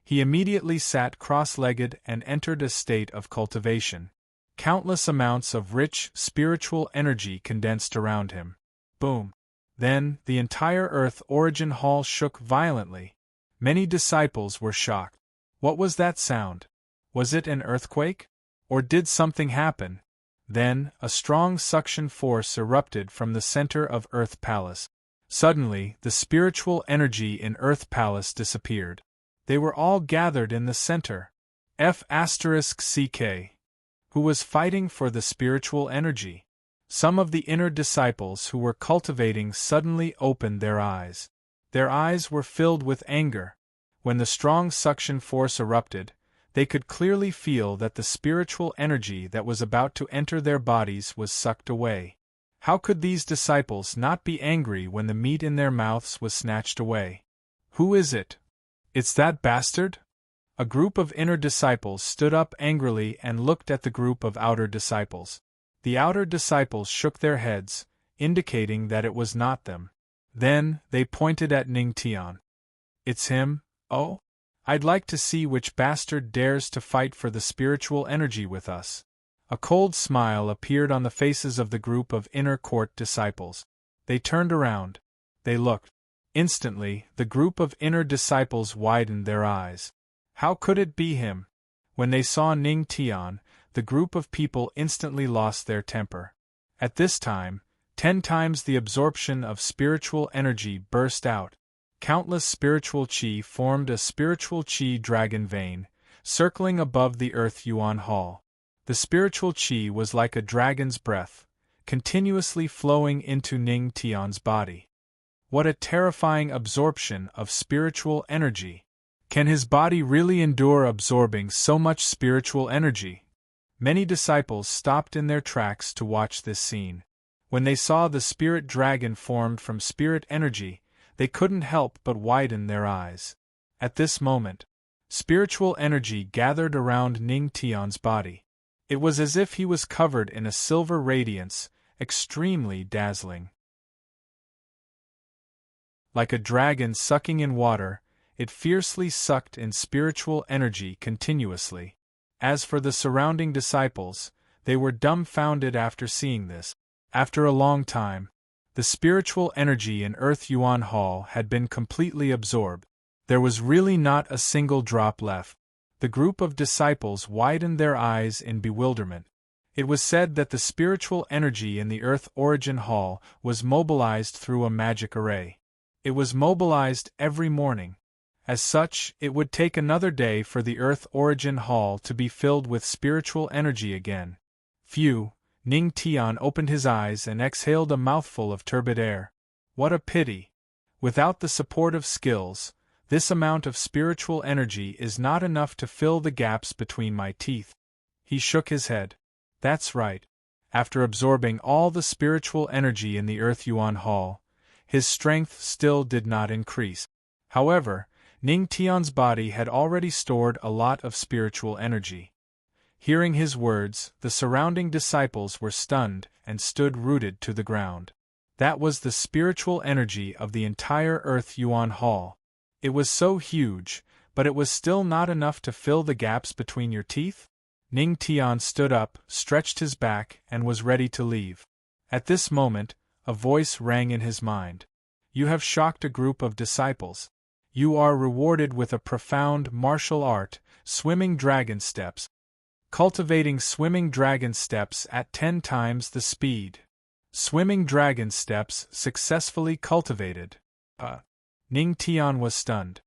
He immediately sat cross-legged and entered a state of cultivation. Countless amounts of rich, spiritual energy condensed around him. Boom! Then, the entire Earth Origin Hall shook violently. Many disciples were shocked. What was that sound? Was it an earthquake? Or did something happen? Then, a strong suction force erupted from the center of Earth Palace. Suddenly, the spiritual energy in Earth Palace disappeared. They were all gathered in the center. F***CK. Who was fighting for the spiritual energy? Some of the inner disciples who were cultivating suddenly opened their eyes. Their eyes were filled with anger. When the strong suction force erupted, they could clearly feel that the spiritual energy that was about to enter their bodies was sucked away. How could these disciples not be angry when the meat in their mouths was snatched away? Who is it? It's that bastard? A group of inner disciples stood up angrily and looked at the group of outer disciples. The outer disciples shook their heads, indicating that it was not them. Then, they pointed at Ning Tian. It's him? Oh? I'd like to see which bastard dares to fight for the spiritual energy with us. A cold smile appeared on the faces of the group of inner court disciples. They turned around. They looked. Instantly, the group of inner disciples widened their eyes. How could it be him? When they saw Ning Tian, the group of people instantly lost their temper. At this time, 10 times the absorption of spiritual energy burst out. Countless spiritual qi formed a spiritual qi dragon vein, circling above the Earth Yuan Hall. The spiritual qi was like a dragon's breath, continuously flowing into Ning Tian's body. What a terrifying absorption of spiritual energy! Can his body really endure absorbing so much spiritual energy? Many disciples stopped in their tracks to watch this scene. When they saw the spirit dragon formed from spirit energy, they couldn't help but widen their eyes. At this moment, spiritual energy gathered around Ning Tian's body. It was as if he was covered in a silver radiance, extremely dazzling. Like a dragon sucking in water, it fiercely sucked in spiritual energy continuously. As for the surrounding disciples, they were dumbfounded after seeing this. After a long time, the spiritual energy in Earth Yuan Hall had been completely absorbed. There was really not a single drop left. The group of disciples widened their eyes in bewilderment. It was said that the spiritual energy in the Earth Origin Hall was mobilized through a magic array. It was mobilized every morning. As such, it would take another day for the Earth Origin Hall to be filled with spiritual energy again. Phew, Ning Tian opened his eyes and exhaled a mouthful of turbid air. What a pity! Without the supportive skills, this amount of spiritual energy is not enough to fill the gaps between my teeth. He shook his head. That's right. After absorbing all the spiritual energy in the Earth Yuan Hall, his strength still did not increase. However, Ning Tian's body had already stored a lot of spiritual energy. Hearing his words, the surrounding disciples were stunned and stood rooted to the ground. That was the spiritual energy of the entire Earth Yuan Hall. It was so huge, but it was still not enough to fill the gaps between your teeth? Ning Tian stood up, stretched his back, and was ready to leave. At this moment, a voice rang in his mind. You have shocked a group of disciples. You are rewarded with a profound martial art, swimming dragon steps. Cultivating swimming dragon steps at 10 times the speed. Swimming dragon steps successfully cultivated. Ning Tian was stunned.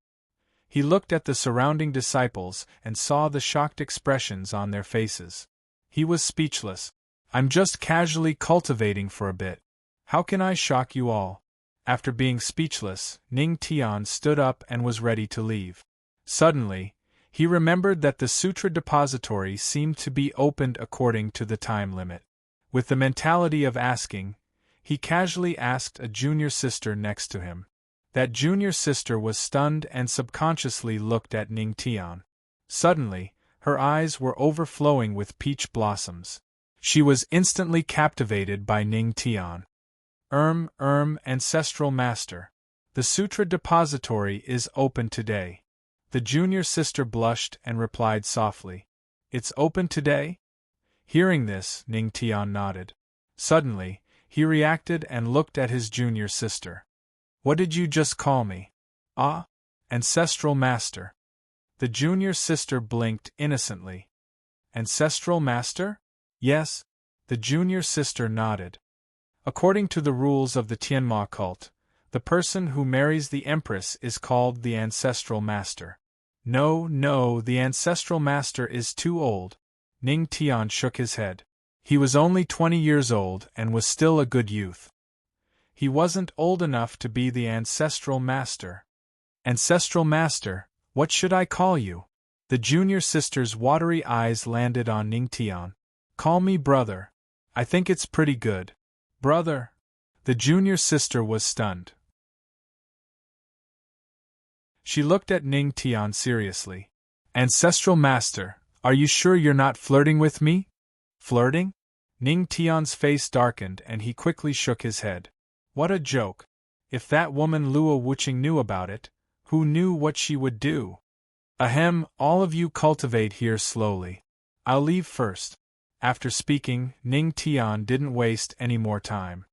He looked at the surrounding disciples and saw the shocked expressions on their faces. He was speechless. I'm just casually cultivating for a bit. How can I shock you all? After being speechless, Ning Tian stood up and was ready to leave. Suddenly, he remembered that the sutra depository seemed to be opened according to the time limit. With the mentality of asking, he casually asked a junior sister next to him. That junior sister was stunned and subconsciously looked at Ning Tian. Suddenly, her eyes were overflowing with peach blossoms. She was instantly captivated by Ning Tian. Ancestral Master. The Sutra Depository is open today. The junior sister blushed and replied softly. It's open today? Hearing this, Ning Tian nodded. Suddenly, he reacted and looked at his junior sister. What did you just call me? Ah? Ancestral Master. The junior sister blinked innocently. Ancestral Master? Yes. The junior sister nodded. According to the rules of the Tianma cult, the person who marries the Empress is called the Ancestral Master. No, the Ancestral Master is too old. Ning Tian shook his head. He was only 20 years old and was still a good youth. He wasn't old enough to be the Ancestral Master. Ancestral Master, what should I call you? The junior sister's watery eyes landed on Ning Tian. Call me brother. I think it's pretty good. Brother. The junior sister was stunned. She looked at Ning Tian seriously. Ancestral Master, are you sure you're not flirting with me? Flirting? Ning Tian's face darkened and he quickly shook his head. What a joke. If that woman Luo Wuqing knew about it, who knew what she would do? Ahem, all of you cultivate here slowly. I'll leave first. After speaking, Ning Tian didn't waste any more time.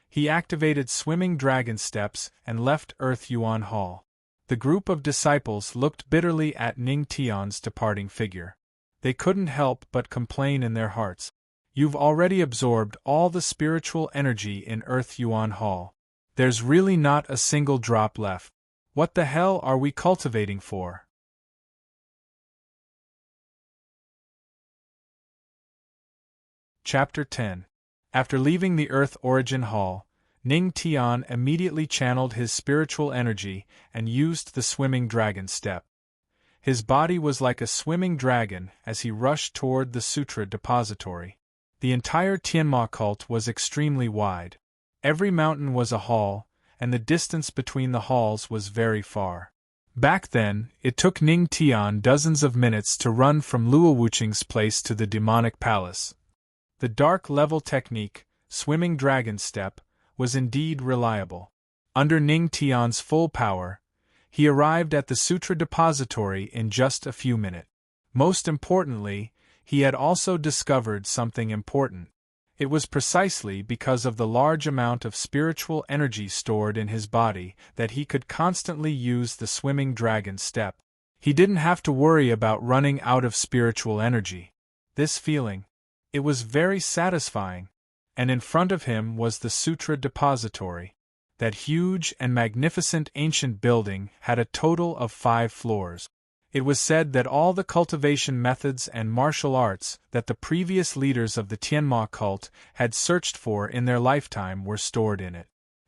He activated swimming dragon steps and left Earth Yuan Hall. The group of disciples looked bitterly at Ning Tian's departing figure. They couldn't help but complain in their hearts. You've already absorbed all the spiritual energy in Earth Yuan Hall. There's really not a single drop left. What the hell are we cultivating for? Chapter 10. After leaving the Earth Origin Hall, Ning Tian immediately channeled his spiritual energy and used the swimming dragon step. His body was like a swimming dragon as he rushed toward the Sutra Depository. The entire Tianma cult was extremely wide. Every mountain was a hall, and the distance between the halls was very far. Back then, it took Ning Tian dozens of minutes to run from Luo Wuqing's place to the demonic palace. The dark level technique, swimming dragon step, was indeed reliable. Under Ning Tian's full power, he arrived at the Sutra Depository in just a few minutes. Most importantly, he had also discovered something important. It was precisely because of the large amount of spiritual energy stored in his body that he could constantly use the swimming dragon step. He didn't have to worry about running out of spiritual energy. This feeling, It was very satisfying. And in front of him was the Sutra Depository. That huge and magnificent ancient building had a total of 5 floors. It was said that all the cultivation methods and martial arts that the previous leaders of the Tianma cult had searched for in their lifetime were stored in it.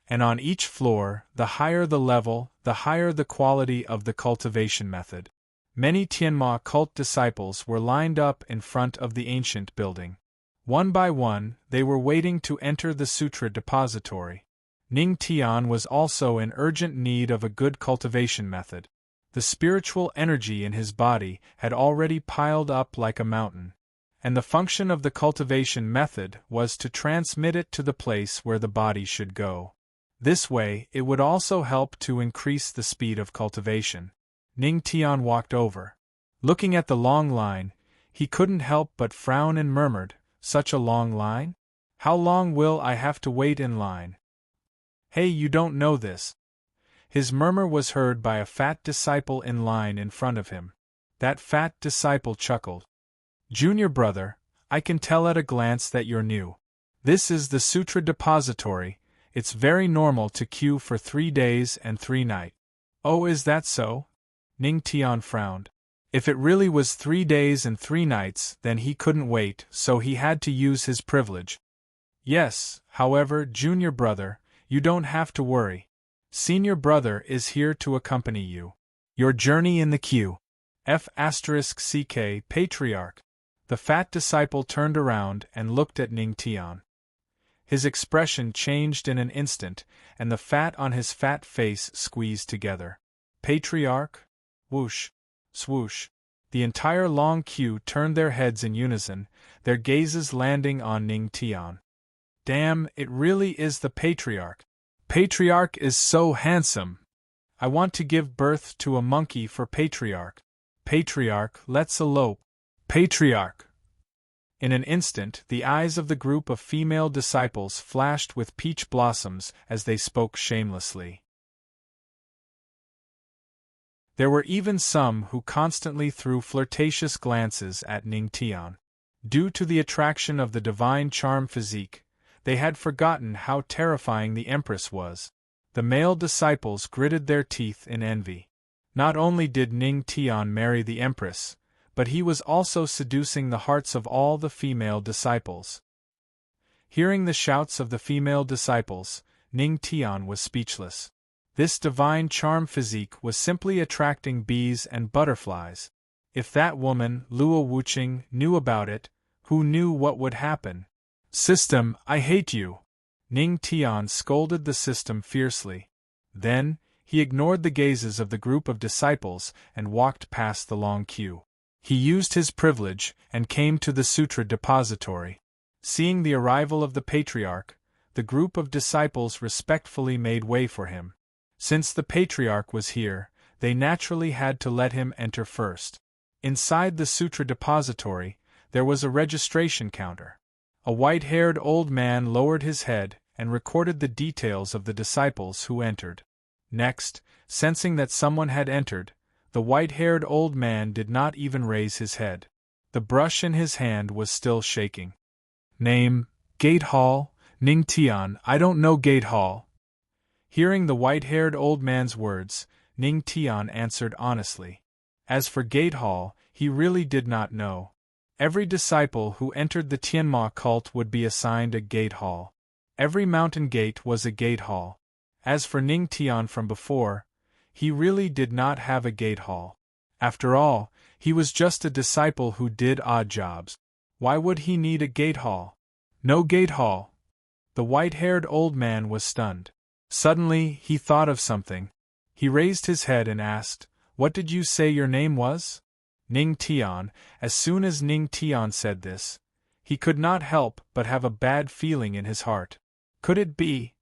And on each floor, the higher the level, the higher the quality of the cultivation method. Many Tianma cult disciples were lined up in front of the ancient building. One by one, they were waiting to enter the Sutra Depository. Ning Tian was also in urgent need of a good cultivation method. The spiritual energy in his body had already piled up like a mountain, and the function of the cultivation method was to transmit it to the place where the body should go. This way, it would also help to increase the speed of cultivation. Ning Tian walked over. Looking at the long line, he couldn't help but frown and murmured, "Such a long line? How long will I have to wait in line?" "Hey, you don't know this." His murmur was heard by a fat disciple in line in front of him. That fat disciple chuckled. "Junior brother, I can tell at a glance that you're new. This is the Sutra Depository. It's very normal to queue for 3 days and 3 nights. "Oh, is that so?" Ning Tian frowned. If it really was 3 days and 3 nights, then he couldn't wait, so he had to use his privilege. "Yes, however, junior brother, you don't have to worry. Senior brother is here to accompany you. Your journey in the queue. F***ck Patriarch." The fat disciple turned around and looked at Ning Tian. His expression changed in an instant, and the fat on his fat face squeezed together. "Patriarch?" Whoosh! Swoosh! The entire long queue turned their heads in unison, their gazes landing on Ning Tian. "Damn, it really is the Patriarch. Patriarch is so handsome. I want to give birth to a monkey for Patriarch. Patriarch, let's elope. Patriarch!" In an instant, the eyes of the group of female disciples flashed with peach blossoms as they spoke shamelessly. There were even some who constantly threw flirtatious glances at Ning Tian. Due to the attraction of the divine charm physique, they had forgotten how terrifying the Empress was. The male disciples gritted their teeth in envy. Not only did Ning Tian marry the Empress, but he was also seducing the hearts of all the female disciples. Hearing the shouts of the female disciples, Ning Tian was speechless. This divine charm physique was simply attracting bees and butterflies. If that woman, Luo Wuqing, knew about it, who knew what would happen? "System, I hate you!" Ning Tian scolded the system fiercely. Then, he ignored the gazes of the group of disciples and walked past the long queue. He used his privilege and came to the Sutra Depository. Seeing the arrival of the Patriarch, the group of disciples respectfully made way for him. Since the Patriarch was here, they naturally had to let him enter first. Inside the Sutra Depository, there was a registration counter. A white-haired old man lowered his head and recorded the details of the disciples who entered. Next, sensing that someone had entered, the white-haired old man did not even raise his head. The brush in his hand was still shaking. "Name, Gate Hall, Ning Tian. I don't know Gate Hall." Hearing the white-haired old man's words, Ning Tian answered honestly. As for Gate Hall, he really did not know. Every disciple who entered the Tianma cult would be assigned a Gate Hall. Every mountain gate was a Gate Hall. As for Ning Tian from before, he really did not have a Gate Hall. After all, he was just a disciple who did odd jobs. Why would he need a Gate Hall? No Gate Hall. The white-haired old man was stunned. Suddenly, he thought of something. He raised his head and asked, "What did you say your name was?" Ning Tian. As soon as Ning Tian said this, he could not help but have a bad feeling in his heart. Could it be?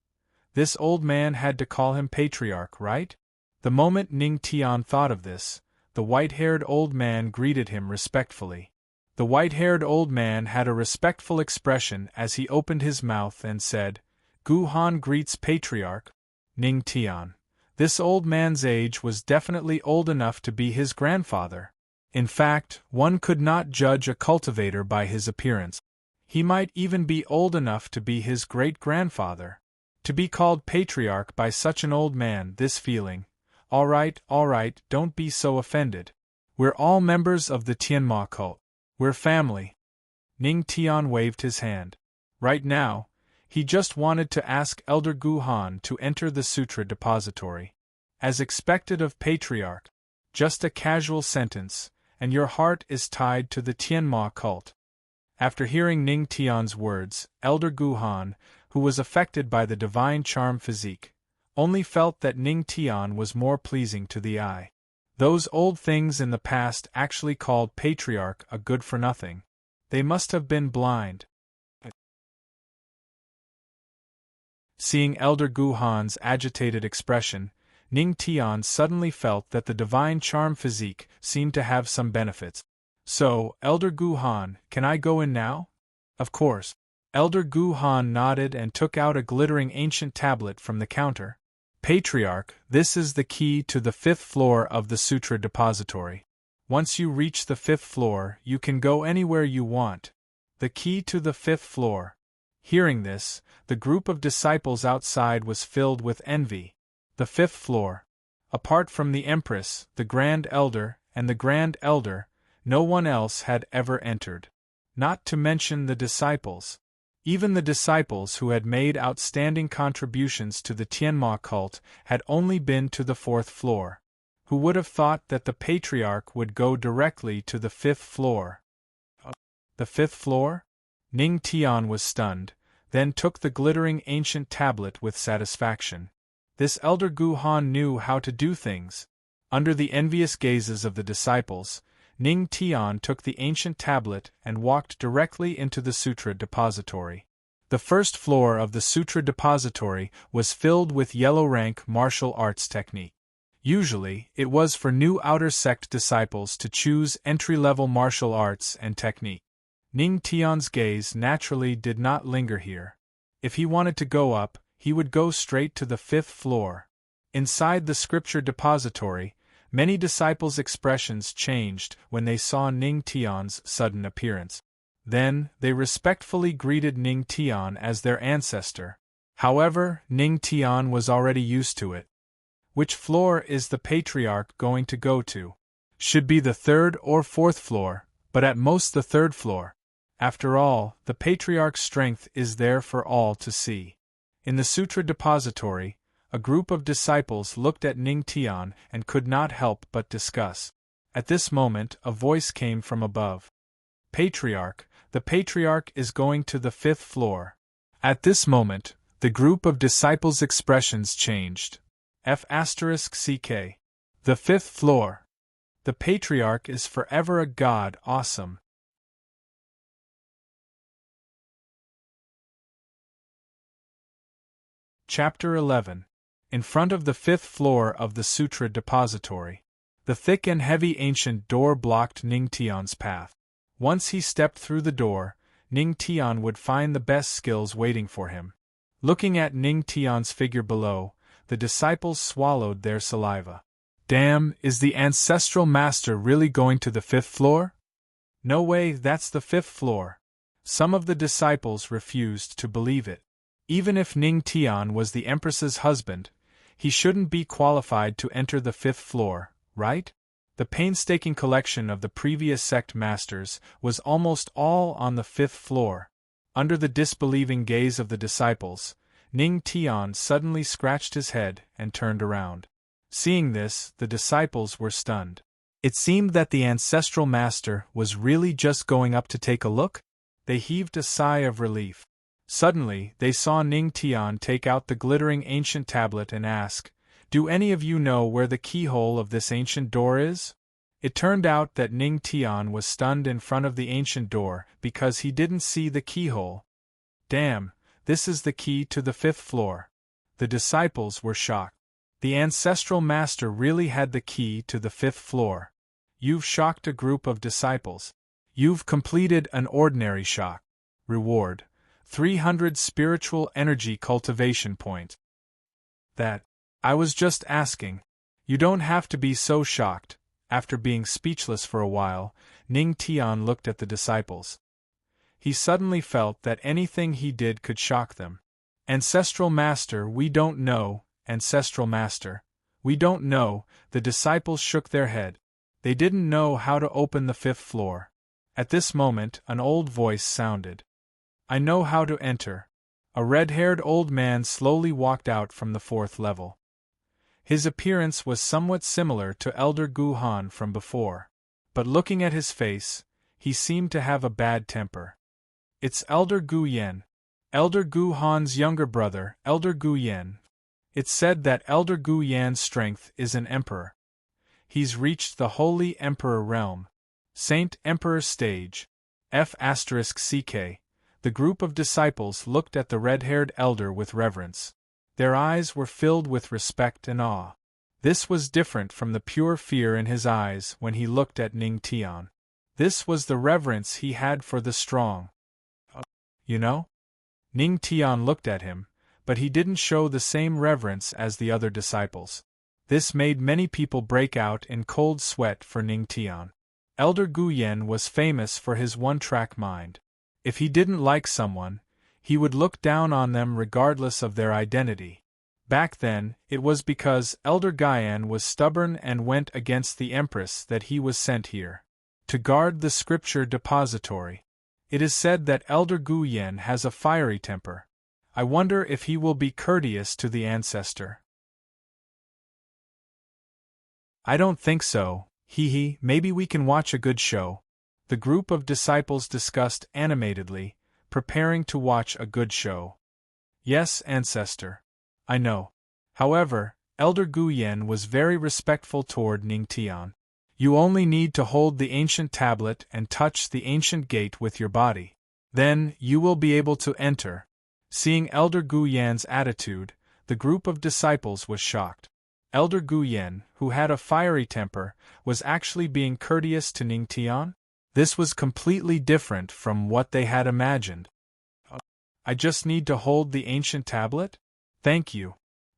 This old man had to call him Patriarch, right? The moment Ning Tian thought of this, the white-haired old man greeted him respectfully. The white-haired old man had a respectful expression as he opened his mouth and said, "Gu Han greets Patriarch." Ning Tian. This old man's age was definitely old enough to be his grandfather. In fact, one could not judge a cultivator by his appearance. He might even be old enough to be his great-grandfather. To be called patriarch by such an old man, this feeling. All right, don't be so offended. We're all members of the Tianma cult. We're family. Ning Tian waved his hand. Right now, he just wanted to ask Elder Gu Han to enter the sutra depository. As expected of patriarch. Just a casual sentence, and your heart is tied to the Tianma cult. After hearing Ning Tian's words, Elder Gu Han, who was affected by the divine charm physique, only felt that Ning Tian was more pleasing to the eye. Those old things in the past actually called patriarch a good-for-nothing. They must have been blind. Seeing Elder Gu Han's agitated expression, Ning Tian suddenly felt that the divine charm physique seemed to have some benefits. So, Elder Gu Han, can I go in now? Of course. Elder Gu Han nodded and took out a glittering ancient tablet from the counter. Patriarch, this is the key to the 5th floor of the Sutra Depository. Once you reach the 5th floor, you can go anywhere you want. The key to the 5th floor. Hearing this, the group of disciples outside was filled with envy. The 5th floor. Apart from the Empress, the Grand Elder, and the Grand Elder, no one else had ever entered. Not to mention the disciples. Even the disciples who had made outstanding contributions to the Tianma cult had only been to the 4th floor. Who would have thought that the patriarch would go directly to the 5th floor? The 5th floor? Ning Tian was stunned, then took the glittering ancient tablet with satisfaction. This Elder Gu Han knew how to do things. Under the envious gazes of the disciples, Ning Tian took the ancient tablet and walked directly into the Sutra Depository. The 1st floor of the Sutra Depository was filled with yellow-rank martial arts technique. Usually, it was for new outer sect disciples to choose entry-level martial arts and technique. Ning Tian's gaze naturally did not linger here. If he wanted to go up, he would go straight to the 5th floor. Inside the scripture depository, many disciples' expressions changed when they saw Ning Tian's sudden appearance. Then, they respectfully greeted Ning Tian as their ancestor. However, Ning Tian was already used to it. Which floor is the patriarch going to go to? Should be the 3rd or 4th floor, but at most the 3rd floor. After all, the patriarch's strength is there for all to see. In the Sutra Depository, a group of disciples looked at Ning Tian and could not help but discuss. At this moment, a voice came from above. Patriarch, the patriarch is going to the 5th floor. At this moment, the group of disciples' expressions changed. F***ck. The 5th floor. The patriarch is forever a god. Awesome. Chapter 11. In front of the 5th floor of the Sutra Depository. The thick and heavy ancient door blocked Ning Tian's path. Once he stepped through the door, Ning Tian would find the best skills waiting for him. Looking at Ning Tian's figure below, the disciples swallowed their saliva. Damn, is the ancestral master really going to the 5th floor? No way, that's the 5th floor. Some of the disciples refused to believe it. Even if Ning Tian was the Empress's husband, he shouldn't be qualified to enter the 5th floor, right? The painstaking collection of the previous sect masters was almost all on the 5th floor. Under the disbelieving gaze of the disciples, Ning Tian suddenly scratched his head and turned around. Seeing this, the disciples were stunned. It seemed that the ancestral master was really just going up to take a look. They heaved a sigh of relief. Suddenly, they saw Ning Tian take out the glittering ancient tablet and ask, "Do any of you know where the keyhole of this ancient door is?" It turned out that Ning Tian was stunned in front of the ancient door because he didn't see the keyhole. Damn, this is the key to the 5th floor. The disciples were shocked. The ancestral master really had the key to the 5th floor. You've shocked a group of disciples. You've completed an ordinary shock. Reward: 300 spiritual energy cultivation points. That. I was just asking. You don't have to be so shocked. After being speechless for a while, Ning Tian looked at the disciples. He suddenly felt that anything he did could shock them. Ancestral Master, we don't know, Ancestral Master, we don't know, the disciples shook their head. They didn't know how to open the 5th floor. At this moment, an old voice sounded. I know how to enter. A red-haired old man slowly walked out from the 4th level. His appearance was somewhat similar to Elder Gu Han from before. But looking at his face, he seemed to have a bad temper. It's Elder Gu Yen. Elder Gu Han's younger brother, Elder Gu Yen. It's said that Elder Gu Yan's strength is an emperor. He's reached the Holy Emperor realm. Saint Emperor stage. F*CK. The group of disciples looked at the red-haired elder with reverence. Their eyes were filled with respect and awe. This was different from the pure fear in his eyes when he looked at Ning Tian. This was the reverence he had for the strong. You know? Ning Tian looked at him, but he didn't show the same reverence as the other disciples. This made many people break out in cold sweat for Ning Tian. Elder Gu Yen was famous for his one-track mind. If he didn't like someone, he would look down on them regardless of their identity. Back then, it was because Elder Guyan was stubborn and went against the Empress that he was sent here. To guard the scripture depository. It is said that Elder Gu Yen has a fiery temper. I wonder if he will be courteous to the ancestor. I don't think so, maybe we can watch a good show. The group of disciples discussed animatedly, preparing to watch a good show. Yes, ancestor. I know. However, Elder Gu Yen was very respectful toward Ning Tian. You only need to hold the ancient tablet and touch the ancient gate with your body. Then, you will be able to enter. Seeing Elder Gu Yan's attitude, the group of disciples was shocked. Elder Gu Yen, who had a fiery temper, was actually being courteous to Ning Tian? This was completely different from what they had imagined. I just need to hold the ancient tablet? Thank you.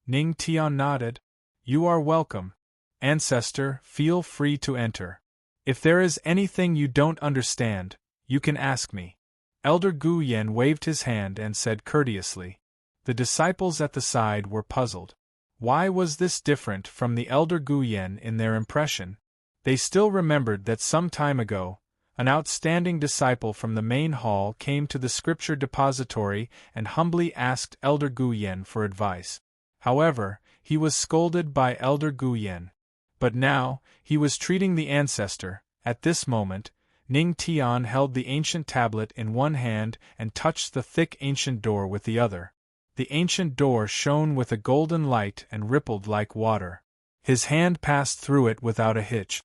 Ning Tian nodded. You are welcome. Ancestor, feel free to enter. If there is anything you don't understand, you can ask me. Elder Gu Yen waved his hand and said courteously. The disciples at the side were puzzled. Why was this different from the Elder Gu Yen in their impression? They still remembered that some time ago, an outstanding disciple from the main hall came to the scripture depository and humbly asked Elder Gu Yen for advice. However, he was scolded by Elder Gu Yen. But now, he was treating the ancestor. At this moment, Ning Tian held the ancient tablet in one hand and touched the thick ancient door with the other. The ancient door shone with a golden light and rippled like water. His hand passed through it without a hitch.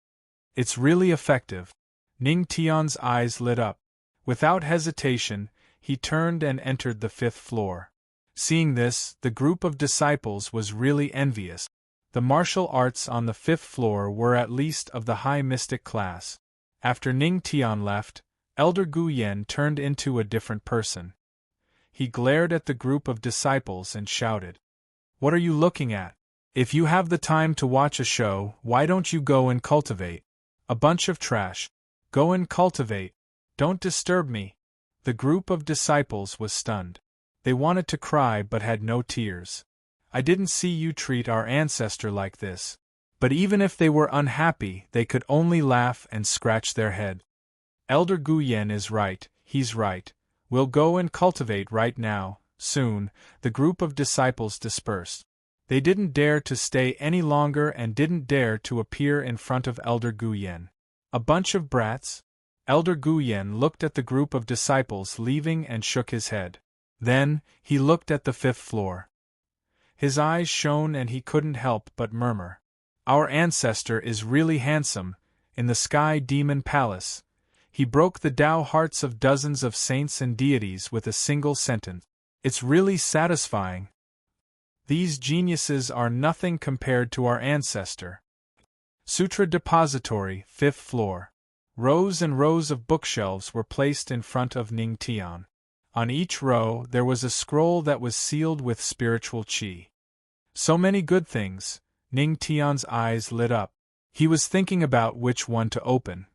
It's really effective. Ning Tian's eyes lit up. Without hesitation, he turned and entered the 5th floor. Seeing this, the group of disciples was really envious. The martial arts on the 5th floor were at least of the high mystic class. After Ning Tian left, Elder Gu Yen turned into a different person. He glared at the group of disciples and shouted, "What are you looking at? If you have the time to watch a show, why don't you go and cultivate? A bunch of trash. Go and cultivate. Don't disturb me." The group of disciples was stunned. They wanted to cry but had no tears. I didn't see you treat our ancestor like this. But even if they were unhappy, they could only laugh and scratch their head. Elder Gu Yen is right, he's right. We'll go and cultivate right now. Soon, the group of disciples dispersed. They didn't dare to stay any longer and didn't dare to appear in front of Elder Gu Yen. A bunch of brats? Elder Gu Yen looked at the group of disciples leaving and shook his head. Then, he looked at the 5th floor. His eyes shone and he couldn't help but murmur. Our ancestor is really handsome. In the Sky Demon Palace, he broke the Tao hearts of dozens of saints and deities with a single sentence. It's really satisfying. These geniuses are nothing compared to our ancestor. Sutra Depository, 5th floor. Rows and rows of bookshelves were placed in front of Ning Tian. On each row there was a scroll that was sealed with spiritual qi. So many good things. Ning Tian's eyes lit up. He was thinking about which one to open.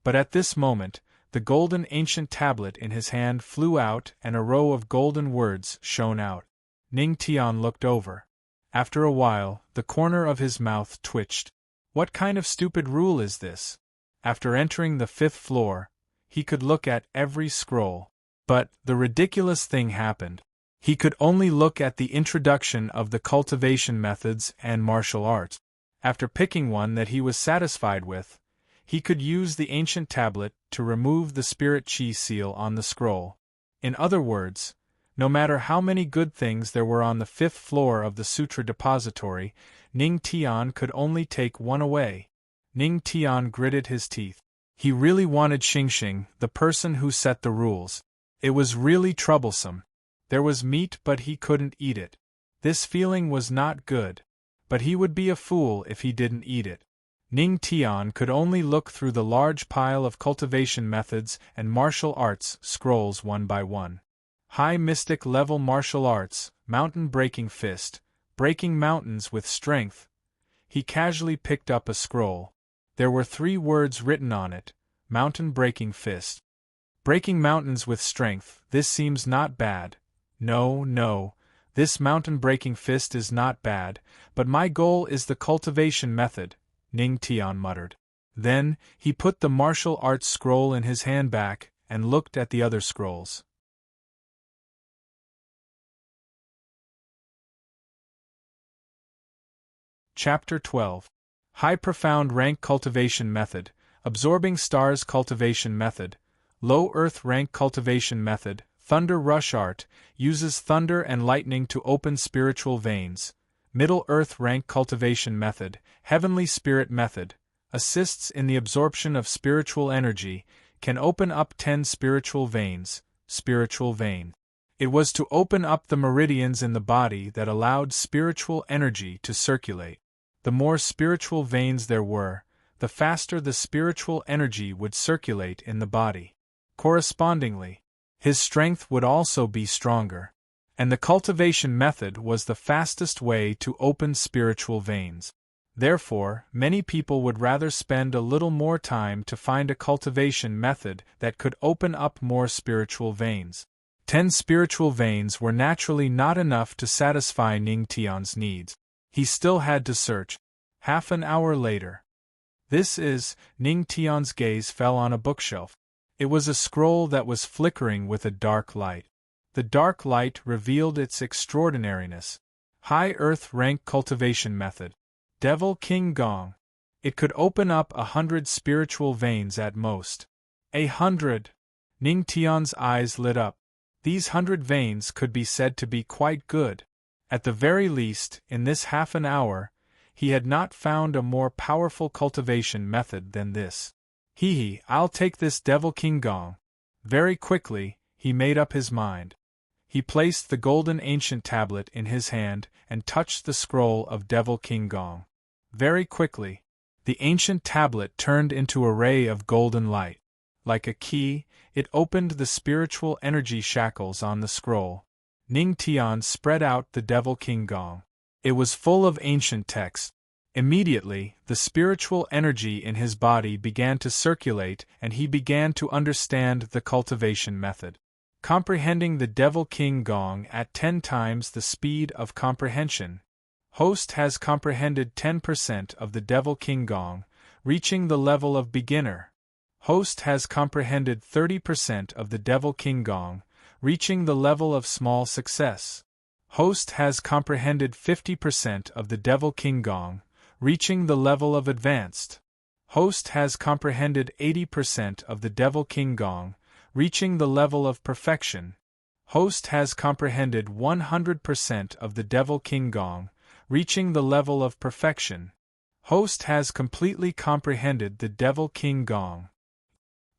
But at this moment, the golden ancient tablet in his hand flew out and a row of golden words shone out. Ning Tian looked over. After a while, the corner of his mouth twitched. What kind of stupid rule is this? After entering the 5th floor, he could look at every scroll. But the ridiculous thing happened. He could only look at the introduction of the cultivation methods and martial arts. After picking one that he was satisfied with, he could use the ancient tablet to remove the spirit chi seal on the scroll. In other words, no matter how many good things there were on the 5th floor of the sutra depository, Ning Tian could only take one away. Ning Tian gritted his teeth. He really wanted Xingxing, the person who set the rules. It was really troublesome. There was meat but he couldn't eat it. This feeling was not good. But he would be a fool if he didn't eat it. Ning Tian could only look through the large pile of cultivation methods and martial arts scrolls one by one. High mystic level martial arts, mountain breaking fist, breaking mountains with strength. He casually picked up a scroll. There were 3 words written on it: mountain breaking fist. Breaking mountains with strength, this seems not bad. No, this mountain breaking fist is not bad, but my goal is the cultivation method, Ning Tian muttered. Then, he put the martial arts scroll in his hand back and looked at the other scrolls. Chapter 12. High Profound Rank Cultivation Method, Absorbing Stars Cultivation Method, Low Earth Rank Cultivation Method. Thunder Rush Art, uses thunder and lightning to open spiritual veins. Middle Earth Rank Cultivation Method, Heavenly Spirit Method, assists in the absorption of spiritual energy, can open up 10 spiritual veins. Spiritual vein. It was to open up the meridians in the body that allowed spiritual energy to circulate. The more spiritual veins there were, the faster the spiritual energy would circulate in the body. Correspondingly, his strength would also be stronger. And the cultivation method was the fastest way to open spiritual veins. Therefore, many people would rather spend a little more time to find a cultivation method that could open up more spiritual veins. 10 spiritual veins were naturally not enough to satisfy Ning Tian's needs. He still had to search. Half an hour later. Ning Tian's gaze fell on a bookshelf. It was a scroll that was flickering with a dark light. The dark light revealed its extraordinariness. High Earth Rank Cultivation Method. Devil King Gong. It could open up 100 spiritual veins at most. 100. Ning Tian's eyes lit up. These 100 veins could be said to be quite good. At the very least, in this half an hour, he had not found a more powerful cultivation method than this. I'll take this Devil King Gong. Very quickly, he made up his mind. He placed the golden ancient tablet in his hand and touched the scroll of Devil King Gong. Very quickly, the ancient tablet turned into a ray of golden light. Like a key, it opened the spiritual energy shackles on the scroll. Ning Tian spread out the Devil King Gong. It was full of ancient text. Immediately, the spiritual energy in his body began to circulate and he began to understand the cultivation method. Comprehending the Devil King Gong at 10 times the speed of comprehension. Host has comprehended 10% of the Devil King Gong, reaching the level of beginner. Host has comprehended 30% of the Devil King Gong, reaching the level of small success. Host has comprehended 50% of the Devil King Gong, reaching the level of advanced. Host has comprehended 80% of the Devil King Gong, reaching the level of perfection. Host has comprehended 100% of the Devil King Gong, reaching the level of perfection. Host has completely comprehended the Devil King Gong.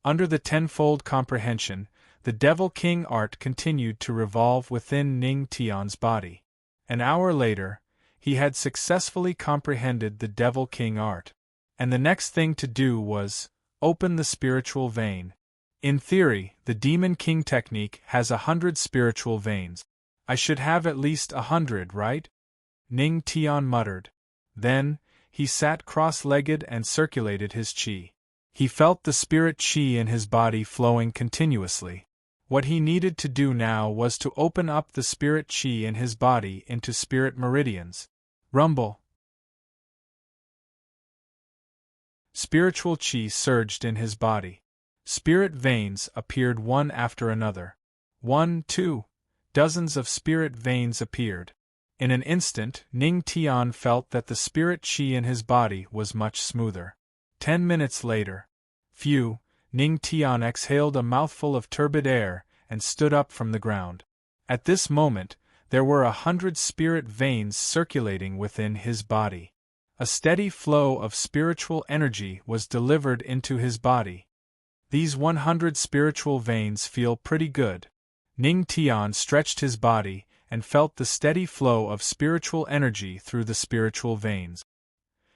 Under the tenfold comprehension, the Devil King art continued to revolve within Ning Tian's body. An hour later, he had successfully comprehended the Devil King art. And the next thing to do was open the spiritual vein. In theory, the Demon King technique has 100 spiritual veins. I should have at least 100, right? Ning Tian muttered. Then, he sat cross-legged and circulated his qi. He felt the spirit qi in his body flowing continuously. What he needed to do now was to open up the spirit qi in his body into spirit meridians. Rumble. Spiritual qi surged in his body. Spirit veins appeared one after another. 1, 2. Dozens of spirit veins appeared. In an instant, Ning Tian felt that the spirit qi in his body was much smoother. 10 minutes later. Phew, Ning Tian exhaled a mouthful of turbid air and stood up from the ground. At this moment, there were 100 spirit veins circulating within his body. A steady flow of spiritual energy was delivered into his body. These 100 spiritual veins feel pretty good. Ning Tian stretched his body and felt the steady flow of spiritual energy through the spiritual veins.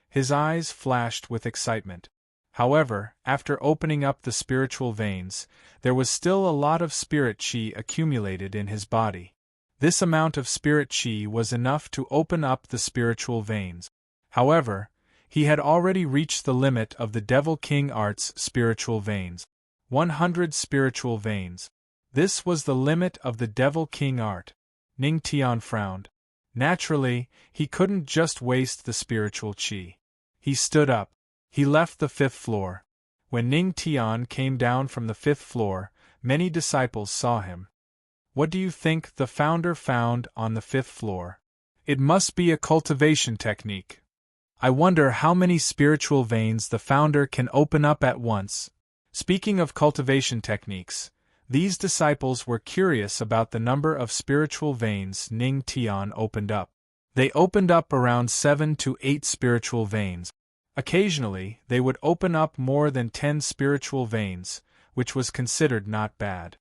His eyes flashed with excitement. However, after opening up the spiritual veins, there was still a lot of spirit qi accumulated in his body. This amount of spirit qi was enough to open up the spiritual veins. However, he had already reached the limit of the Devil King Art's spiritual veins. 100 spiritual veins. This was the limit of the Devil King Art. Ning Tian frowned. Naturally, he couldn't just waste the spiritual qi. He stood up. He left the 5th floor. When Ning Tian came down from the 5th floor, many disciples saw him. What do you think the founder found on the 5th floor? It must be a cultivation technique. I wonder how many spiritual veins the founder can open up at once. Speaking of cultivation techniques, these disciples were curious about the number of spiritual veins Ning Tian opened up. They opened up around 7 to 8 spiritual veins. Occasionally, they would open up more than 10 spiritual veins, which was considered not bad.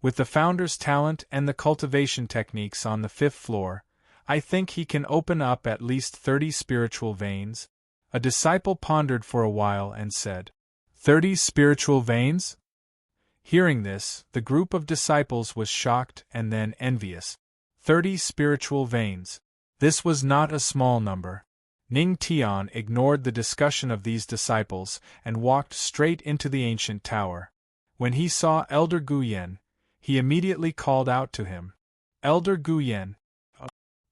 With the founder's talent and the cultivation techniques on the 5th floor, I think he can open up at least 30 spiritual veins. A disciple pondered for a while and said, 30 spiritual veins? Hearing this, the group of disciples was shocked and then envious. 30 spiritual veins. This was not a small number. Ning Tian ignored the discussion of these disciples and walked straight into the ancient tower. When he saw Elder Guyen, he immediately called out to him. Elder Guyen.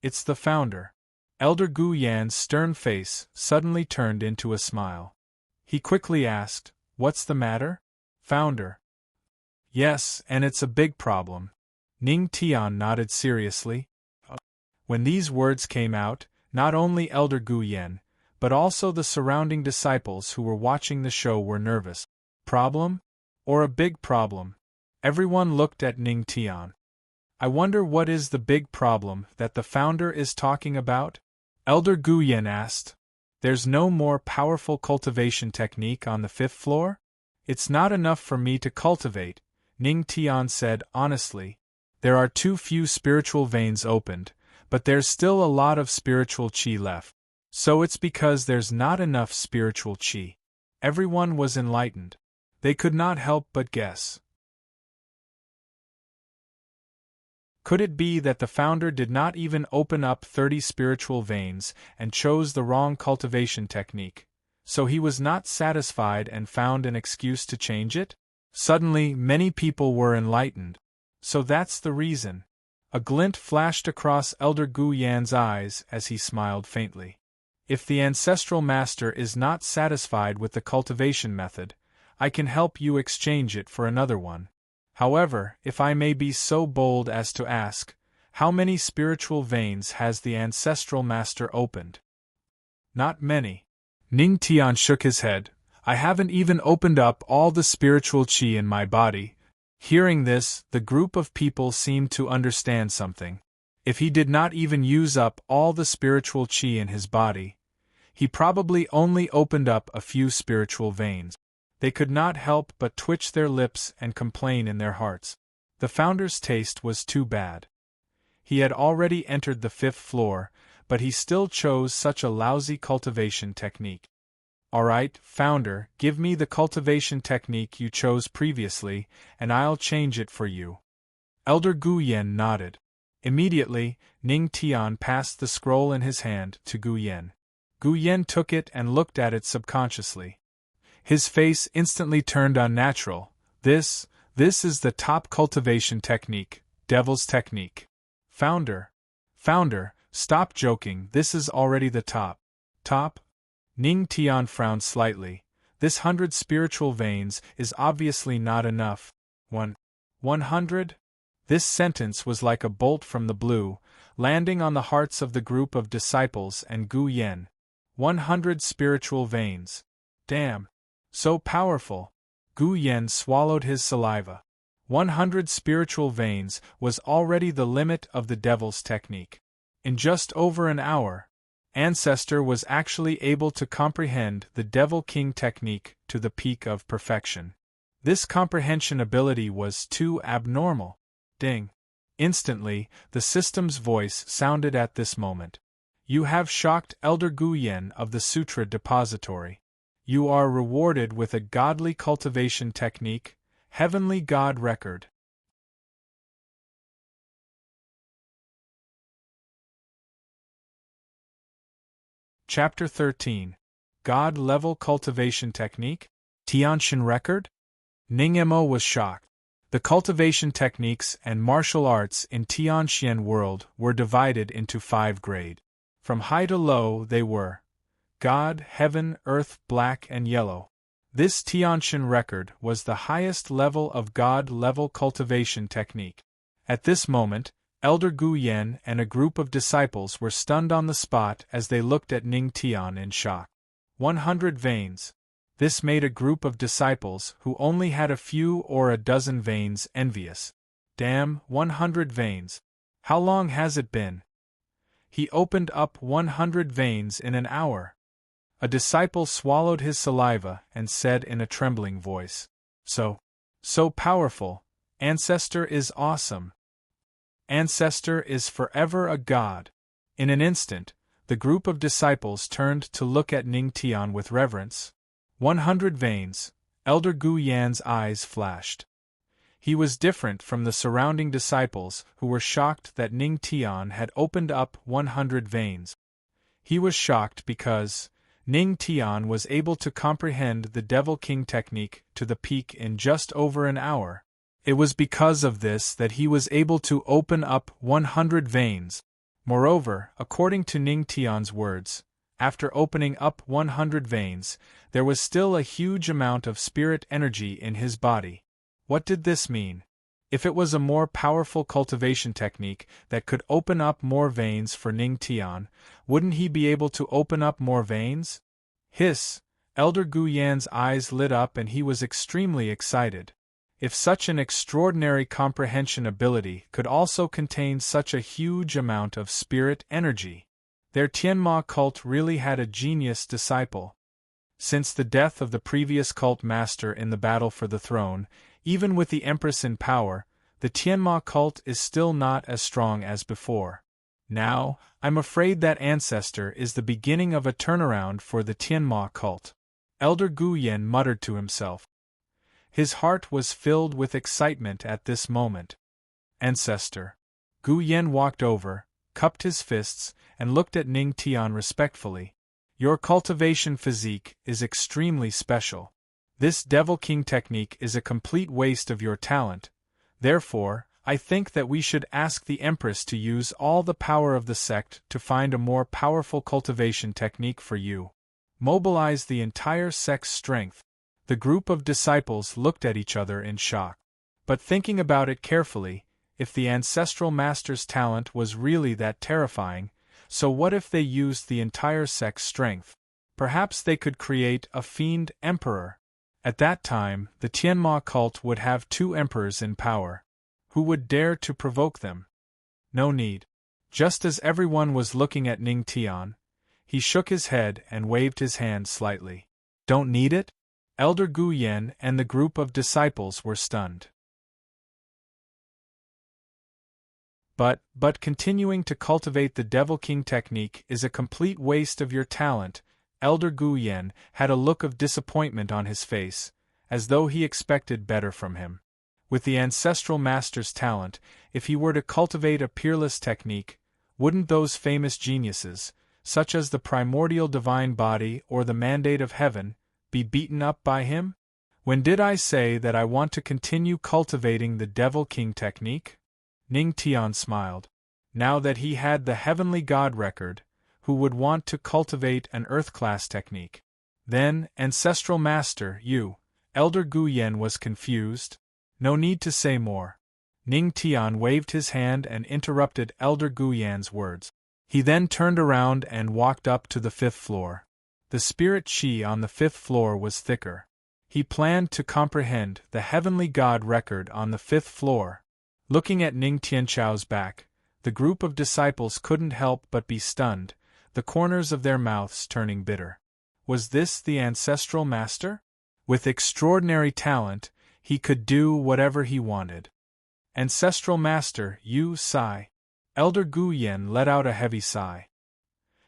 It's the founder. Elder Guyen's stern face suddenly turned into a smile. He quickly asked, What's the matter? Founder. Yes, and it's a big problem. Ning Tian nodded seriously. When these words came out, not only Elder Guyen, but also the surrounding disciples who were watching the show were nervous. Problem? Or a big problem? Everyone looked at Ning Tian. I wonder what is the big problem that the founder is talking about? Elder Guyen asked. There's no more powerful cultivation technique on the 5th floor? It's not enough for me to cultivate, Ning Tian said honestly. There are too few spiritual veins opened, but there's still a lot of spiritual qi left. So it's because there's not enough spiritual qi. Everyone was enlightened. They could not help but guess. Could it be that the founder did not even open up 30 spiritual veins and chose the wrong cultivation technique, so he was not satisfied and found an excuse to change it? Suddenly, many people were enlightened. So that's the reason. A glint flashed across Elder Guyen's eyes as he smiled faintly. If the ancestral master is not satisfied with the cultivation method, I can help you exchange it for another one. However, if I may be so bold as to ask, how many spiritual veins has the ancestral master opened? Not many. Ning Tian shook his head. I haven't even opened up all the spiritual qi in my body. Hearing this, the group of people seemed to understand something. If he did not even use up all the spiritual qi in his body, he probably only opened up a few spiritual veins. They could not help but twitch their lips and complain in their hearts. The founder's taste was too bad. He had already entered the 5th floor, but he still chose such a lousy cultivation technique. Alright, founder, give me the cultivation technique you chose previously, and I'll change it for you. Elder Guyen nodded. Immediately, Ning Tian passed the scroll in his hand to Guyen. Guyen took it and looked at it subconsciously. His face instantly turned unnatural. This is the top cultivation technique, Devil's Technique. Founder, stop joking, this is already the top. Top? Ning Tian frowned slightly. This 100 spiritual veins is obviously not enough. 100? This sentence was like a bolt from the blue, landing on the hearts of the group of disciples and Gu Yen. 100 spiritual veins. Damn. So powerful. Gu Yen swallowed his saliva. 100 spiritual veins was already the limit of the Devil's Technique. In just over an hour, Ancestor was actually able to comprehend the Devil King technique to the peak of perfection. This comprehension ability was too abnormal. Ding. Instantly, the system's voice sounded at this moment. You have shocked Elder Gu Yen of the Sutra Depository. You are rewarded with a godly cultivation technique, Heavenly God Record. Chapter 13. God-Level Cultivation Technique? Tianxian Record? Ningmo was shocked. The cultivation techniques and martial arts in Tianxian world were divided into 5 grades. From high to low they were God, Heaven, Earth, Black and Yellow. This Tianxian record was the highest level of God-level cultivation technique. At this moment, Elder Gu Yen and a group of disciples were stunned on the spot as they looked at Ning Tian in shock. 100 veins. This made a group of disciples who only had a few or a dozen veins envious. Damn, 100 veins. How long has it been? He opened up 100 veins in an hour. A disciple swallowed his saliva and said in a trembling voice, So powerful. Ancestor is awesome. Ancestor is forever a god. In an instant, the group of disciples turned to look at Ning Tian with reverence. 100 veins. Elder Gu Yan's eyes flashed. He was different from the surrounding disciples who were shocked that Ning Tian had opened up 100 veins. He was shocked because Ning Tian was able to comprehend the Devil King technique to the peak in just over an hour. It was because of this that he was able to open up 100 veins. Moreover, according to Ning Tian's words, after opening up 100 veins, there was still a huge amount of spirit energy in his body. What did this mean? If it was a more powerful cultivation technique that could open up more veins for Ning Tian, wouldn't he be able to open up more veins? Hiss! Elder Gu Yan's eyes lit up and he was extremely excited. If such an extraordinary comprehension ability could also contain such a huge amount of spirit energy, their Tianma cult really had a genius disciple. Since the death of the previous cult master in the battle for the throne, even with the Empress in power, the Tianma cult is still not as strong as before. Now, I'm afraid that Ancestor is the beginning of a turnaround for the Tianma cult. Elder Gu Yen muttered to himself. His heart was filled with excitement at this moment. Ancestor. Gu Yen walked over, cupped his fists, and looked at Ning Tian respectfully. Your cultivation physique is extremely special. This Devil King technique is a complete waste of your talent. Therefore, I think that we should ask the Empress to use all the power of the sect to find a more powerful cultivation technique for you. Mobilize the entire sect's strength. The group of disciples looked at each other in shock. But thinking about it carefully, if the ancestral master's talent was really that terrifying, so what if they used the entire sect's strength? Perhaps they could create a fiend emperor. At that time, the Tianma cult would have 2 emperors in power. Who would dare to provoke them? No need. Just as everyone was looking at Ning Tian, he shook his head and waved his hand slightly. Don't need it? Elder Gu Yen and the group of disciples were stunned. But continuing to cultivate the Devil King technique is a complete waste of your talent. Elder Gu Yen had a look of disappointment on his face, as though he expected better from him. With the ancestral master's talent, if he were to cultivate a peerless technique, wouldn't those famous geniuses, such as the primordial divine body or the mandate of heaven, Be beaten up by him? When did I say that I want to continue cultivating the Devil King technique? Ning Tian smiled. Now that he had the Heavenly God record, who would want to cultivate an Earth-class technique? Then, Ancestral Master, you, Elder Guyen was confused. No need to say more. Ning Tian waved his hand and interrupted Elder Guyan's words. He then turned around and walked up to the 5th floor. The spirit chi on the 5th floor was thicker. He planned to comprehend the Heavenly God record on the 5th floor. Looking at Ning Tianchao's back, the group of disciples couldn't help but be stunned, the corners of their mouths turning bitter. Was this the Ancestral Master? With extraordinary talent, he could do whatever he wanted. Ancestral Master, you sigh. Elder Guyen let out a heavy sigh.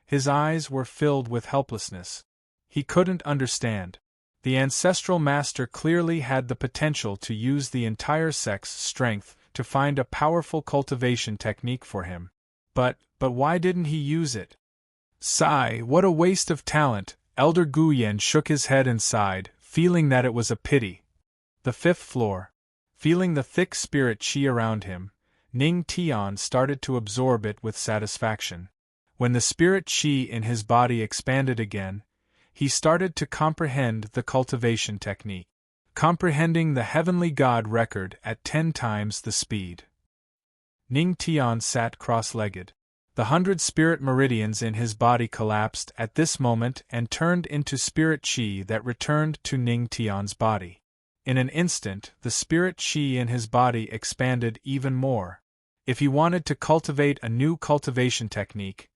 His eyes were filled with helplessness. He couldn't understand. The Ancestral Master clearly had the potential to use the entire sect's strength to find a powerful cultivation technique for him. But why didn't he use it? Sigh, what a waste of talent. Elder Guyen shook his head and sighed, feeling that it was a pity. The 5th floor. Feeling the thick spirit chi around him, Ning Tian started to absorb it with satisfaction. When the spirit chi in his body expanded again, he started to comprehend the cultivation technique, comprehending the Heavenly God record at 10 times the speed. Ning Tian sat cross-legged. The 100 spirit meridians in his body collapsed at this moment and turned into spirit chi that returned to Ning Tian's body. In an instant, the spirit chi in his body expanded even more. If he wanted to cultivate a new cultivation technique,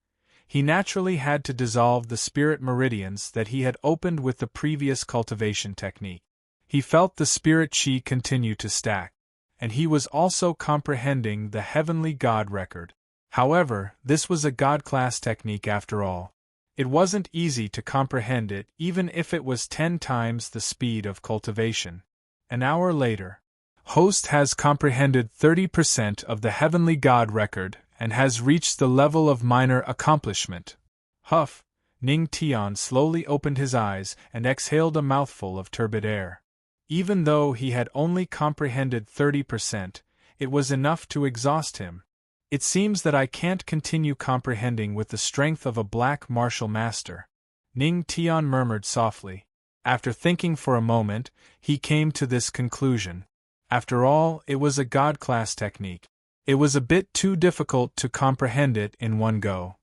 he naturally had to dissolve the spirit meridians that he had opened with the previous cultivation technique. He felt the spirit chi continue to stack, and he was also comprehending the Heavenly God record. However, this was a God-class technique after all. It wasn't easy to comprehend it even if it was 10 times the speed of cultivation. An hour later, Host has comprehended 30% of the Heavenly God record and has reached the level of minor accomplishment. Huff, Ning Tian slowly opened his eyes and exhaled a mouthful of turbid air. Even though he had only comprehended 30%, it was enough to exhaust him. It seems that I can't continue comprehending with the strength of a black martial master. Ning Tian murmured softly. After thinking for a moment, he came to this conclusion. After all, it was a God-class technique. It was a bit too difficult to comprehend it in one go.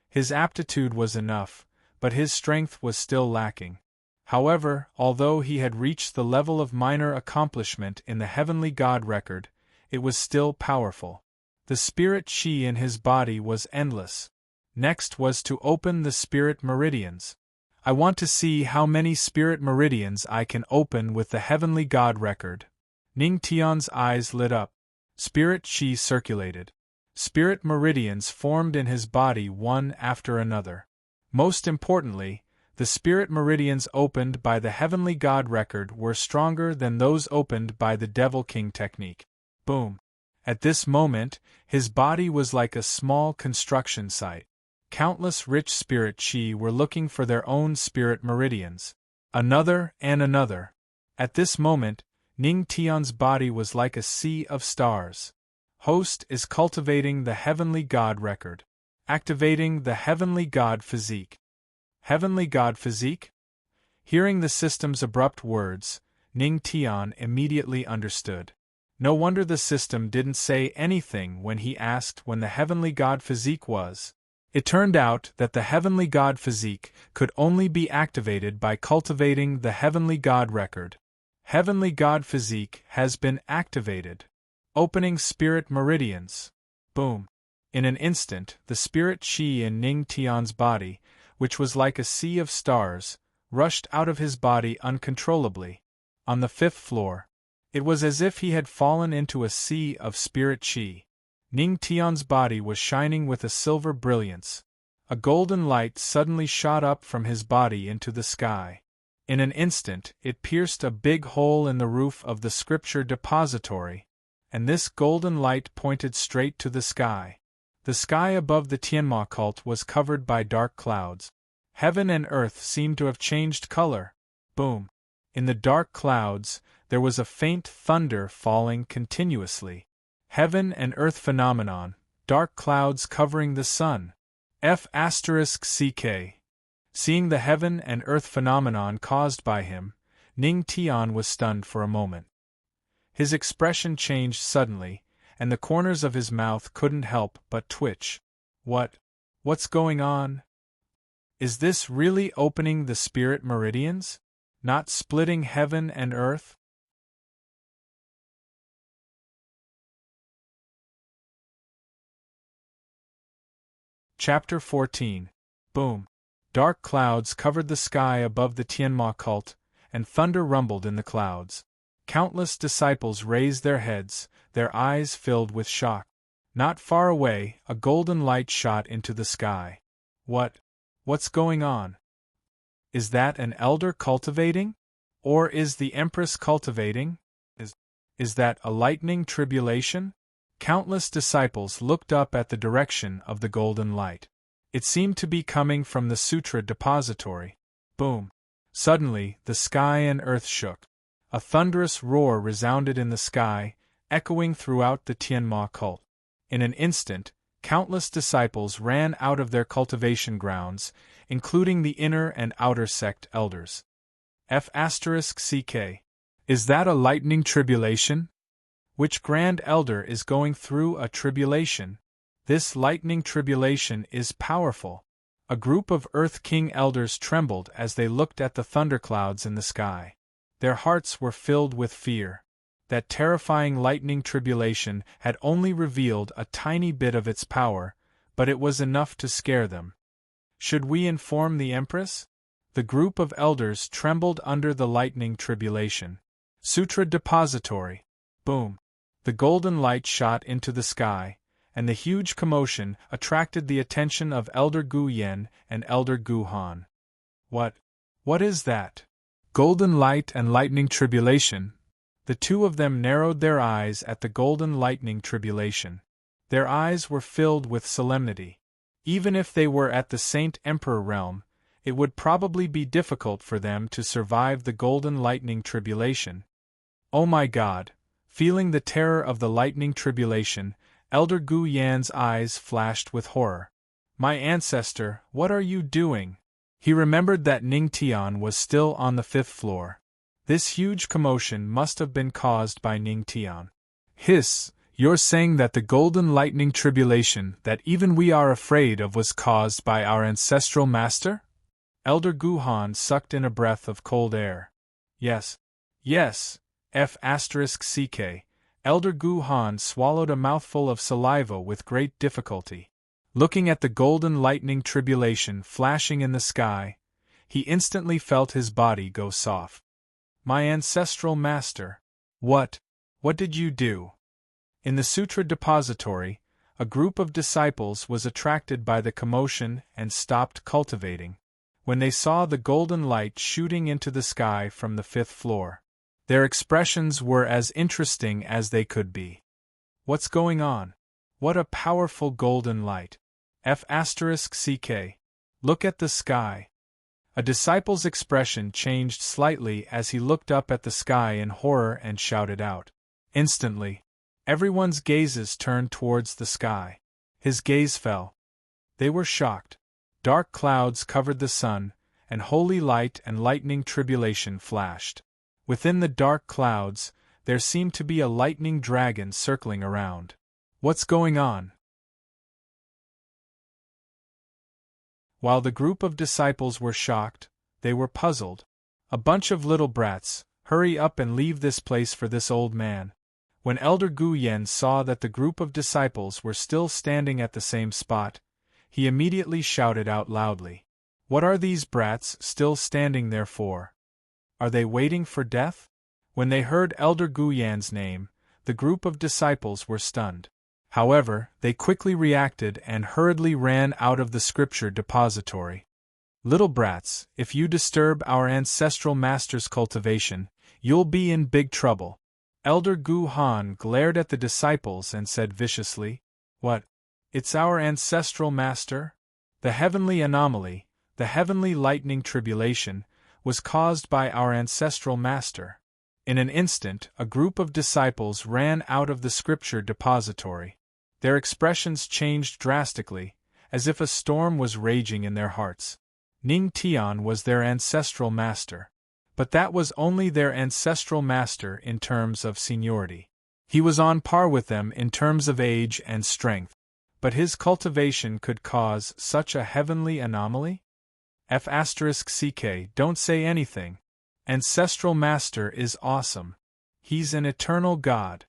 His aptitude was enough, but his strength was still lacking. However, although he had reached the level of minor accomplishment in the Heavenly God record, it was still powerful. The spirit chi in his body was endless. Next was to open the spirit meridians. I want to see how many spirit meridians I can open with the Heavenly God record. Ning Tian's eyes lit up. Spirit chi circulated. Spirit meridians formed in his body one after another. Most importantly, the spirit meridians opened by the Heavenly God record were stronger than those opened by the Devil King technique. Boom! At this moment, his body was like a small construction site. Countless rich spirit chi were looking for their own spirit meridians. Another and another. At this moment, Ning Tian's body was like a sea of stars. Host is cultivating the Heavenly God record. Activating the Heavenly God physique. Heavenly God physique? Hearing the system's abrupt words, Ning Tian immediately understood. No wonder the system didn't say anything when he asked when the Heavenly God physique was. It turned out that the Heavenly God physique could only be activated by cultivating the Heavenly God record. Heavenly God physique has been activated. Opening spirit meridians. Boom. In an instant, the spirit chi in Ning Tian's body, which was like a sea of stars, rushed out of his body uncontrollably. On the 5th floor, it was as if he had fallen into a sea of spirit chi. Ning Tian's body was shining with a silver brilliance. A golden light suddenly shot up from his body into the sky. In an instant, it pierced a big hole in the roof of the scripture depository, and this golden light pointed straight to the sky. The sky above the Tianma cult was covered by dark clouds. Heaven and earth seemed to have changed color. Boom. In the dark clouds, there was a faint thunder falling continuously. Heaven and earth phenomenon, dark clouds covering the sun. F***ck. Seeing the heaven and earth phenomenon caused by him, Ning Tian was stunned for a moment. His expression changed suddenly, and the corners of his mouth couldn't help but twitch. What's going on? Is this really opening the spirit meridians? Not splitting heaven and earth? Chapter 14. Boom. Dark clouds covered the sky above the Tianma cult, and thunder rumbled in the clouds. Countless disciples raised their heads, their eyes filled with shock. Not far away, a golden light shot into the sky. What's going on? Is that an elder cultivating? Or is the Empress cultivating? Is that a lightning tribulation? Countless disciples looked up at the direction of the golden light. It seemed to be coming from the sutra depository. Boom! Suddenly, the sky and earth shook. A thunderous roar resounded in the sky, echoing throughout the Tianma cult. In an instant, countless disciples ran out of their cultivation grounds, including the inner and outer sect elders. F***ck. Is that a lightning tribulation? Which grand elder is going through a tribulation? This lightning tribulation is powerful. A group of Earth King elders trembled as they looked at the thunderclouds in the sky. Their hearts were filled with fear. That terrifying lightning tribulation had only revealed a tiny bit of its power, but it was enough to scare them. Should we inform the Empress? The group of elders trembled under the lightning tribulation. Sutra depository. Boom. The golden light shot into the sky, and the huge commotion attracted the attention of Elder Gu Yen and Elder Gu Han. What is that? Golden light and lightning tribulation. The two of them narrowed their eyes at the golden lightning tribulation. Their eyes were filled with solemnity. Even if they were at the Saint Emperor realm, it would probably be difficult for them to survive the golden lightning tribulation. Oh my God! Feeling the terror of the lightning tribulation, Elder Gu Yan's eyes flashed with horror. My ancestor, what are you doing? He remembered that Ning Tian was still on the 5th floor. This huge commotion must have been caused by Ning Tian. Hiss! You're saying that the golden lightning tribulation that even we are afraid of was caused by our ancestral master? Elder Gu Han sucked in a breath of cold air. Yes. F***ck. Elder Gu Han swallowed a mouthful of saliva with great difficulty. Looking at the golden lightning tribulation flashing in the sky, he instantly felt his body go soft. My ancestral master. What did you do? In the Sutra depository, a group of disciples was attracted by the commotion and stopped cultivating. When they saw the golden light shooting into the sky from the 5th floor, their expressions were as interesting as they could be. What's going on? What a powerful golden light! F***ck. Look at the sky. A disciple's expression changed slightly as he looked up at the sky in horror and shouted out. Instantly, everyone's gazes turned towards the sky. His gaze fell. They were shocked. Dark clouds covered the sun, and holy light and lightning tribulation flashed. Within the dark clouds, there seemed to be a lightning dragon circling around. What's going on? While the group of disciples were shocked, they were puzzled. A bunch of little brats, hurry up and leave this place for this old man. When Elder Gu Yen saw that the group of disciples were still standing at the same spot, he immediately shouted out loudly. What are these brats still standing there for? Are they waiting for death? When they heard Elder Gu Yan's name, the group of disciples were stunned. However, they quickly reacted and hurriedly ran out of the scripture depository. Little brats, if you disturb our ancestral master's cultivation, you'll be in big trouble. Elder Gu Han glared at the disciples and said viciously, What? It's our ancestral master? The heavenly anomaly, the heavenly lightning tribulation, was caused by our ancestral master. In an instant, a group of disciples ran out of the scripture depository. Their expressions changed drastically, as if a storm was raging in their hearts. Ning Tian was their ancestral master. But that was only their ancestral master in terms of seniority. He was on par with them in terms of age and strength. But his cultivation could cause such a heavenly anomaly? F***ck, don't say anything. Ancestral Master is awesome. He's an eternal God.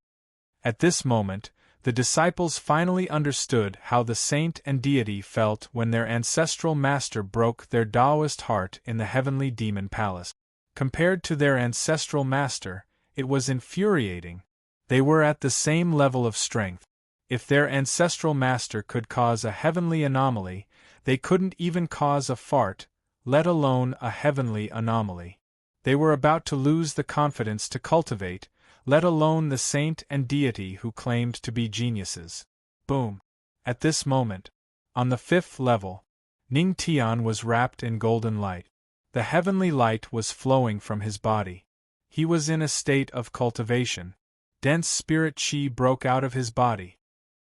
At this moment, the disciples finally understood how the saint and deity felt when their ancestral master broke their Taoist heart in the heavenly demon palace. Compared to their ancestral master, it was infuriating. They were at the same level of strength. If their ancestral master could cause a heavenly anomaly, they couldn't even cause a fart, let alone a heavenly anomaly. They were about to lose the confidence to cultivate, let alone the saint and deity who claimed to be geniuses. Boom! At this moment, on the 5th level, Ning Tian was wrapped in golden light. The heavenly light was flowing from his body. He was in a state of cultivation. Dense spirit chi broke out of his body.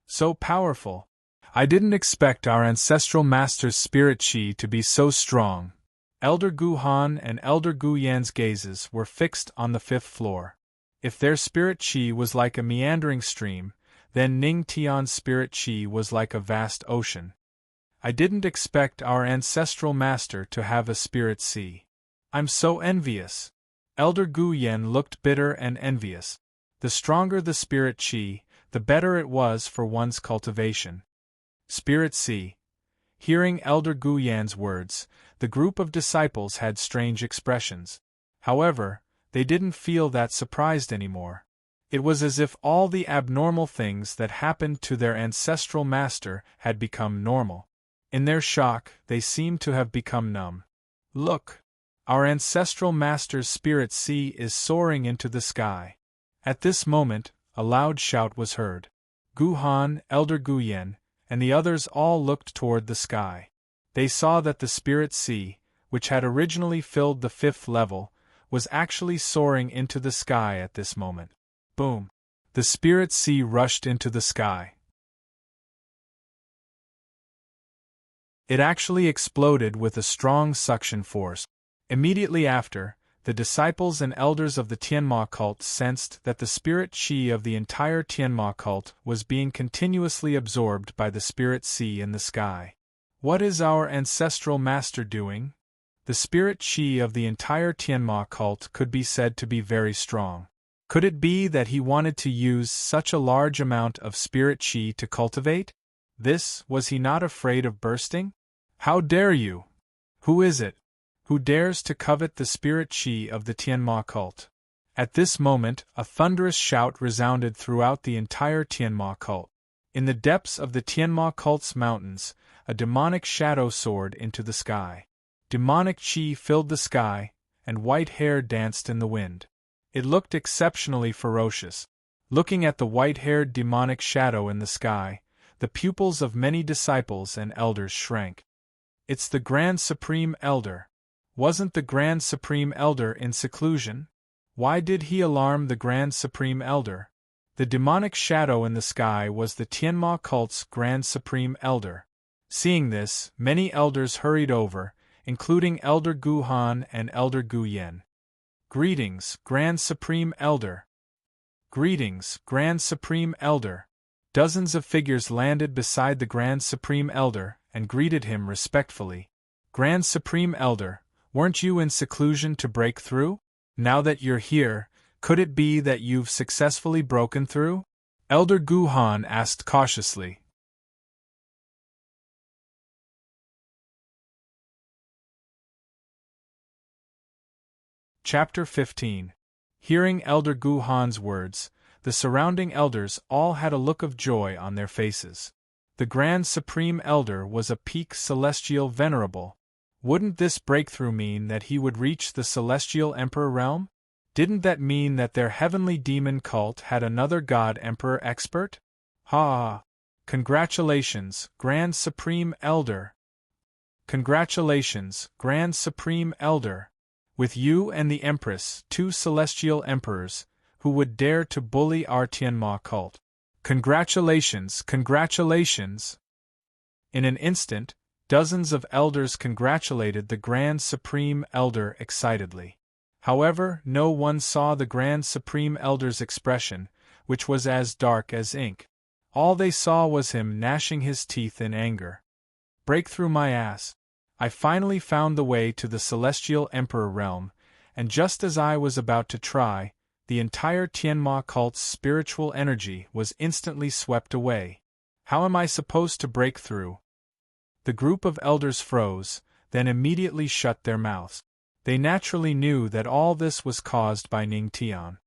So powerful! I didn't expect our ancestral master's spirit chi to be so strong. Elder Gu Han and Elder Gu Yan's gazes were fixed on the 5th floor. If their spirit chi was like a meandering stream, then Ning Tian's spirit chi was like a vast ocean. I didn't expect our ancestral master to have a spirit sea. I'm so envious. Elder Gu Yan looked bitter and envious. The stronger the spirit chi, the better it was for one's cultivation. Spirit sea. Hearing Elder Gu Yan's words, the group of disciples had strange expressions. However, they didn't feel that surprised anymore. It was as if all the abnormal things that happened to their ancestral master had become normal. In their shock, they seemed to have become numb. Look! Our ancestral master's spirit sea is soaring into the sky. At this moment, a loud shout was heard. Gu Han, Elder Gu Yan, and the others all looked toward the sky. They saw that the spirit sea, which had originally filled the 5th level, was actually soaring into the sky at this moment. Boom! The spirit sea rushed into the sky. It actually exploded with a strong suction force. Immediately after, the disciples and elders of the Tianma cult sensed that the spirit chi of the entire Tianma cult was being continuously absorbed by the spirit sea in the sky. What is our ancestral master doing? The spirit chi of the entire Tianma cult could be said to be very strong. Could it be that he wanted to use such a large amount of spirit chi to cultivate? Was he not afraid of bursting? How dare you? Who is it? Who dares to covet the spirit chi of the Tianma cult? At this moment, a thunderous shout resounded throughout the entire Tianma cult. In the depths of the Tianma cult's mountains, a demonic shadow soared into the sky. Demonic chi filled the sky, and white hair danced in the wind. It looked exceptionally ferocious. Looking at the white-haired demonic shadow in the sky, the pupils of many disciples and elders shrank. It's the Grand Supreme Elder. Wasn't the Grand Supreme Elder in seclusion? Why did he alarm the Grand Supreme Elder? The demonic shadow in the sky was the Tianma cult's Grand Supreme Elder. Seeing this, many elders hurried over, including Elder Gu Han and Elder Gu Yan. Greetings, Grand Supreme Elder. Greetings, Grand Supreme Elder. Dozens of figures landed beside the Grand Supreme Elder and greeted him respectfully. Grand Supreme Elder, weren't you in seclusion to break through? Now that you're here, could it be that you've successfully broken through? Elder Gu Han asked cautiously. Chapter 15. Hearing Elder Gu Han's words, the surrounding elders all had a look of joy on their faces. The Grand Supreme Elder was a peak celestial venerable. Wouldn't this breakthrough mean that he would reach the celestial emperor realm? Didn't that mean that their heavenly demon cult had another god emperor expert? Ha! Congratulations, Grand Supreme Elder! Congratulations, Grand Supreme Elder! With you and the Empress, two celestial emperors, who would dare to bully our Tianma cult. Congratulations, congratulations! In an instant, dozens of elders congratulated the Grand Supreme Elder excitedly. However, no one saw the Grand Supreme Elder's expression, which was as dark as ink. All they saw was him gnashing his teeth in anger. Break through my ass! I finally found the way to the Celestial Emperor realm, and just as I was about to try, the entire Tianma cult's spiritual energy was instantly swept away. How am I supposed to break through? The group of elders froze, then immediately shut their mouths. They naturally knew that all this was caused by Ning Tian.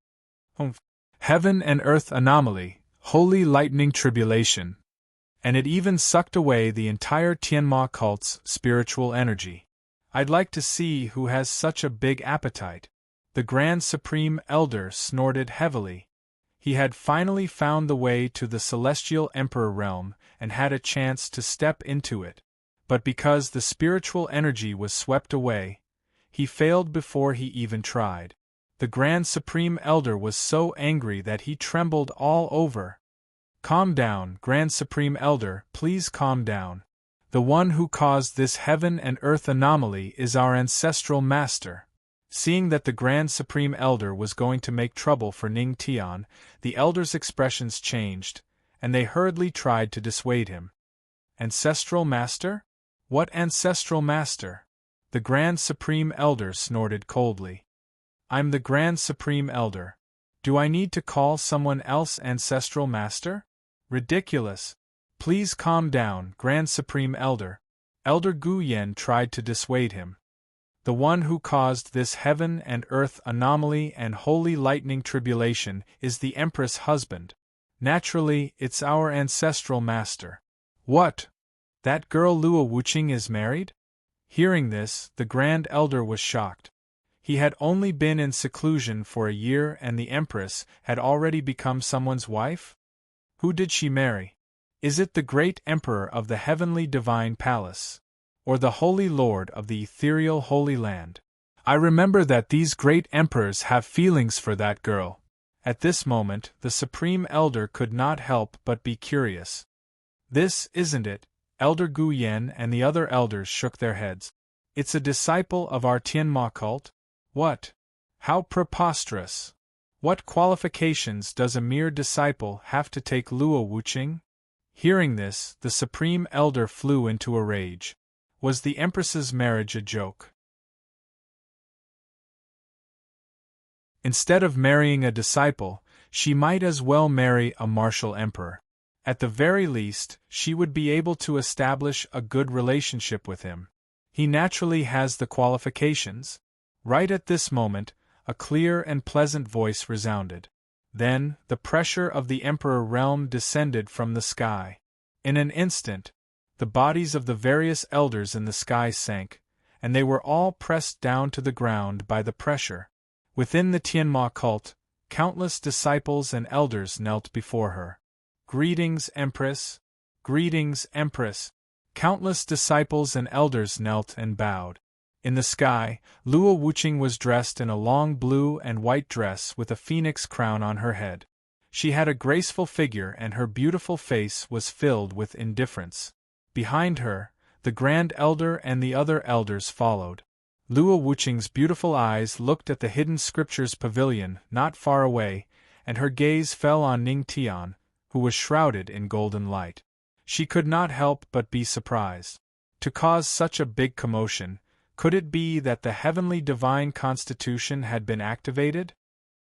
Heaven and earth anomaly, holy lightning tribulation. And it even sucked away the entire Tianma cult's spiritual energy. I'd like to see who has such a big appetite. The Grand Supreme Elder snorted heavily. He had finally found the way to the Celestial Emperor realm and had a chance to step into it. But because the spiritual energy was swept away, he failed before he even tried. The Grand Supreme Elder was so angry that he trembled all over. Calm down, Grand Supreme Elder, please calm down. The one who caused this heaven and earth anomaly is our ancestral master. Seeing that the Grand Supreme Elder was going to make trouble for Ning Tian, the elders' expressions changed, and they hurriedly tried to dissuade him. Ancestral master? What ancestral master? The Grand Supreme Elder snorted coldly. I'm the Grand Supreme Elder. Do I need to call someone else ancestral master? Ridiculous. Please calm down, Grand Supreme Elder. Elder Gu Yen tried to dissuade him. The one who caused this heaven and earth anomaly and holy lightning tribulation is the Empress' husband. Naturally, it's our ancestral master. What? That girl Luo Wuqing is married? Hearing this, the Grand Elder was shocked. He had only been in seclusion for a year and the Empress had already become someone's wife? Who did she marry? Is it the great Emperor of the Heavenly Divine Palace? Or the Holy Lord of the Ethereal Holy Land? I remember that these great emperors have feelings for that girl. At this moment, the Supreme Elder could not help but be curious. This isn't it. Elder Gu Yen and the other elders shook their heads. It's a disciple of our Tianma cult? What? How preposterous! What qualifications does a mere disciple have to take Luo Wuqing? Hearing this, the Supreme Elder flew into a rage. Was the Empress's marriage a joke? Instead of marrying a disciple, she might as well marry a martial emperor. At the very least, she would be able to establish a good relationship with him. He naturally has the qualifications. Right at this moment, a clear and pleasant voice resounded. Then, the pressure of the Emperor realm descended from the sky. In an instant, the bodies of the various elders in the sky sank, and they were all pressed down to the ground by the pressure. Within the Tianma cult, countless disciples and elders knelt before her. Greetings, Empress! Greetings, Empress! Countless disciples and elders knelt and bowed. In the sky, Luo Wuqing was dressed in a long blue and white dress with a phoenix crown on her head. She had a graceful figure and her beautiful face was filled with indifference. Behind her, the Grand Elder and the other elders followed. Luo Wuqing's beautiful eyes looked at the hidden scriptures pavilion not far away, and her gaze fell on Ning Tian, who was shrouded in golden light. She could not help but be surprised. To cause such a big commotion, could it be that the heavenly divine constitution had been activated?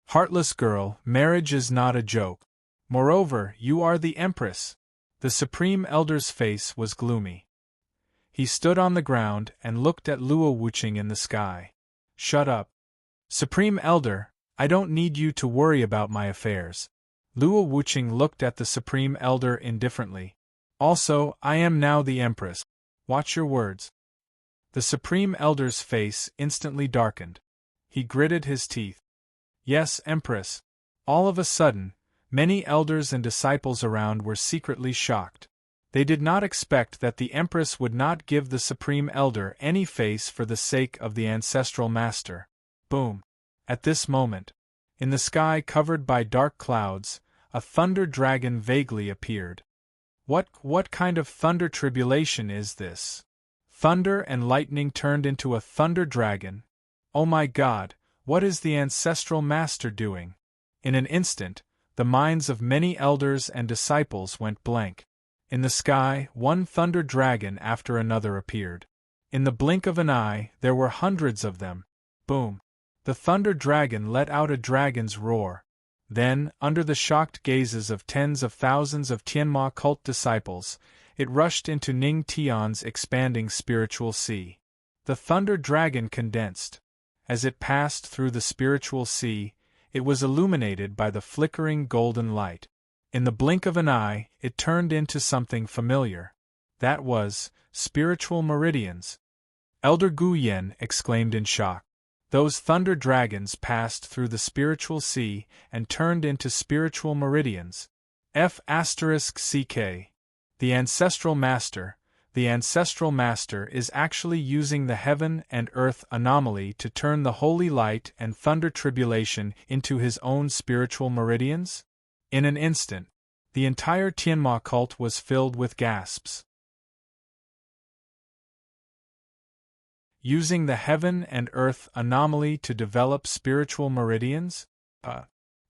Heartless girl, marriage is not a joke. Moreover, you are the Empress. The Supreme Elder's face was gloomy. He stood on the ground and looked at Luo Wuqing in the sky. Shut up. Supreme Elder, I don't need you to worry about my affairs. Luo Wuqing looked at the Supreme Elder indifferently. Also, I am now the Empress. Watch your words. The Supreme Elder's face instantly darkened. He gritted his teeth. Yes, Empress. All of a sudden, many elders and disciples around were secretly shocked. They did not expect that the Empress would not give the Supreme Elder any face for the sake of the ancestral master. Boom! At this moment, in the sky covered by dark clouds, a thunder dragon vaguely appeared. What kind of thunder tribulation is this? Thunder and lightning turned into a thunder dragon. Oh my God, what is the ancestral master doing? In an instant, the minds of many elders and disciples went blank. In the sky, one thunder dragon after another appeared. In the blink of an eye, there were hundreds of them. Boom! The thunder dragon let out a dragon's roar. Then, under the shocked gazes of tens of thousands of Tianma cult disciples, it rushed into Ning Tian's expanding spiritual sea. The thunder dragon condensed. As it passed through the spiritual sea, it was illuminated by the flickering golden light. In the blink of an eye, it turned into something familiar. That was spiritual meridians. Elder Gu Yen exclaimed in shock. Those thunder dragons passed through the spiritual sea and turned into spiritual meridians. F***CK. The ancestral master is actually using the heaven and earth anomaly to turn the holy light and thunder tribulation into his own spiritual meridians? In an instant, the entire Tianma cult was filled with gasps. Using the heaven and earth anomaly to develop spiritual meridians?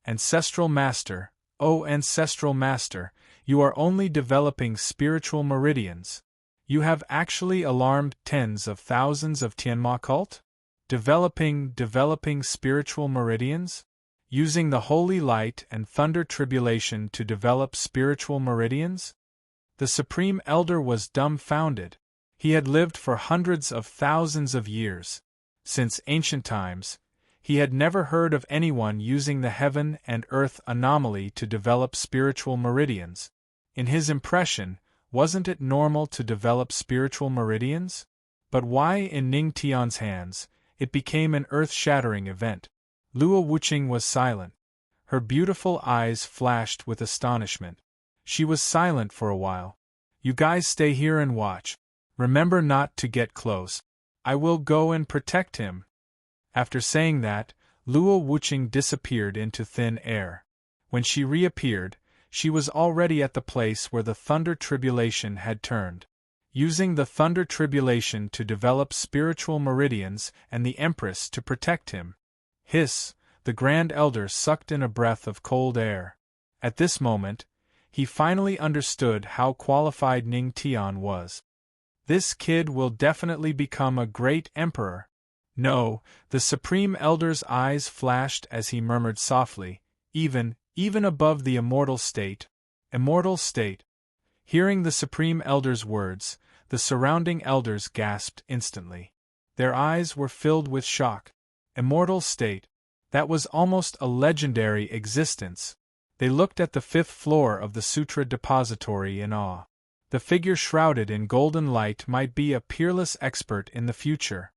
Ancestral master, oh ancestral master, you are only developing spiritual meridians. You have actually alarmed tens of thousands of Tianma cult? Developing spiritual meridians? Using the holy light and thunder tribulation to develop spiritual meridians? The Supreme Elder was dumbfounded. He had lived for hundreds of thousands of years. Since ancient times, he had never heard of anyone using the heaven and earth anomaly to develop spiritual meridians. In his impression, wasn't it normal to develop spiritual meridians? But why in Ning Tian's hands, it became an earth-shattering event? Luo Wuqing was silent. Her beautiful eyes flashed with astonishment. She was silent for a while. You guys stay here and watch. Remember not to get close. I will go and protect him. After saying that, Luo Wuqing disappeared into thin air. When she reappeared, she was already at the place where the thunder tribulation had turned. Using the thunder tribulation to develop spiritual meridians and the Empress to protect him. Hiss, the Grand Elder sucked in a breath of cold air. At this moment, he finally understood how qualified Ning Tian was. This kid will definitely become a great emperor. No, the Supreme Elder's eyes flashed as he murmured softly, even above the immortal state. Immortal state. Hearing the Supreme Elder's words, the surrounding elders gasped instantly. Their eyes were filled with shock. Immortal state. That was almost a legendary existence. They looked at the fifth floor of the Sutra Depository in awe. The figure shrouded in golden light might be a peerless expert in the future.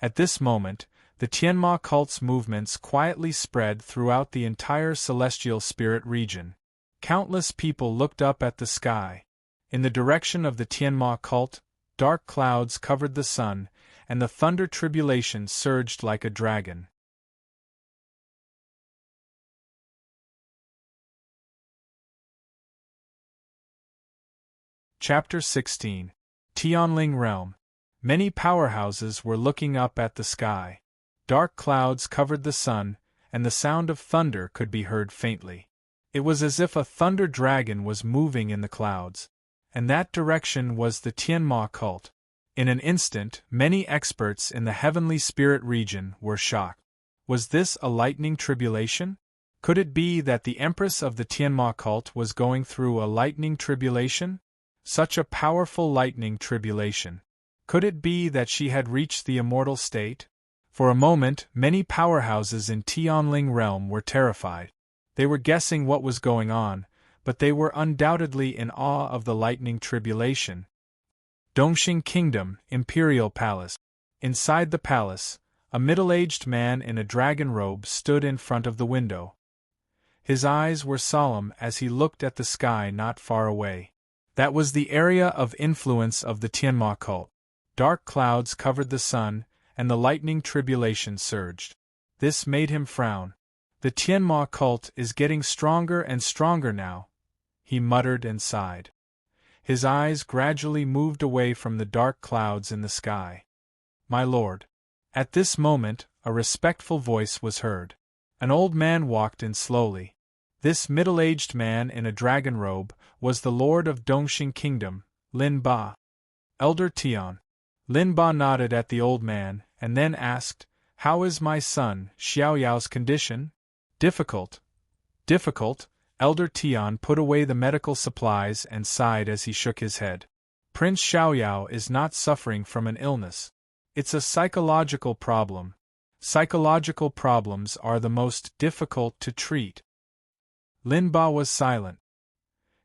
At this moment, the Tianma cult's movements quietly spread throughout the entire celestial spirit region. Countless people looked up at the sky. In the direction of the Tianma cult, dark clouds covered the sun, and the thunder tribulation surged like a dragon. Chapter 16. Tianling Realm. Many powerhouses were looking up at the sky. Dark clouds covered the sun, and the sound of thunder could be heard faintly. It was as if a thunder dragon was moving in the clouds, and that direction was the Tianma cult. In an instant, many experts in the heavenly spirit region were shocked. Was this a lightning tribulation? Could it be that the Empress of the Tianma cult was going through a lightning tribulation? Such a powerful lightning tribulation. Could it be that she had reached the immortal state? For a moment, many powerhouses in Tianling realm were terrified. They were guessing what was going on, but they were undoubtedly in awe of the lightning tribulation. Dongxing Kingdom, Imperial Palace. Inside the palace, a middle-aged man in a dragon robe stood in front of the window. His eyes were solemn as he looked at the sky not far away. That was the area of influence of the Tianma cult. Dark clouds covered the sun, and the lightning tribulation surged. This made him frown. The Tianma cult is getting stronger and stronger now, he muttered and sighed. His eyes gradually moved away from the dark clouds in the sky. My lord. At this moment, a respectful voice was heard. An old man walked in slowly. This middle-aged man in a dragon robe was the lord of Dongxing Kingdom, Lin Ba. Elder Tian. Lin Ba nodded at the old man, and then asked, "How is my son, Xiao Yao's condition?" "Difficult. Difficult." Elder Tian put away the medical supplies and sighed as he shook his head. "Prince Xiao Yao is not suffering from an illness. It's a psychological problem. Psychological problems are the most difficult to treat." Lin Ba was silent.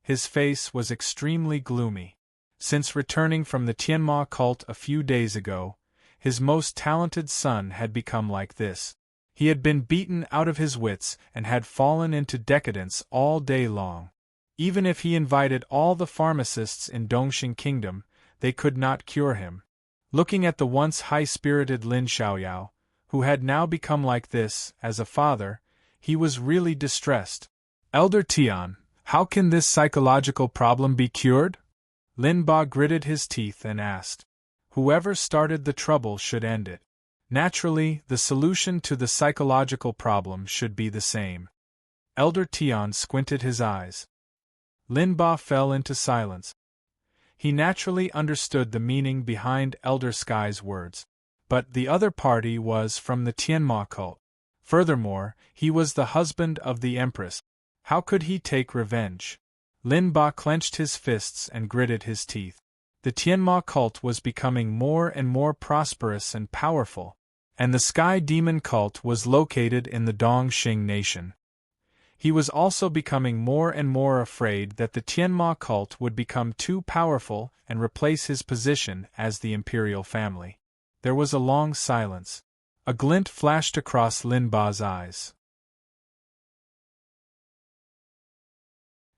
His face was extremely gloomy. Since returning from the Tianma cult a few days ago, his most talented son had become like this. He had been beaten out of his wits and had fallen into decadence all day long. Even if he invited all the pharmacists in Dongxing Kingdom, they could not cure him. Looking at the once high-spirited Lin Xiaoyao, who had now become like this, as a father, he was really distressed. "Elder Tian, how can this psychological problem be cured?" Lin Ba gritted his teeth and asked. "Whoever started the trouble should end it. Naturally, the solution to the psychological problem should be the same." Elder Tian squinted his eyes. Lin Ba fell into silence. He naturally understood the meaning behind Elder Sky's words. But the other party was from the Tianma cult. Furthermore, he was the husband of the Empress. How could he take revenge? Lin Ba clenched his fists and gritted his teeth. The Tianma cult was becoming more and more prosperous and powerful, and the Sky Demon cult was located in the Dongxing nation. He was also becoming more and more afraid that the Tianma cult would become too powerful and replace his position as the imperial family. There was a long silence. A glint flashed across Lin Ba's eyes.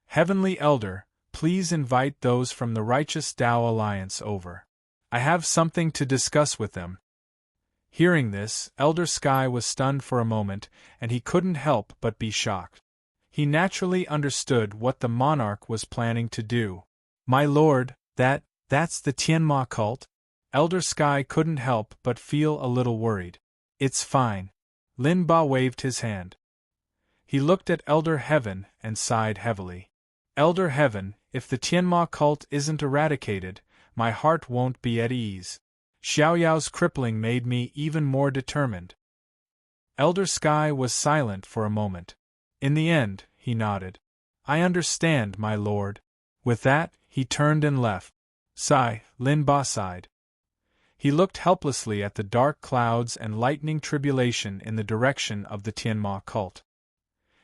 "Heavenly Elder, please invite those from the Righteous Tao Alliance over. I have something to discuss with them." Hearing this, Elder Sky was stunned for a moment, and he couldn't help but be shocked. He naturally understood what the monarch was planning to do. "My lord, that's the Tianma cult?" Elder Sky couldn't help but feel a little worried. "It's fine." Lin Ba waved his hand. He looked at Elder Heaven and sighed heavily. "Elder Heaven, if the Tianma cult isn't eradicated, my heart won't be at ease. Xiao Yao's crippling made me even more determined." Elder Sky was silent for a moment. In the end, he nodded. "I understand, my lord." With that, he turned and left. Sigh, Lin Ba sighed. He looked helplessly at the dark clouds and lightning tribulation in the direction of the Tianma cult.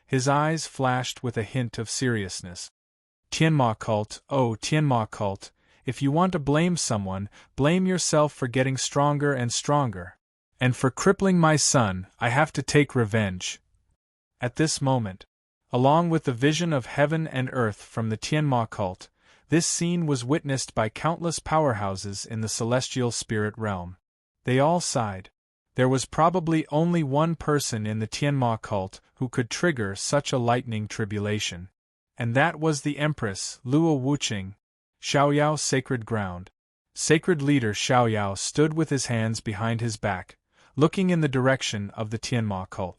His eyes flashed with a hint of seriousness. "Tianma cult, oh Tianma cult, if you want to blame someone, blame yourself for getting stronger and stronger. And for crippling my son, I have to take revenge." At this moment, along with the vision of heaven and earth from the Tianma cult, this scene was witnessed by countless powerhouses in the celestial spirit realm. They all sighed. There was probably only one person in the Tianma cult who could trigger such a lightning tribulation. And that was the Empress, Luo Wuqing, Xiaoyao's sacred ground. Sacred leader Xiaoyao stood with his hands behind his back, looking in the direction of the Tianma cult.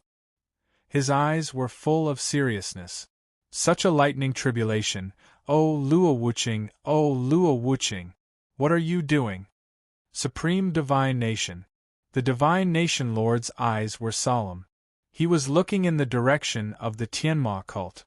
His eyes were full of seriousness. "Such a lightning tribulation, oh Luo Wuqing, oh Luo Wuqing, what are you doing?" Supreme Divine Nation. The Divine Nation Lord's eyes were solemn. He was looking in the direction of the Tianma cult.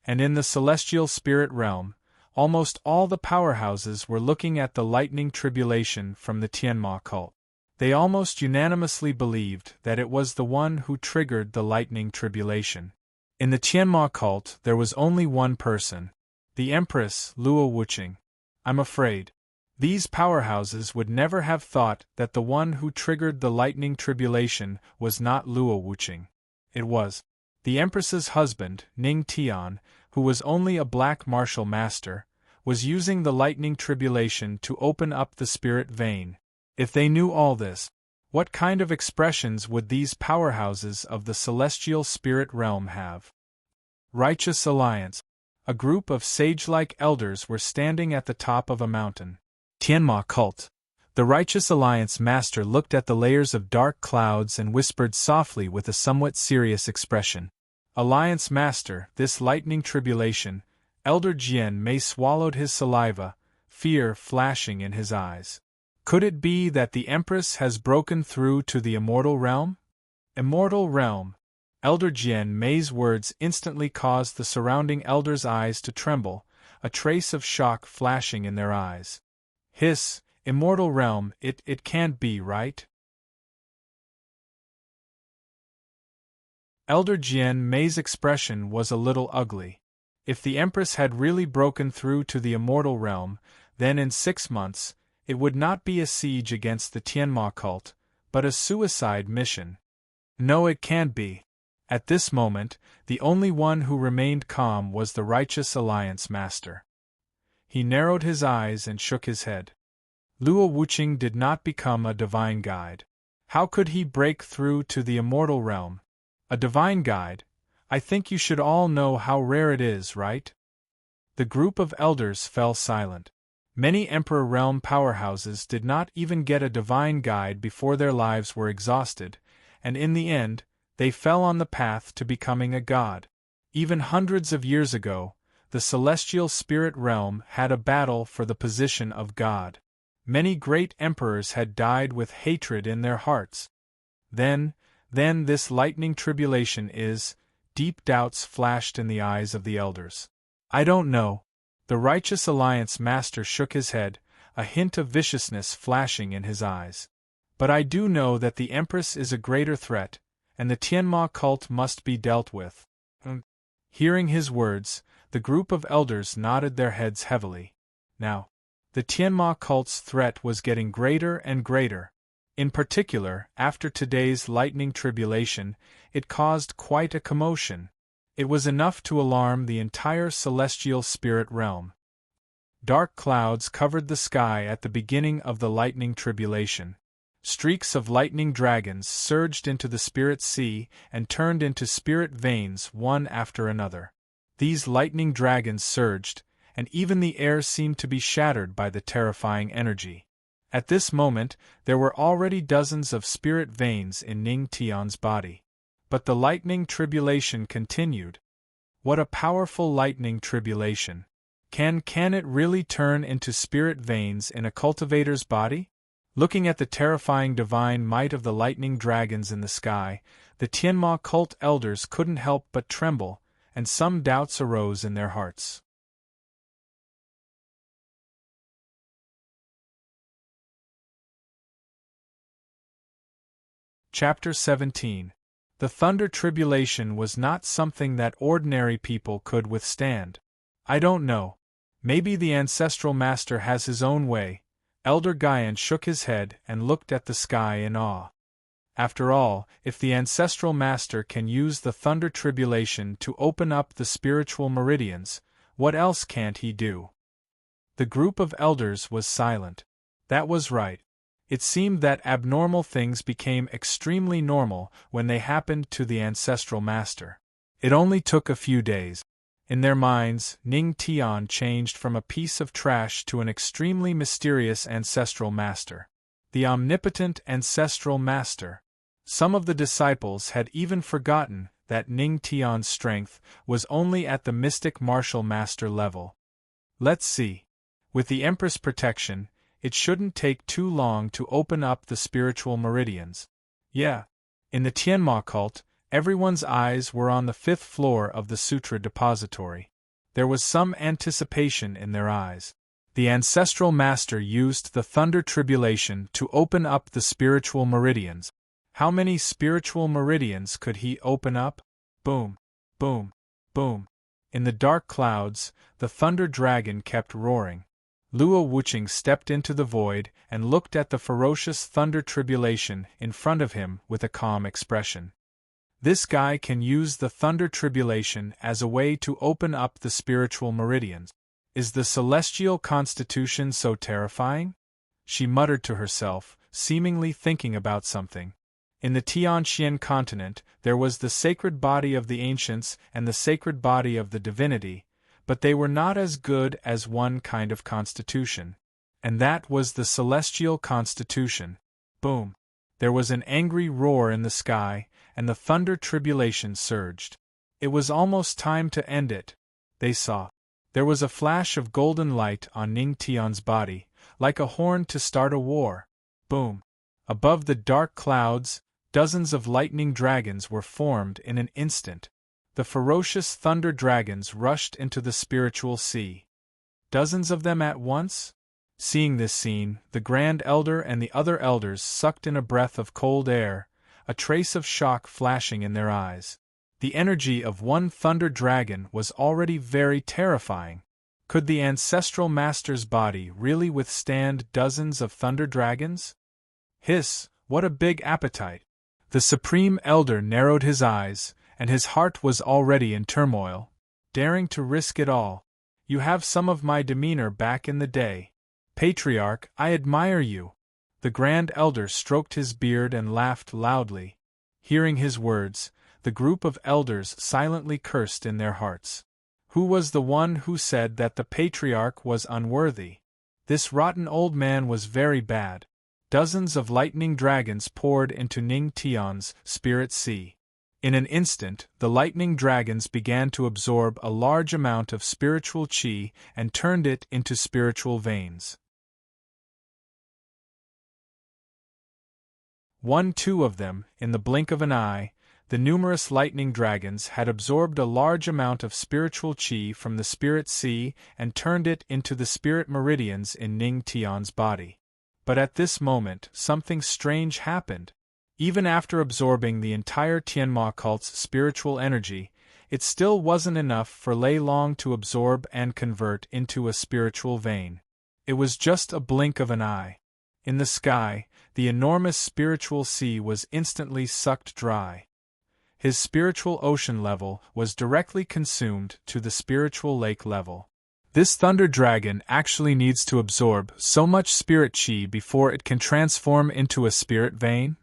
And in the celestial spirit realm, almost all the powerhouses were looking at the lightning tribulation from the Tianma cult. They almost unanimously believed that it was the one who triggered the lightning tribulation. In the Tianma cult there was only one person, the Empress Luo Wuqing. I'm afraid these powerhouses would never have thought that the one who triggered the lightning tribulation was not Luo Wuqing. It was the Empress's husband, Ning Tian, who was only a black martial master, was using the lightning tribulation to open up the spirit vein. If they knew all this, what kind of expressions would these powerhouses of the celestial spirit realm have? Righteous Alliance. A group of sage-like elders were standing at the top of a mountain. Tianma cult. The Righteous Alliance master looked at the layers of dark clouds and whispered softly with a somewhat serious expression. Alliance master, this lightning tribulation. Elder Jian Mei swallowed his saliva, fear flashing in his eyes. Could it be that the Empress has broken through to the immortal realm? Immortal realm. Elder Jian Mei's words instantly caused the surrounding elders' eyes to tremble, a trace of shock flashing in their eyes. Hiss, immortal realm, it can't be, right? Elder Jian Mei's expression was a little ugly. If the Empress had really broken through to the immortal realm, then in 6 months, it would not be a siege against the Tianma cult, but a suicide mission. No, it can't be. At this moment, the only one who remained calm was the Righteous Alliance master. He narrowed his eyes and shook his head. Luo Wuqing did not become a divine guide. How could he break through to the immortal realm? A divine guide? I think you should all know how rare it is, right? The group of elders fell silent. Many Emperor Realm powerhouses did not even get a divine guide before their lives were exhausted, and in the end, they fell on the path to becoming a god. Even hundreds of years ago, the celestial spirit realm had a battle for the position of god. Many great emperors had died with hatred in their hearts. Then this lightning tribulation is, deep doubts flashed in the eyes of the elders. I don't know. The Righteous Alliance master shook his head, a hint of viciousness flashing in his eyes. But I do know that the Empress is a greater threat, and the Tianma cult must be dealt with. Hearing his words, the group of elders nodded their heads heavily. Now, the Tianma cult's threat was getting greater and greater. In particular, after today's lightning tribulation, it caused quite a commotion. It was enough to alarm the entire celestial spirit realm. Dark clouds covered the sky at the beginning of the lightning tribulation. Streaks of lightning dragons surged into the spirit sea and turned into spirit veins one after another. These lightning dragons surged, and even the air seemed to be shattered by the terrifying energy. At this moment, there were already dozens of spirit veins in Ning Tian's body. But the lightning tribulation continued. What a powerful lightning tribulation! Can it really turn into spirit veins in a cultivator's body? Looking at the terrifying divine might of the lightning dragons in the sky, the Tianma cult elders couldn't help but tremble, and some doubts arose in their hearts. Chapter 17. The thunder tribulation was not something that ordinary people could withstand. I don't know. Maybe the ancestral master has his own way. Elder Guyan shook his head and looked at the sky in awe. After all, if the ancestral master can use the thunder tribulation to open up the spiritual meridians, what else can't he do? The group of elders was silent. That was right. It seemed that abnormal things became extremely normal when they happened to the ancestral master. It only took a few days. In their minds, Ning Tian changed from a piece of trash to an extremely mysterious ancestral master. The omnipotent ancestral master. Some of the disciples had even forgotten that Ning Tian's strength was only at the mystic martial master level. Let's see. With the Empress' protection, it shouldn't take too long to open up the spiritual meridians. Yeah. In the Tianma cult, everyone's eyes were on the 5th floor of the Sutra Depository. There was some anticipation in their eyes. The ancestral master used the thunder tribulation to open up the spiritual meridians. How many spiritual meridians could he open up? Boom, boom, boom. In the dark clouds, the thunder dragon kept roaring. Luo Wuqing stepped into the void and looked at the ferocious thunder tribulation in front of him with a calm expression. This guy can use the thunder tribulation as a way to open up the spiritual meridians. Is the celestial constitution so terrifying? She muttered to herself, seemingly thinking about something. In the Tianxian continent, there was the sacred body of the ancients and the sacred body of the divinity, but they were not as good as one kind of constitution. And that was the celestial constitution. Boom! There was an angry roar in the sky, and the thunder tribulation surged. It was almost time to end it, they saw. There was a flash of golden light on Ning Tian's body, like a horn to start a war. Boom! Above the dark clouds, dozens of lightning dragons were formed in an instant. The ferocious thunder dragons rushed into the spiritual sea. Dozens of them at once? Seeing this scene, the Grand Elder and the other elders sucked in a breath of cold air, a trace of shock flashing in their eyes. The energy of one thunder dragon was already very terrifying. Could the ancestral master's body really withstand dozens of thunder dragons? Hiss, what a big appetite! The Supreme Elder narrowed his eyes, and his heart was already in turmoil. Daring to risk it all. You have some of my demeanor back in the day. Patriarch, I admire you. The Grand Elder stroked his beard and laughed loudly. Hearing his words, the group of elders silently cursed in their hearts. Who was the one who said that the Patriarch was unworthy? This rotten old man was very bad. Dozens of lightning dragons poured into Ning Tian's spirit sea. In an instant, the lightning dragons began to absorb a large amount of spiritual qi and turned it into spiritual veins. 1-2 of them, in the blink of an eye, the numerous lightning dragons had absorbed a large amount of spiritual qi from the spirit sea and turned it into the spirit meridians in Ning Tian's body. But at this moment, something strange happened. Even after absorbing the entire Tianma cult's spiritual energy, it still wasn't enough for Lei Long to absorb and convert into a spiritual vein. It was just a blink of an eye. In the sky, the enormous spiritual sea was instantly sucked dry. His spiritual ocean level was directly consumed to the spiritual lake level. This thunder dragon actually needs to absorb so much spirit qi before it can transform into a spirit vein?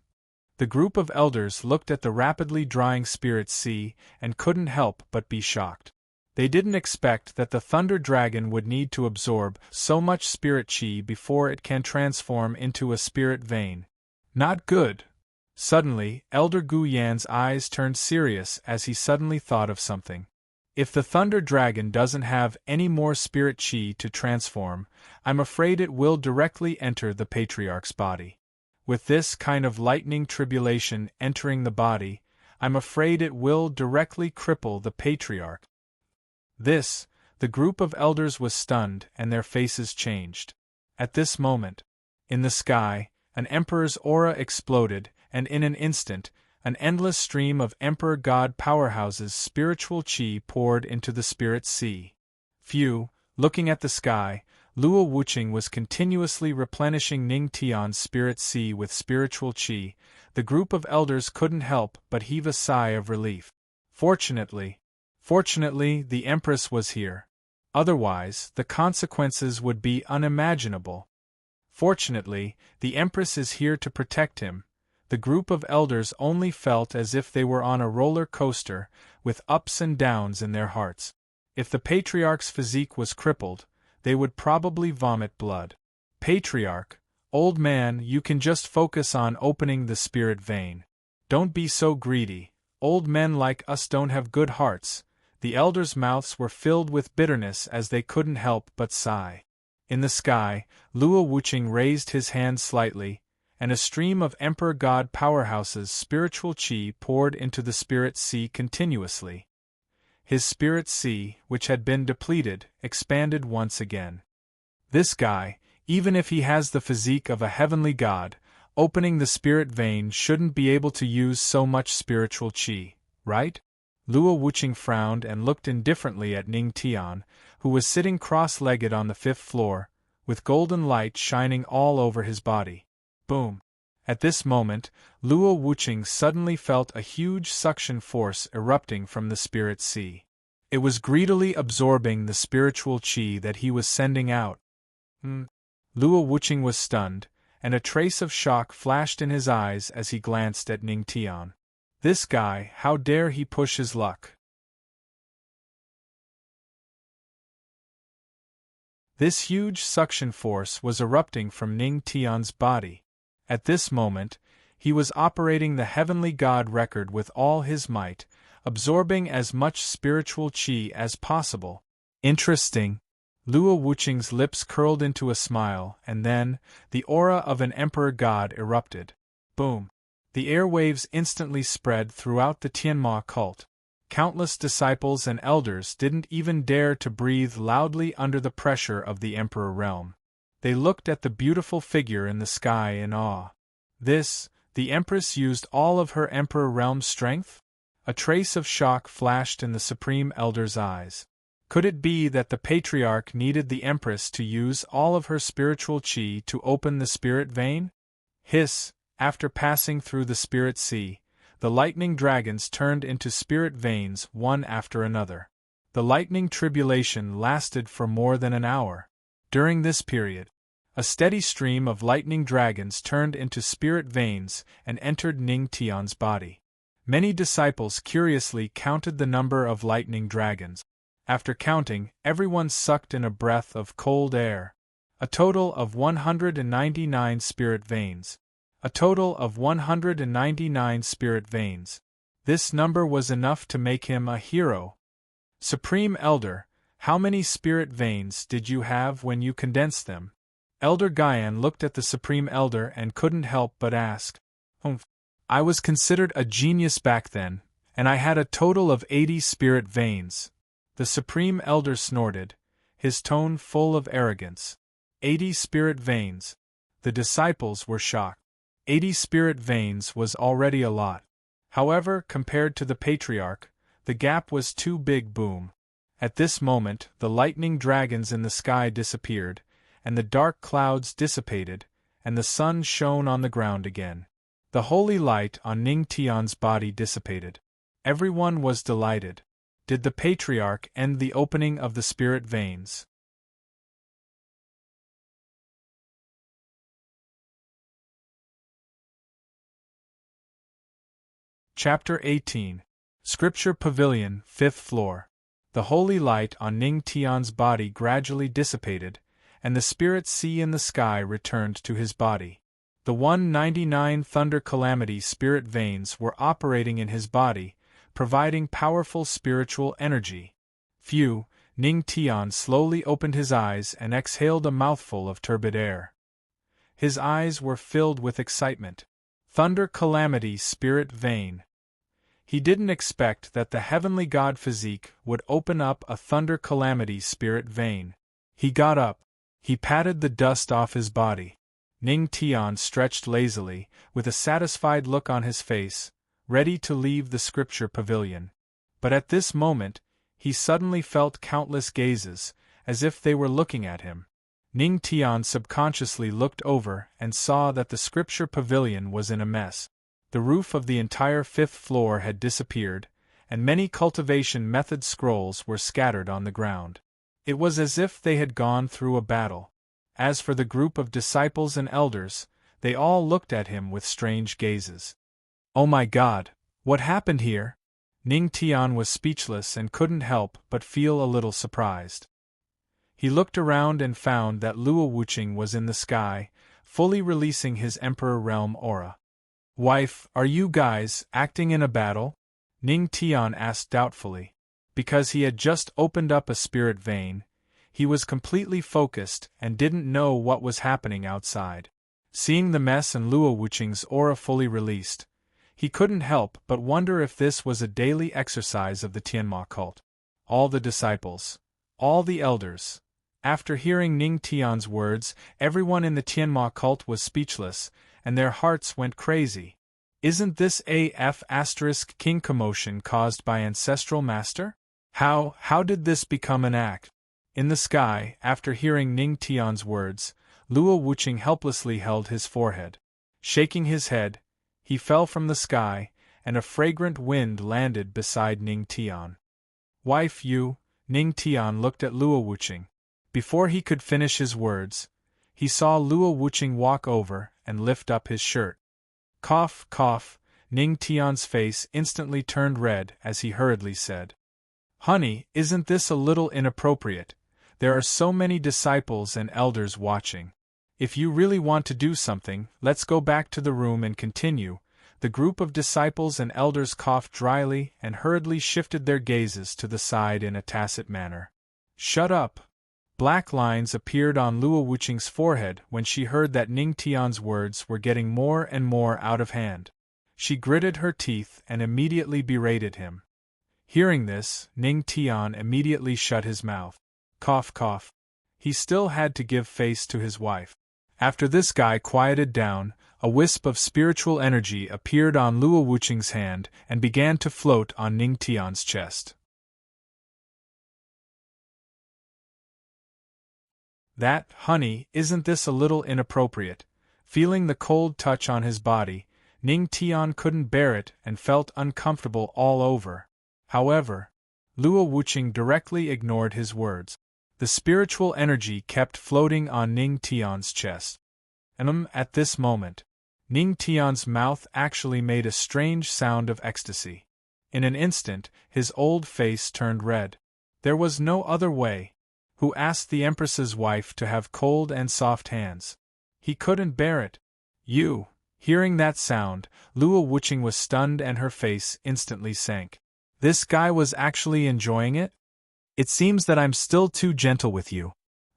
The group of elders looked at the rapidly drying spirit sea and couldn't help but be shocked. They didn't expect that the thunder dragon would need to absorb so much spirit qi before it can transform into a spirit vein. Not good. Suddenly, Elder Gu Yan's eyes turned serious as he suddenly thought of something. If the thunder dragon doesn't have any more spirit qi to transform, I'm afraid it will directly enter the Patriarch's body. With this kind of lightning tribulation entering the body, I'm afraid it will directly cripple the Patriarch. The group of elders was stunned and their faces changed. At this moment, in the sky, an emperor's aura exploded, and in an instant, an endless stream of Emperor God powerhouses' spiritual qi poured into the spirit sea. Looking at the sky, Luo Wuqing was continuously replenishing Ning Tian's spirit sea with spiritual qi. The group of elders couldn't help but heave a sigh of relief. Fortunately, the Empress was here. Otherwise, the consequences would be unimaginable. Fortunately, the Empress is here to protect him. The group of elders only felt as if they were on a roller coaster, with ups and downs in their hearts. If the Patriarch's physique was crippled, they would probably vomit blood. Patriarch, old man, you can just focus on opening the spirit vein. Don't be so greedy. Old men like us don't have good hearts. The elders' mouths were filled with bitterness as they couldn't help but sigh. In the sky, Luo Wuqing raised his hand slightly, and a stream of Emperor God powerhouses' spiritual qi poured into the spirit sea continuously. His spirit sea, which had been depleted, expanded once again. This guy, even if he has the physique of a heavenly god, opening the spirit vein shouldn't be able to use so much spiritual qi, right? Luo Wuqing frowned and looked indifferently at Ning Tian, who was sitting cross-legged on the 5th floor, with golden light shining all over his body. Boom! At this moment, Luo Wuqing suddenly felt a huge suction force erupting from the spirit sea. It was greedily absorbing the spiritual qi that he was sending out. Luo Wuqing was stunned, and a trace of shock flashed in his eyes as he glanced at Ning Tian. This guy, how dare he push his luck? This huge suction force was erupting from Ning Tian's body. At this moment, he was operating the heavenly god record with all his might, absorbing as much spiritual qi as possible. Interesting. Luo Wuqing's lips curled into a smile, and then, the aura of an emperor god erupted. Boom! The airwaves instantly spread throughout the Tianma cult. Countless disciples and elders didn't even dare to breathe loudly under the pressure of the emperor realm. They looked at the beautiful figure in the sky in awe. The empress used all of her emperor realm strength? A trace of shock flashed in the supreme elder's eyes. Could it be that the patriarch needed the empress to use all of her spiritual qi to open the spirit vein? Hiss! After passing through the spirit sea, the lightning dragons turned into spirit veins one after another. The lightning tribulation lasted for more than an hour. During this period, a steady stream of lightning dragons turned into spirit veins and entered Ning Tian's body. Many disciples curiously counted the number of lightning dragons. After counting, everyone sucked in a breath of cold air. A total of 199 spirit veins. A total of 199 spirit veins. This number was enough to make him a hero. Supreme Elder, how many spirit veins did you have when you condensed them? Elder Gaian looked at the Supreme Elder and couldn't help but ask. I was considered a genius back then, and I had a total of 80 spirit veins. The Supreme Elder snorted, his tone full of arrogance. 80 spirit veins. The disciples were shocked. 80 spirit veins was already a lot. However, compared to the patriarch, the gap was too big. Boom. At this moment, the lightning dragons in the sky disappeared, and the dark clouds dissipated, and the sun shone on the ground again. The holy light on Ning Tian's body dissipated. Everyone was delighted. Did the patriarch end the opening of the spirit veins? Chapter 18. Scripture Pavilion, 5th floor. The holy light on Ning Tian's body gradually dissipated, and the spirit sea in the sky returned to his body. The 199 Thunder Calamity spirit veins were operating in his body, providing powerful spiritual energy. Phew! Ning Tian slowly opened his eyes and exhaled a mouthful of turbid air. His eyes were filled with excitement. Thunder Calamity spirit vein. He didn't expect that the heavenly god physique would open up a Thunder Calamity spirit vein. He got up. He patted the dust off his body. Ning Tian stretched lazily, with a satisfied look on his face, ready to leave the scripture pavilion. But at this moment, he suddenly felt countless gazes, as if they were looking at him. Ning Tian subconsciously looked over and saw that the scripture pavilion was in a mess. The roof of the entire 5th floor had disappeared, and many cultivation method scrolls were scattered on the ground. It was as if they had gone through a battle. As for the group of disciples and elders, they all looked at him with strange gazes. Oh my God, what happened here? Ning Tian was speechless and couldn't help but feel a little surprised. He looked around and found that Luo Wuqing was in the sky, fully releasing his Emperor Realm aura. Wife, are you guys acting in a battle? Ning Tian asked doubtfully. Because he had just opened up a spirit vein, he was completely focused and didn't know what was happening outside. Seeing the mess and Luo Wuqing's aura fully released, he couldn't help but wonder if this was a daily exercise of the Tianma cult. All the disciples, all the elders. After hearing Ning Tian's words, everyone in the Tianma cult was speechless, and their hearts went crazy. Isn't this AF** king commotion caused by Ancestral Master? How did this become an act? In the sky, after hearing Ning Tian's words, Luo Wuqing helplessly held his forehead. Shaking his head, he fell from the sky, and a fragrant wind landed beside Ning Tian. Wife, you. Ning Tian looked at Luo Wuqing. Before he could finish his words, he saw Luo Wuqing walk over and lift up his shirt. Cough, cough. Ning Tian's face instantly turned red as he hurriedly said, Honey, isn't this a little inappropriate? There are so many disciples and elders watching. If you really want to do something, let's go back to the room and continue. The group of disciples and elders coughed dryly and hurriedly shifted their gazes to the side in a tacit manner. Shut up! Black lines appeared on Luo Wuqing's forehead when she heard that Ning Tian's words were getting more and more out of hand. She gritted her teeth and immediately berated him. Hearing this, Ning Tian immediately shut his mouth. Cough, cough. He still had to give face to his wife. After this guy quieted down, a wisp of spiritual energy appeared on Luo Wuqing's hand and began to float on Ning Tian's chest. That, honey, isn't this a little inappropriate? Feeling the cold touch on his body, Ning Tian couldn't bear it and felt uncomfortable all over. However, Luo Wuqing directly ignored his words. The spiritual energy kept floating on Ning Tian's chest. At this moment, Ning Tian's mouth actually made a strange sound of ecstasy. In an instant, his old face turned red. There was no other way. Who asked the Empress's wife to have cold and soft hands? He couldn't bear it. You. Hearing that sound, Luo Wuqing was stunned and her face instantly sank. This guy was actually enjoying it? It seems that I'm still too gentle with you.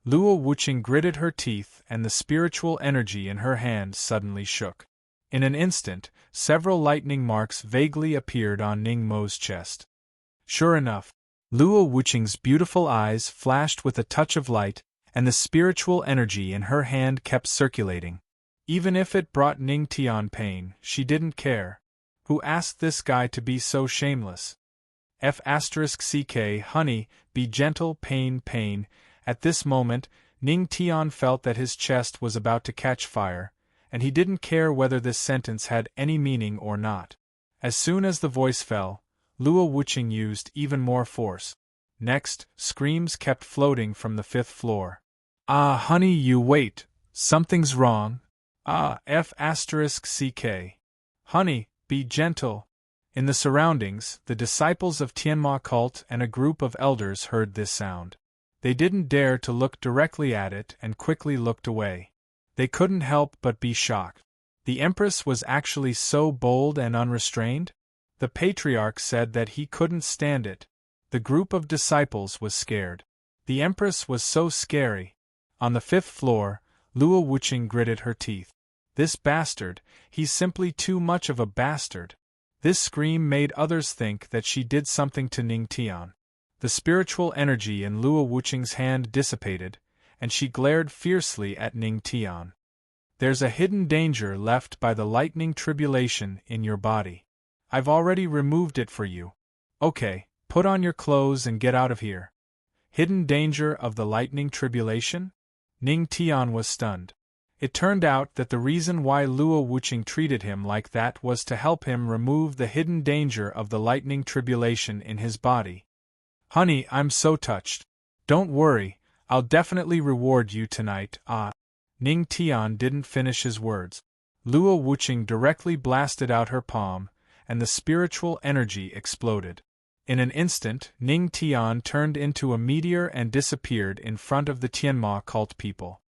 Luo Wuqing gritted her teeth and the spiritual energy in her hand suddenly shook. In an instant, several lightning marks vaguely appeared on Ning Mo's chest. Sure enough, Luo Wuqing's beautiful eyes flashed with a touch of light, and the spiritual energy in her hand kept circulating. Even if it brought Ning Tian pain, she didn't care. Who asked this guy to be so shameless? F***ck, honey, be gentle, pain, pain. At this moment, Ning Tian felt that his chest was about to catch fire, and he didn't care whether this sentence had any meaning or not. As soon as the voice fell, Luo Wuqing used even more force. Next, screams kept floating from the 5th floor. Ah, honey, you wait. Something's wrong. Ah, F***ck. Honey, be gentle. In the surroundings, the disciples of Tianma cult and a group of elders heard this sound. They didn't dare to look directly at it and quickly looked away. They couldn't help but be shocked. The Empress was actually so bold and unrestrained? The Patriarch said that he couldn't stand it. The group of disciples was scared. The Empress was so scary. On the 5th floor, Luo Wuqing gritted her teeth. This bastard, he's simply too much of a bastard. This scream made others think that she did something to Ning Tian. The spiritual energy in Luo Wuqing's hand dissipated, and she glared fiercely at Ning Tian. There's a hidden danger left by the lightning tribulation in your body. I've already removed it for you. Okay, put on your clothes and get out of here. Hidden danger of the lightning tribulation? Ning Tian was stunned. It turned out that the reason why Luo Wuqing treated him like that was to help him remove the hidden danger of the lightning tribulation in his body. Honey, I'm so touched. Don't worry, I'll definitely reward you tonight. Ning Tian didn't finish his words. Luo Wuqing directly blasted out her palm, and the spiritual energy exploded. In an instant, Ning Tian turned into a meteor and disappeared in front of the Tianma cult people.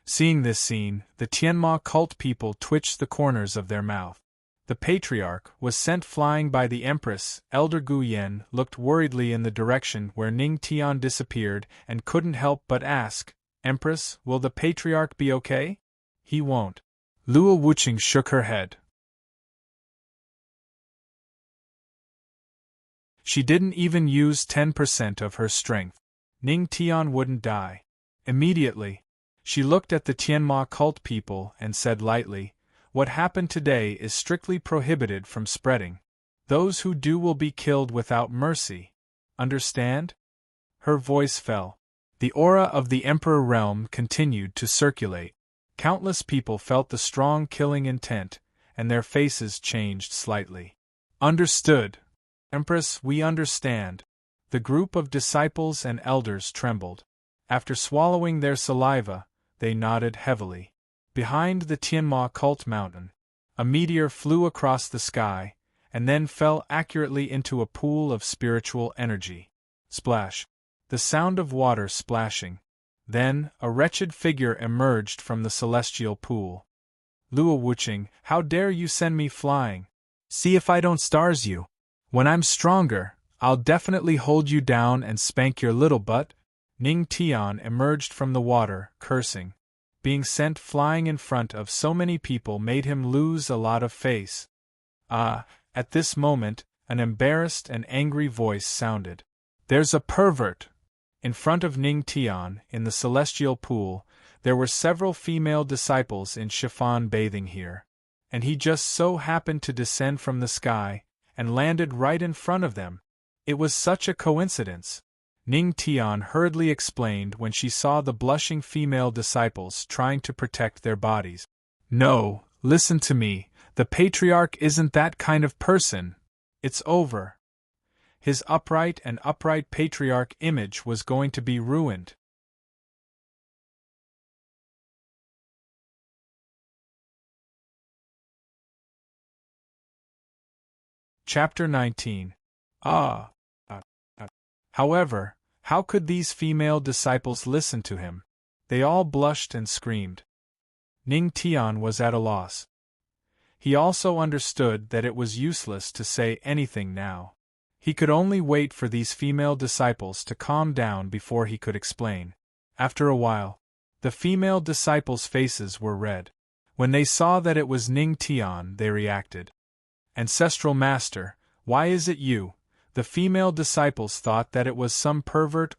Seeing this scene, the Tianma cult people twitched the corners of their mouth. The Patriarch was sent flying by the Empress. Elder Gu Yan looked worriedly in the direction where Ning Tian disappeared and couldn't help but ask, Empress, will the Patriarch be okay? He won't. Luo Wuqing shook her head. She didn't even use 10% of her strength. Ning Tian wouldn't die. Immediately, she looked at the Tianma cult people and said lightly, what happened today is strictly prohibited from spreading. Those who do will be killed without mercy. Understand? Her voice fell. The aura of the Emperor realm continued to circulate. Countless people felt the strong killing intent, and their faces changed slightly. Understood. Empress, we understand. The group of disciples and elders trembled. After swallowing their saliva, they nodded heavily. Behind the Tianma cult mountain, a meteor flew across the sky, and then fell accurately into a pool of spiritual energy. Splash! The sound of water splashing. Then, a wretched figure emerged from the celestial pool. Luo Wuqing, how dare you send me flying? See if I don't stars you. When I'm stronger, I'll definitely hold you down and spank your little butt. Ning Tian emerged from the water, cursing. Being sent flying in front of so many people made him lose a lot of face. At this moment, an embarrassed and angry voice sounded. There's a pervert! In front of Ning Tian, in the celestial pool, there were several female disciples in chiffon bathing here. And he just so happened to descend from the sky, and landed right in front of them. It was such a coincidence. Ning Tian hurriedly explained when she saw the blushing female disciples trying to protect their bodies. No, listen to me, the patriarch isn't that kind of person. It's over. His upright patriarch image was going to be ruined. Chapter 19. However, how could these female disciples listen to him? They all blushed and screamed. Ning Tian was at a loss. He also understood that it was useless to say anything now. He could only wait for these female disciples to calm down before he could explain. After a while, the female disciples' faces were red. When they saw that it was Ning Tian, they reacted. Ancestral Master, why is it you? The female disciples thought that it was some pervert.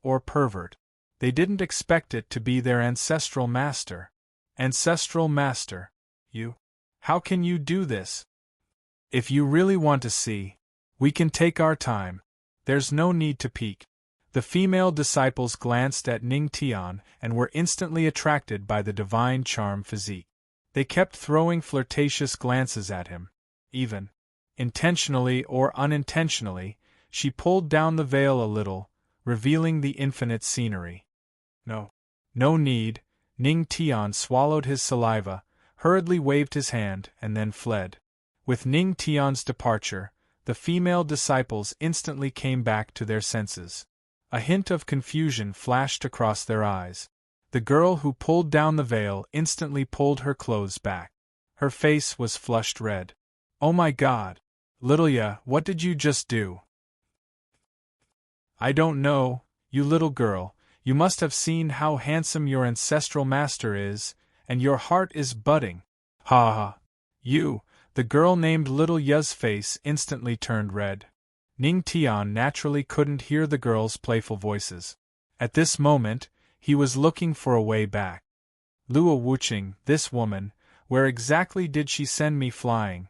They didn't expect it to be their ancestral master. Ancestral Master, you? How can you do this? If you really want to see, we can take our time. There's no need to peek. The female disciples glanced at Ning Tian and were instantly attracted by the divine charm physique. They kept throwing flirtatious glances at him. Even, intentionally or unintentionally, she pulled down the veil a little, revealing the infinite scenery. No need. Ning Tian swallowed his saliva, hurriedly waved his hand, and then fled. With Ning Tian's departure, the female disciples instantly came back to their senses. A hint of confusion flashed across their eyes. The girl who pulled down the veil instantly pulled her clothes back. Her face was flushed red. Oh my God! Little Ya, what did you just do? I don't know, you little girl, you must have seen how handsome your ancestral master is, and your heart is budding. Ha ha! You! The girl named Little Ya's face instantly turned red. Ning Tian naturally couldn't hear the girl's playful voices. At this moment, he was looking for a way back. Luo Wuqing, this woman, where exactly did she send me flying?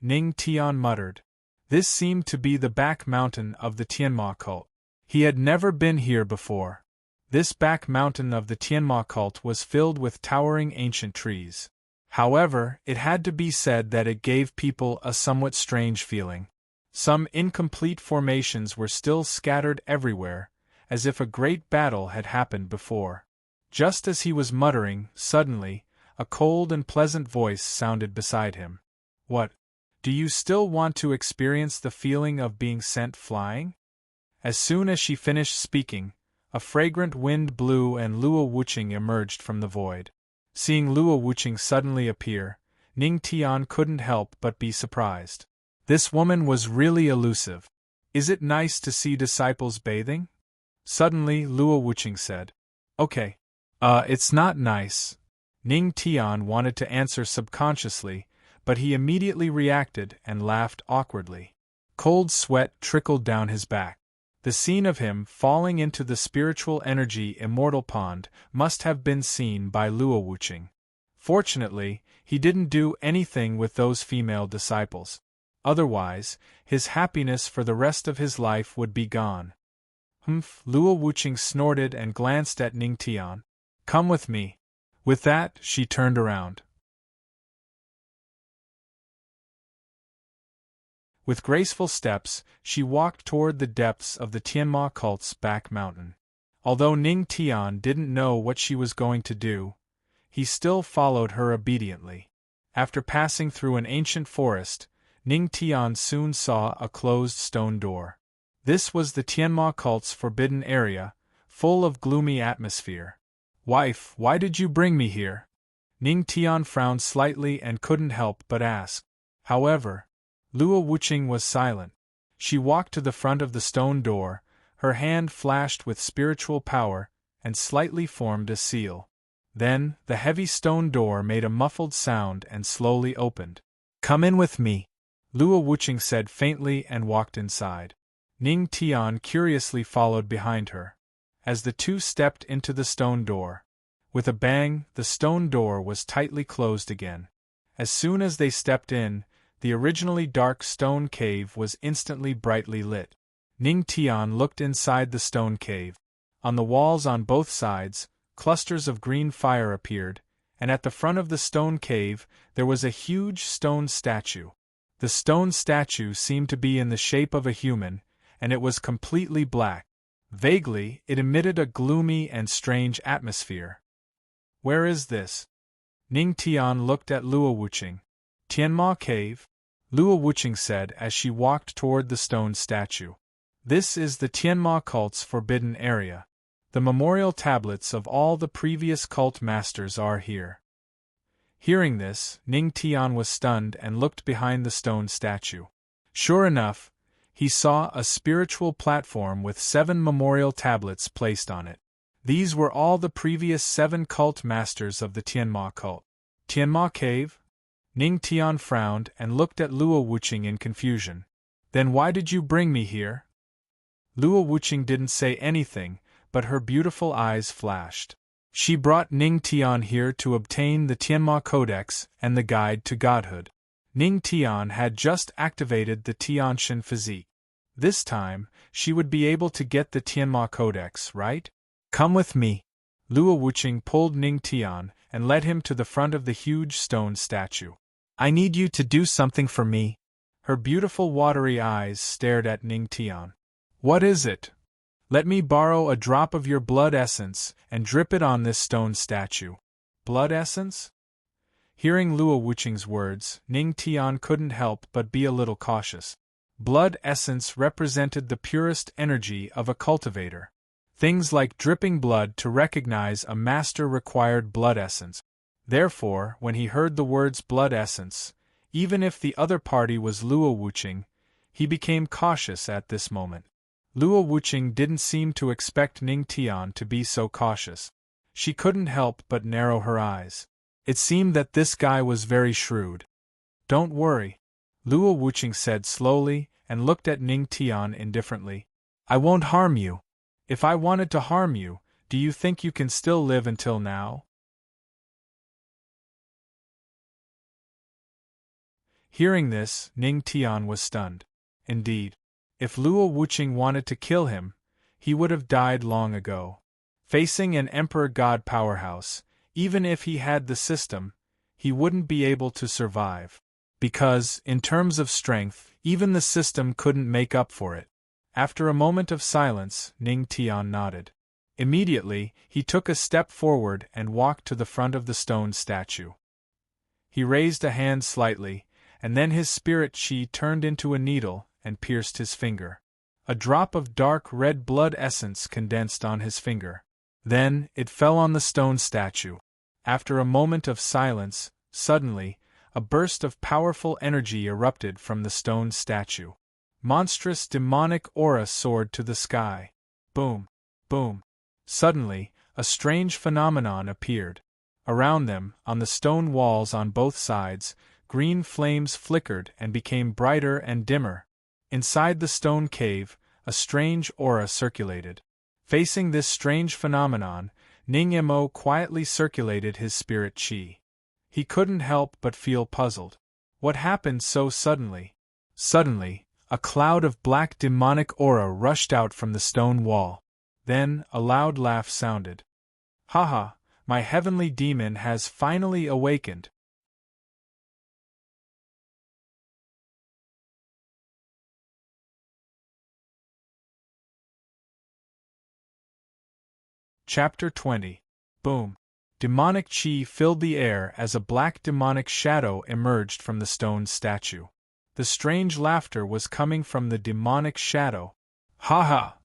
Ning Tian muttered. This seemed to be the back mountain of the Tianma cult. He had never been here before. This back mountain of the Tianma cult was filled with towering ancient trees. However, it had to be said that it gave people a somewhat strange feeling. Some incomplete formations were still scattered everywhere, as if a great battle had happened before. Just as he was muttering, suddenly, a cold and pleasant voice sounded beside him. What? Do you still want to experience the feeling of being sent flying? As soon as she finished speaking, a fragrant wind blew and Luo Wuqing emerged from the void. Seeing Luo Wuqing suddenly appear, Ning Tian couldn't help but be surprised. This woman was really elusive. Is it nice to see disciples bathing? Suddenly Luo Wuqing said. Okay. It's not nice. Ning Tian wanted to answer subconsciously, but he immediately reacted and laughed awkwardly. Cold sweat trickled down his back. The scene of him falling into the spiritual energy immortal pond must have been seen by Luo Wuqing. Fortunately, he didn't do anything with those female disciples. Otherwise, his happiness for the rest of his life would be gone. Luo Wuqing snorted and glanced at Ning Tian. Come with me. With that, she turned around. With graceful steps, she walked toward the depths of the Tianma cult's back mountain. Although Ning Tian didn't know what she was going to do, he still followed her obediently. After passing through an ancient forest, Ning Tian soon saw a closed stone door. This was the Tianma cult's forbidden area, full of gloomy atmosphere. "Wife, why did you bring me here?" Ning Tian frowned slightly and couldn't help but ask. However, Luo Wuqing was silent. She walked to the front of the stone door, her hand flashed with spiritual power, and slightly formed a seal. Then, the heavy stone door made a muffled sound and slowly opened. "Come in with me," Luo Wuqing said faintly and walked inside. Ning Tian curiously followed behind her. As the two stepped into the stone door, with a bang, the stone door was tightly closed again. As soon as they stepped in, the originally dark stone cave was instantly brightly lit. Ning Tian looked inside the stone cave. On the walls on both sides, clusters of green fire appeared, and at the front of the stone cave there was a huge stone statue. The stone statue seemed to be in the shape of a human, and it was completely black. Vaguely, it emitted a gloomy and strange atmosphere. "Where is this?" Ning Tian looked at Luo Wuqing. "Tianma Cave?" Luo Wuqing said as she walked toward the stone statue. "This is the Tianma cult's forbidden area. The memorial tablets of all the previous cult masters are here." Hearing this, Ning Tian was stunned and looked behind the stone statue. Sure enough, he saw a spiritual platform with 7 memorial tablets placed on it. These were all the previous 7 cult masters of the Tianma cult. "Tianma Cave?" Ning Tian frowned and looked at Luo Wuqing in confusion. "Then why did you bring me here?" Luo Wuqing didn't say anything, but her beautiful eyes flashed. She brought Ning Tian here to obtain the Tianma Codex and the Guide to Godhood. Ning Tian had just activated the Tianshan physique. This time, she would be able to get the Tianma Codex, right? "Come with me." Luo Wuqing pulled Ning Tian and led him to the front of the huge stone statue. "I need you to do something for me." Her beautiful watery eyes stared at Ning Tian. "What is it?" "Let me borrow a drop of your blood essence and drip it on this stone statue." "Blood essence?" Hearing Luo Wuqing's words, Ning Tian couldn't help but be a little cautious. Blood essence represented the purest energy of a cultivator. Things like dripping blood to recognize a master required blood essence. Therefore, when he heard the words blood essence, even if the other party was Luo Wuqing, he became cautious at this moment. Luo Wuqing didn't seem to expect Ning Tian to be so cautious. She couldn't help but narrow her eyes. It seemed that this guy was very shrewd. "Don't worry," Luo Wuqing said slowly and looked at Ning Tian indifferently. "I won't harm you. If I wanted to harm you, do you think you can still live until now?" Hearing this, Ning Tian was stunned. Indeed, if Luo Wuqing wanted to kill him, he would have died long ago. Facing an Emperor God powerhouse, even if he had the system, he wouldn't be able to survive. Because, in terms of strength, even the system couldn't make up for it. After a moment of silence, Ning Tian nodded. Immediately, he took a step forward and walked to the front of the stone statue. He raised a hand slightly, and then his spirit chi turned into a needle and pierced his finger. A drop of dark red blood essence condensed on his finger. Then, it fell on the stone statue. After a moment of silence, suddenly, a burst of powerful energy erupted from the stone statue. Monstrous demonic aura soared to the sky. Boom! Boom! Suddenly, a strange phenomenon appeared. Around them, on the stone walls on both sides, green flames flickered and became brighter and dimmer. Inside the stone cave, a strange aura circulated. Facing this strange phenomenon, Ning Mo quietly circulated his spirit chi. He couldn't help but feel puzzled. What happened so suddenly? Suddenly, a cloud of black demonic aura rushed out from the stone wall. Then, a loud laugh sounded. "Haha, my heavenly demon has finally awakened." Chapter 20. Boom. Demonic chi filled the air as a black demonic shadow emerged from the stone statue. The strange laughter was coming from the demonic shadow. Ha ha!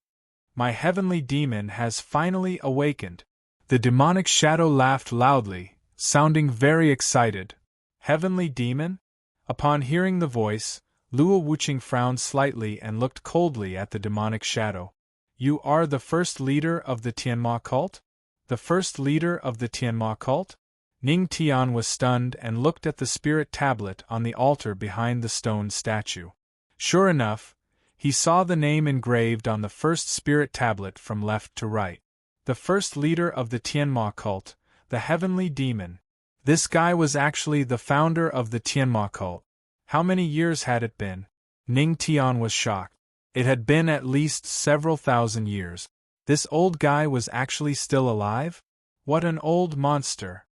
My heavenly demon has finally awakened. The demonic shadow laughed loudly, sounding very excited. Heavenly demon? Upon hearing the voice, Luo Wuqing frowned slightly and looked coldly at the demonic shadow. You are the first leader of the Tianma cult? The first leader of the Tianma cult? Ning Tian was stunned and looked at the spirit tablet on the altar behind the stone statue. Sure enough, he saw the name engraved on the first spirit tablet from left to right. The first leader of the Tianma cult, the heavenly demon. This guy was actually the founder of the Tianma cult. How many years had it been? Ning Tian was shocked. It had been at least several thousand years. This old guy was actually still alive? What an old monster!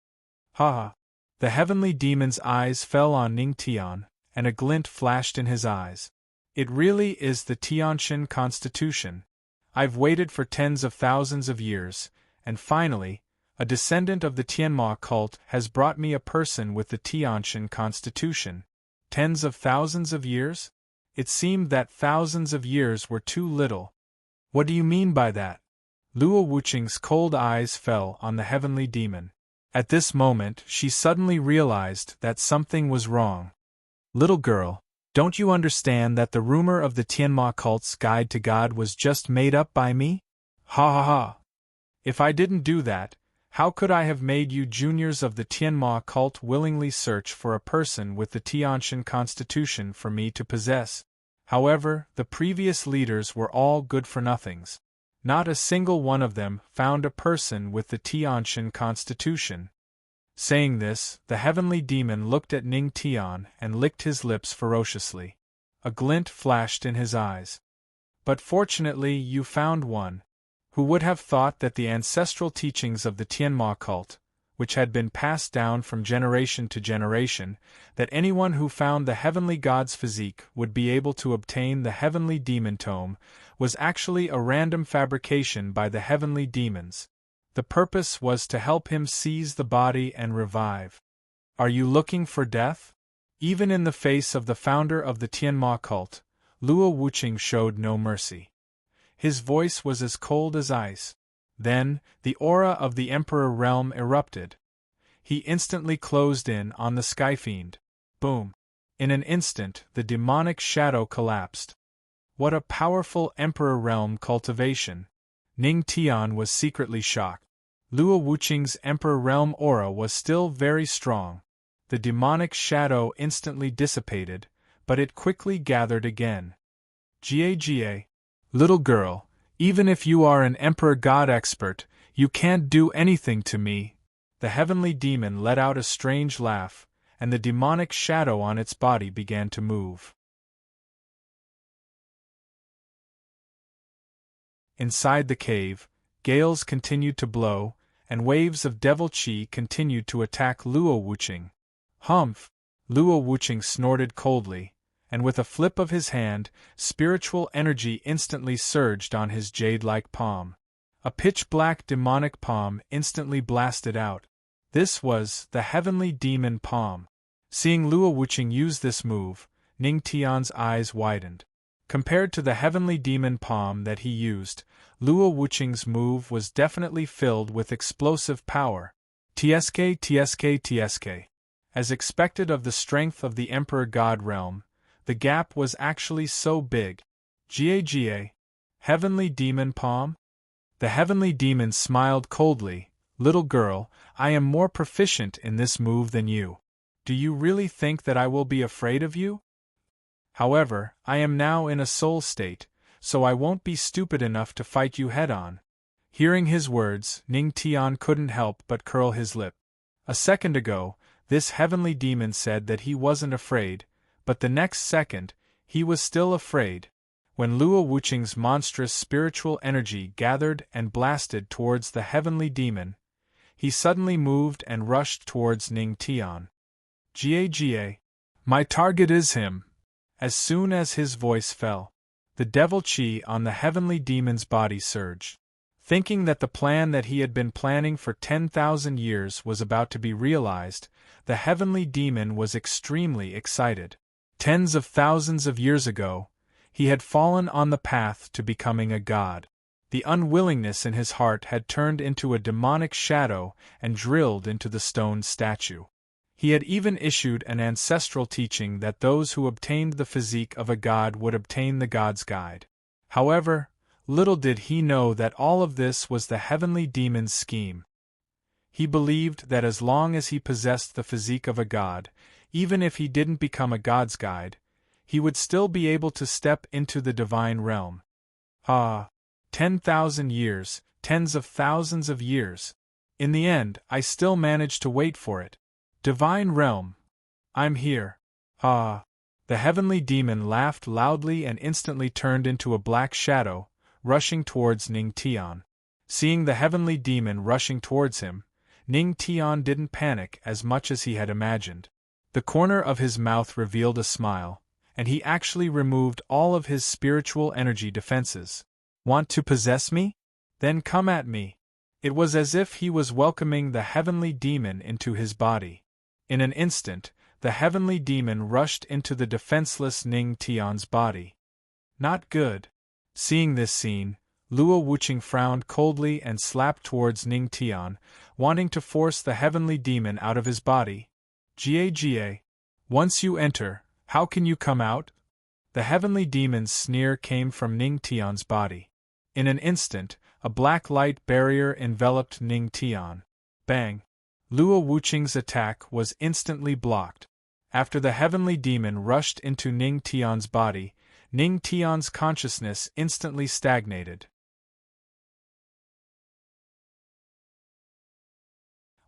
Ha ha! The heavenly demon's eyes fell on Ning Tian, and a glint flashed in his eyes. It really is the Tianshan constitution. I've waited for tens of thousands of years, and finally, a descendant of the Tianma cult has brought me a person with the Tianshan constitution. Tens of thousands of years? It seemed that thousands of years were too little. What do you mean by that? Luo Wuqing's cold eyes fell on the heavenly demon. At this moment, she suddenly realized that something was wrong. Little girl, don't you understand that the rumor of the Tianma cult's guide to God was just made up by me? Ha ha ha! If I didn't do that, how could I have made you juniors of the Tianma cult willingly search for a person with the Tianshan constitution for me to possess? However, the previous leaders were all good-for-nothings. Not a single one of them found a person with the Tianshan constitution. Saying this, the heavenly demon looked at Ning Tian and licked his lips ferociously. A glint flashed in his eyes. But fortunately you found one. Who would have thought that the ancestral teachings of the Tianma cult, which had been passed down from generation to generation, that anyone who found the heavenly god's physique would be able to obtain the heavenly demon tome, was actually a random fabrication by the heavenly demons. The purpose was to help him seize the body and revive. Are you looking for death? Even in the face of the founder of the Tianma cult, Luo Wuqing showed no mercy. His voice was as cold as ice. Then, the aura of the Emperor realm erupted. He instantly closed in on the Skyfiend. Boom! In an instant, the demonic shadow collapsed. What a powerful Emperor realm cultivation! Ning Tian was secretly shocked. Luo Wuqing's Emperor realm aura was still very strong. The demonic shadow instantly dissipated, but it quickly gathered again. Ga. Little girl, even if you are an Emperor God expert, you can't do anything to me. The heavenly demon let out a strange laugh, and the demonic shadow on its body began to move. Inside the cave, gales continued to blow, and waves of devil chi continued to attack Luo Wuqing. Humph! Luo Wuqing snorted coldly, and with a flip of his hand, spiritual energy instantly surged on his jade-like palm. A pitch-black demonic palm instantly blasted out. This was the heavenly demon palm. Seeing Luo Wuqing use this move, Ning Tian's eyes widened. Compared to the heavenly demon palm that he used, Luo Wuqing's move was definitely filled with explosive power. Tsk. As expected of the strength of the Emperor God realm, the gap was actually so big. Ga. Heavenly demon palm? The heavenly demon smiled coldly. Little girl, I am more proficient in this move than you. Do you really think that I will be afraid of you? However, I am now in a soul state, so I won't be stupid enough to fight you head-on. Hearing his words, Ning Tian couldn't help but curl his lip. A second ago, this heavenly demon said that he wasn't afraid, but the next second, he was still afraid. When Luo Wuqing's monstrous spiritual energy gathered and blasted towards the heavenly demon, he suddenly moved and rushed towards Ning Tian. Ga. My target is him. As soon as his voice fell, the devil chi on the heavenly demon's body surged. Thinking that the plan that he had been planning for 10,000 years was about to be realized, the heavenly demon was extremely excited. Tens of thousands of years ago, he had fallen on the path to becoming a god. The unwillingness in his heart had turned into a demonic shadow and drilled into the stone statue. He had even issued an ancestral teaching that those who obtained the physique of a god would obtain the god's guide. However, little did he know that all of this was the heavenly demon's scheme. He believed that as long as he possessed the physique of a god, even if he didn't become a god's guide, he would still be able to step into the divine realm. 10,000 years, tens of thousands of years. In the end, I still managed to wait for it. Divine realm. I'm here. The heavenly demon laughed loudly and instantly turned into a black shadow, rushing towards Ning Tian. Seeing the heavenly demon rushing towards him, Ning Tian didn't panic as much as he had imagined. The corner of his mouth revealed a smile, and he actually removed all of his spiritual energy defenses. Want to possess me? Then come at me. It was as if he was welcoming the heavenly demon into his body. In an instant, the heavenly demon rushed into the defenseless Ning Tian's body. Not good. Seeing this scene, Luo Wuqing frowned coldly and slapped towards Ning Tian, wanting to force the heavenly demon out of his body. Ga, once you enter, how can you come out? The heavenly demon's sneer came from Ning Tian's body. In an instant, a black light barrier enveloped Ning Tian. Bang! Luo Wuqing's attack was instantly blocked. After the heavenly demon rushed into Ning Tian's body, Ning Tian's consciousness instantly stagnated.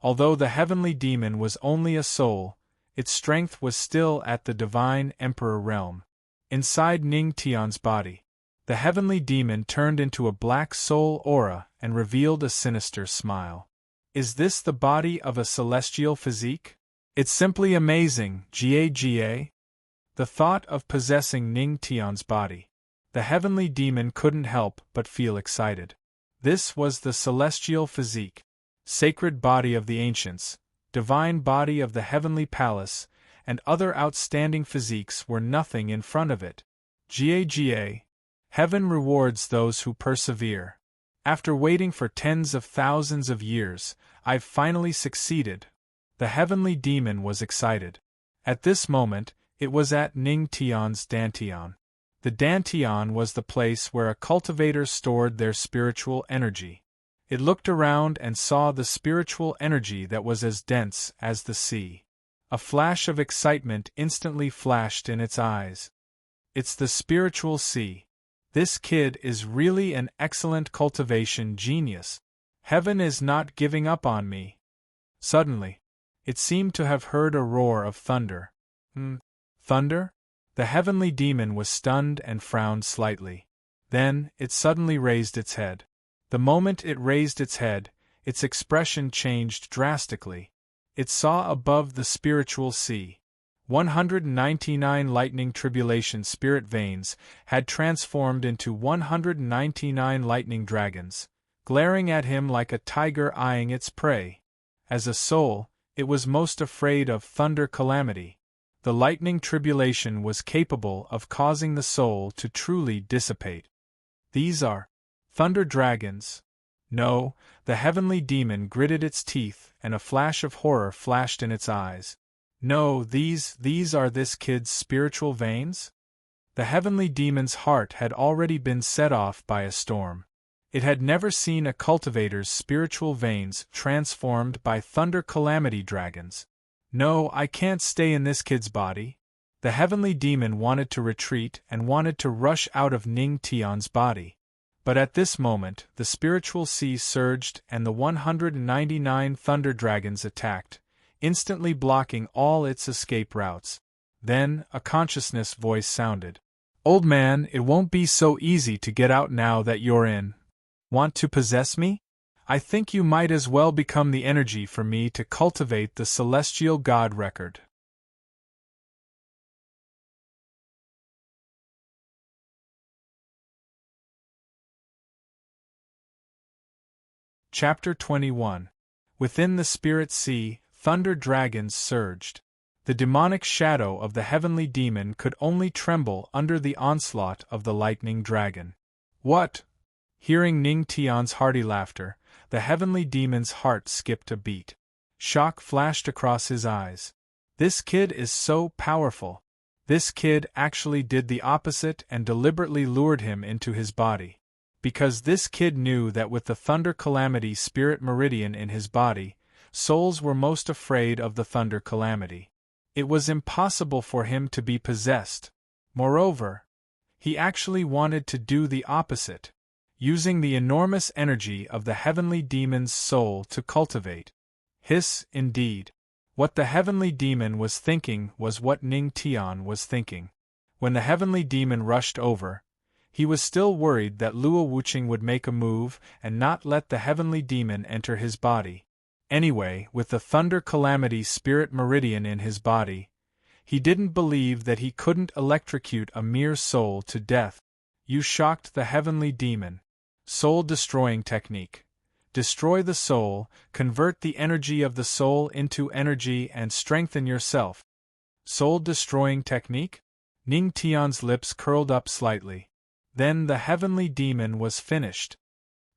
Although the heavenly demon was only a soul, its strength was still at the divine emperor realm. Inside Ning Tian's body, the heavenly demon turned into a black soul aura and revealed a sinister smile. Is this the body of a celestial physique? It's simply amazing, Ga. The thought of possessing Ning Tian's body. The heavenly demon couldn't help but feel excited. This was the celestial physique. Sacred body of the ancients, divine body of the heavenly palace, and other outstanding physiques were nothing in front of it. Ga. Heaven rewards those who persevere. After waiting for tens of thousands of years, I've finally succeeded. The heavenly demon was excited. At this moment, it was at Ning Tian's dantian. The dantian was the place where a cultivator stored their spiritual energy. It looked around and saw the spiritual energy that was as dense as the sea. A flash of excitement instantly flashed in its eyes. It's the spiritual sea. This kid is really an excellent cultivation genius. Heaven is not giving up on me. Suddenly, it seemed to have heard a roar of thunder. Thunder? The heavenly demon was stunned and frowned slightly. Then, it suddenly raised its head. The moment it raised its head, its expression changed drastically. It saw above the spiritual sea. 199 lightning tribulation spirit veins had transformed into 199 lightning dragons, glaring at him like a tiger eyeing its prey. As a soul, it was most afraid of thunder calamity. The lightning tribulation was capable of causing the soul to truly dissipate. These are thunder dragons. No, the heavenly demon gritted its teeth and a flash of horror flashed in its eyes. No, these are this kid's spiritual veins? The heavenly demon's heart had already been set off by a storm. It had never seen a cultivator's spiritual veins transformed by thunder calamity dragons. No, I can't stay in this kid's body. The heavenly demon wanted to retreat and wanted to rush out of Ning Tian's body. But at this moment, the spiritual sea surged and the 199 thunder dragons attacked, instantly blocking all its escape routes. Then, a consciousness voice sounded. Old man, it won't be so easy to get out now that you're in. Want to possess me? I think you might as well become the energy for me to cultivate the celestial god record. Chapter 21. Within the spirit sea, thunder dragons surged. The demonic shadow of the heavenly demon could only tremble under the onslaught of the lightning dragon. What? Hearing Ning Tian's hearty laughter, the heavenly demon's heart skipped a beat. Shock flashed across his eyes. This kid is so powerful. This kid actually did the opposite and deliberately lured him into his body. Because this kid knew that with the thunder calamity spirit meridian in his body, souls were most afraid of the thunder calamity. It was impossible for him to be possessed. Moreover, he actually wanted to do the opposite, using the enormous energy of the heavenly demon's soul to cultivate. Indeed. What the heavenly demon was thinking was what Ning Tian was thinking. When the heavenly demon rushed over, he was still worried that Luo Wuqing would make a move and not let the heavenly demon enter his body. Anyway, with the thunder calamity spirit meridian in his body, he didn't believe that he couldn't electrocute a mere soul to death. You shocked the heavenly demon. Soul-destroying technique. Destroy the soul, convert the energy of the soul into energy and strengthen yourself. Soul-destroying technique? Ning Tian's lips curled up slightly. Then the heavenly demon was finished.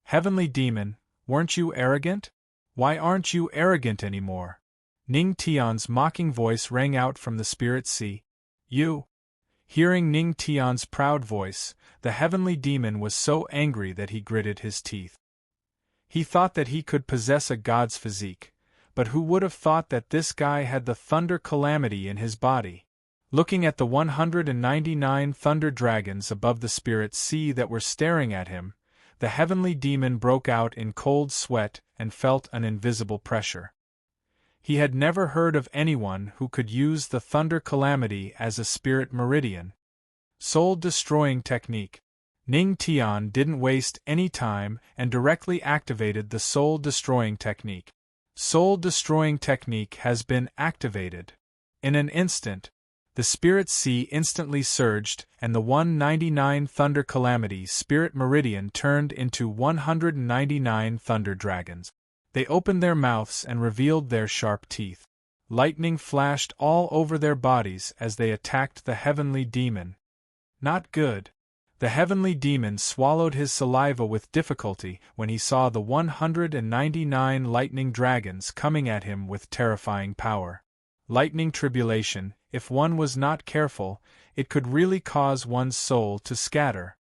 Heavenly demon, weren't you arrogant? Why aren't you arrogant anymore? Ning Tian's mocking voice rang out from the spirit sea. You. Hearing Ning Tian's proud voice, the heavenly demon was so angry that he gritted his teeth. He thought that he could possess a god's physique, but who would have thought that this guy had the thunder calamity in his body? Looking at the 199 thunder dragons above the spirit sea that were staring at him, the heavenly demon broke out in cold sweat and felt an invisible pressure. He had never heard of anyone who could use the thunder calamity as a spirit meridian. Soul-destroying technique. Ning Tian didn't waste any time and directly activated the soul-destroying technique. Soul-destroying technique has been activated. In an instant, the spirit sea instantly surged and the 199 thunder calamity spirit meridian turned into 199 thunder dragons. They opened their mouths and revealed their sharp teeth. Lightning flashed all over their bodies as they attacked the heavenly demon. Not good. The heavenly demon swallowed his saliva with difficulty when he saw the 199 lightning dragons coming at him with terrifying power. Lightning tribulation, if one was not careful, it could really cause one's soul to scatter.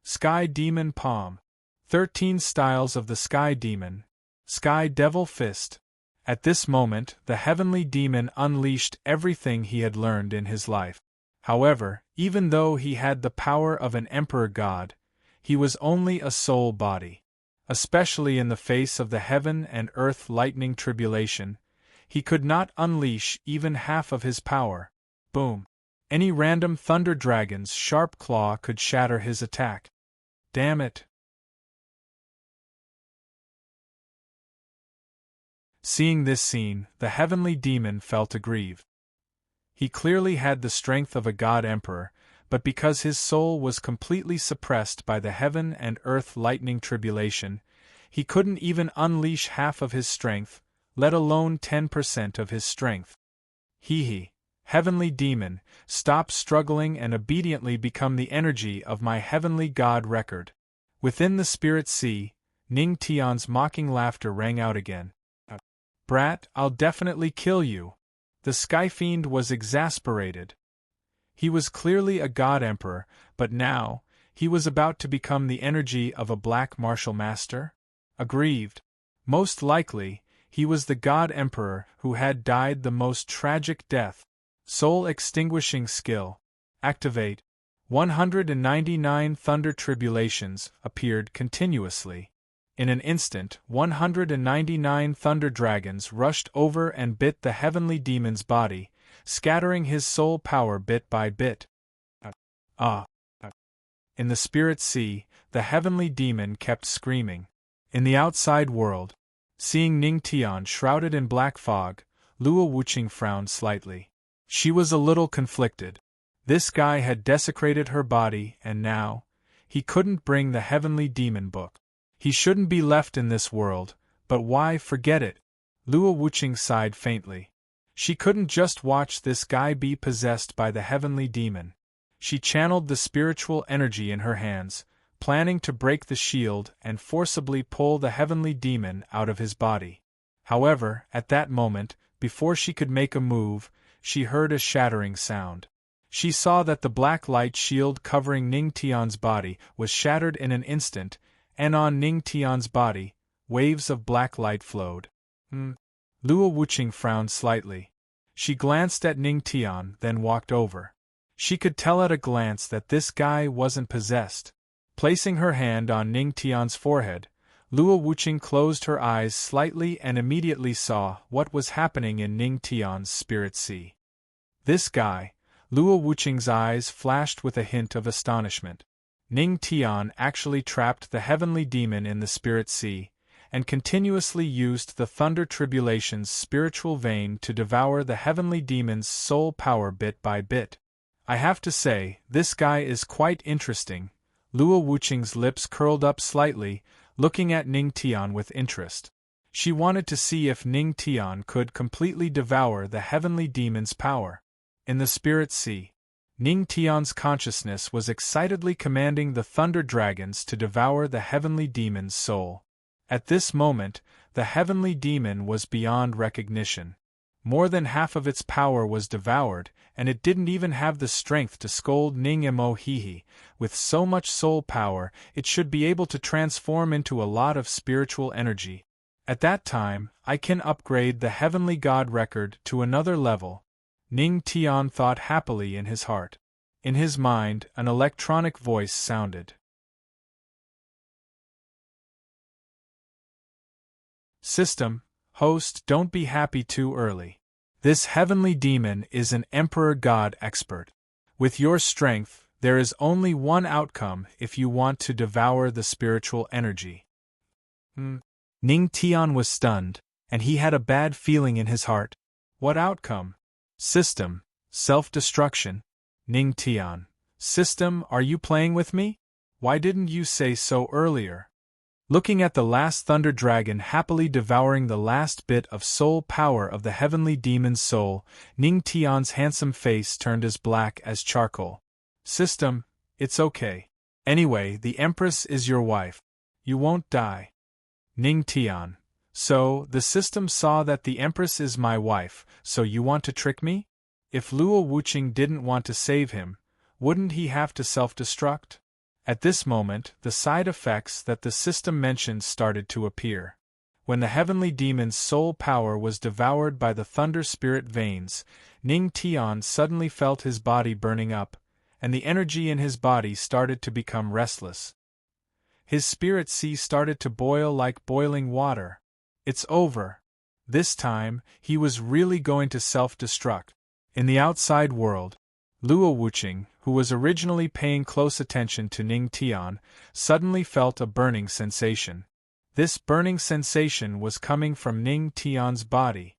Sky Demon Palm. 13 styles of the Sky Demon. Sky Devil Fist. At this moment, the heavenly demon unleashed everything he had learned in his life. However, even though he had the power of an emperor god, he was only a soul body. Especially in the face of the heaven and earth lightning tribulation, he could not unleash even half of his power. Boom. Any random thunder dragon's sharp claw could shatter his attack. Damn it. Seeing this scene, the heavenly demon felt aggrieved. He clearly had the strength of a god emperor, but because his soul was completely suppressed by the heaven and earth lightning tribulation, he couldn't even unleash half of his strength, let alone 10% of his strength. Hee. Heavenly demon, stop struggling and obediently become the energy of my heavenly god record. Within the spirit sea, Ning Tian's mocking laughter rang out again. Brat, I'll definitely kill you. The Sky Fiend was exasperated. He was clearly a god emperor, but now, he was about to become the energy of a black martial master? Aggrieved. Most likely, he was the god emperor who had died the most tragic death. Soul-extinguishing skill. Activate. 199 thunder tribulations appeared continuously. In an instant, 199 thunder dragons rushed over and bit the heavenly demon's body, scattering his soul power bit by bit. In the spirit sea, the heavenly demon kept screaming. In the outside world, seeing Ning Tian shrouded in black fog, Luo Wuqing frowned slightly. She was a little conflicted. This guy had desecrated her body and now, he couldn't bring the heavenly demon book. He shouldn't be left in this world, but why forget it? Luo Wuqing sighed faintly. She couldn't just watch this guy be possessed by the heavenly demon. She channeled the spiritual energy in her hands, planning to break the shield and forcibly pull the heavenly demon out of his body. However, at that moment, before she could make a move, she heard a shattering sound. She saw that the black light shield covering Ning Tian's body was shattered in an instant, and on Ning Tian's body, waves of black light flowed. Luo Wuqing frowned slightly. She glanced at Ning Tian, then walked over. She could tell at a glance that this guy wasn't possessed. Placing her hand on Ning Tian's forehead, Luo Wuqing closed her eyes slightly and immediately saw what was happening in Ning Tian's spirit sea. This guy. Luo Wuqing's eyes flashed with a hint of astonishment. Ning Tian actually trapped the heavenly demon in the spirit sea, and continuously used the Thunder Tribulation's spiritual vein to devour the heavenly demon's soul power bit by bit. I have to say, this guy is quite interesting. Luo Wuqing's lips curled up slightly, looking at Ning Tian with interest. She wanted to see if Ning Tian could completely devour the heavenly demon's power. In the spirit sea, Ning Tian's consciousness was excitedly commanding the thunder dragons to devour the heavenly demon's soul. At this moment, the heavenly demon was beyond recognition. More than half of its power was devoured, and it didn't even have the strength to scold Ning Mo Hihi. With so much soul power, it should be able to transform into a lot of spiritual energy. At that time, I can upgrade the heavenly god record to another level. Ning Tian thought happily in his heart. In his mind, an electronic voice sounded. System, host, don't be happy too early. This heavenly demon is an emperor god expert. With your strength, there is only one outcome if you want to devour the spiritual energy. Ning Tian was stunned, and he had a bad feeling in his heart. What outcome? System, self-destruction. Ning Tian. System, are you playing with me? Why didn't you say so earlier? Looking at the last thunder dragon happily devouring the last bit of soul power of the heavenly demon's soul, Ning Tian's handsome face turned as black as charcoal. System, it's okay. Anyway, the Empress is your wife. You won't die. Ning Tian. So, the system saw that the Empress is my wife, so you want to trick me? If Luo Wuqing didn't want to save him, wouldn't he have to self-destruct? At this moment, the side effects that the system mentioned started to appear. When the heavenly demon's soul power was devoured by the thunder spirit veins, Ning Tian suddenly felt his body burning up, and the energy in his body started to become restless. His spirit sea started to boil like boiling water. It's over. This time, he was really going to self-destruct. In the outside world, Luo Wuqing, who was originally paying close attention to Ning Tian, suddenly felt a burning sensation. This burning sensation was coming from Ning Tian's body.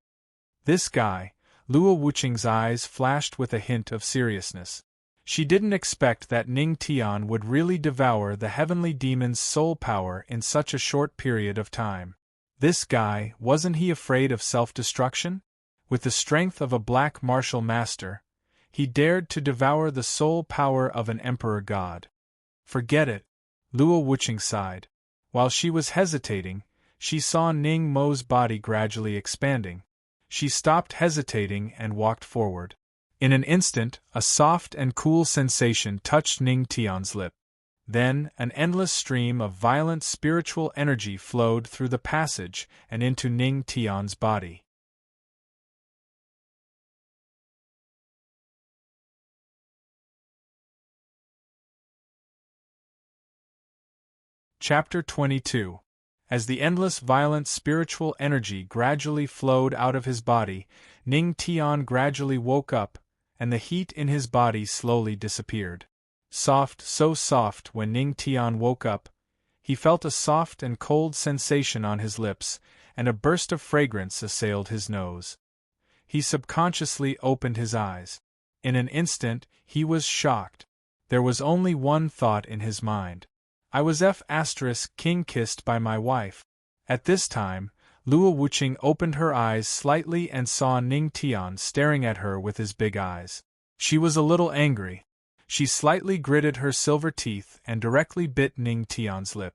This guy, Luo Wuqing's eyes flashed with a hint of seriousness. She didn't expect that Ning Tian would really devour the heavenly demon's soul power in such a short period of time. This guy, wasn't he afraid of self-destruction? With the strength of a black martial master, he dared to devour the soul power of an emperor god. Forget it. Luo Wuqing sighed. While she was hesitating, she saw Ning Mo's body gradually expanding. She stopped hesitating and walked forward. In an instant, a soft and cool sensation touched Ning Tian's lip. Then, an endless stream of violent spiritual energy flowed through the passage and into Ning Tian's body. Chapter 22. As the endless violent spiritual energy gradually flowed out of his body, Ning Tian gradually woke up, and the heat in his body slowly disappeared. Soft, so soft when Ning Tian woke up, he felt a soft and cold sensation on his lips, and a burst of fragrance assailed his nose. He subconsciously opened his eyes. In an instant, he was shocked. There was only one thought in his mind. I was king kissed by my wife. At this time, Luo Wuqing opened her eyes slightly and saw Ning Tian staring at her with his big eyes. She was a little angry. She slightly gritted her silver teeth and directly bit Ning Tian's lip.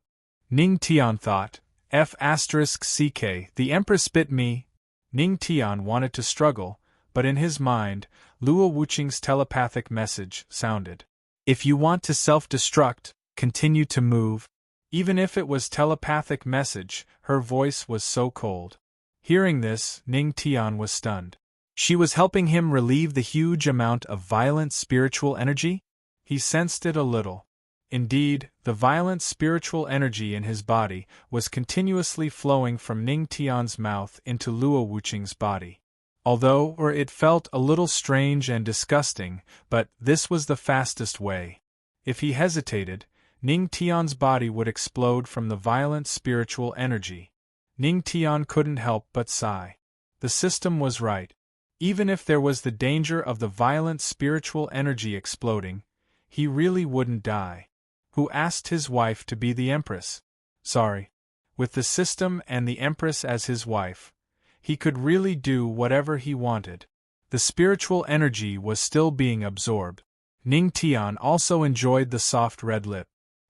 Ning Tian thought, *CK, the Empress bit me. Ning Tian wanted to struggle, but in his mind, Luo Wuqing's telepathic message sounded. If you want to self-destruct, continue to move. Even if it was telepathic message, her voice was so cold. Hearing this, Ning Tian was stunned. She was helping him relieve the huge amount of violent spiritual energy? He sensed it a little. Indeed, the violent spiritual energy in his body was continuously flowing from Ning Tian's mouth into Luo Wuqing's body. Although it felt a little strange and disgusting, but this was the fastest way. If he hesitated, Ning Tian's body would explode from the violent spiritual energy. Ning Tian couldn't help but sigh. The system was right. Even if there was the danger of the violent spiritual energy exploding, he really wouldn't die. Who asked his wife to be the Empress? Sorry. With the system and the Empress as his wife, he could really do whatever he wanted. The spiritual energy was still being absorbed. Ning Tian also enjoyed the soft red lip.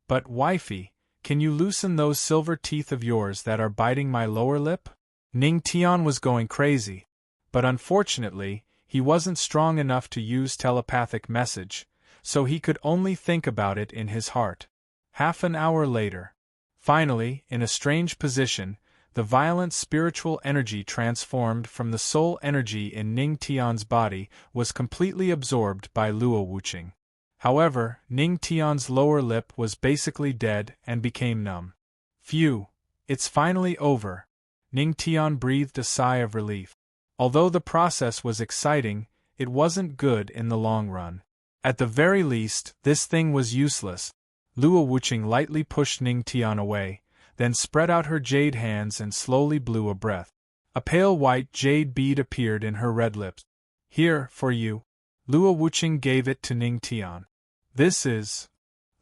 But wifey, can you loosen those silver teeth of yours that are biting my lower lip? Ning Tian was going crazy. But unfortunately, he wasn't strong enough to use telepathic message, so he could only think about it in his heart. Half an hour later. Finally, in a strange position, the violent spiritual energy transformed from the soul energy in Ning Tian's body was completely absorbed by Luo Wuqing. However, Ning Tian's lower lip was basically dead and became numb. Phew, it's finally over. Ning Tian breathed a sigh of relief. Although the process was exciting, it wasn't good in the long run. At the very least, this thing was useless. Luo Wuqing lightly pushed Ning Tian away, then spread out her jade hands and slowly blew a breath. A pale white jade bead appeared in her red lips. Here, for you. Luo Wuqing gave it to Ning Tian. This is...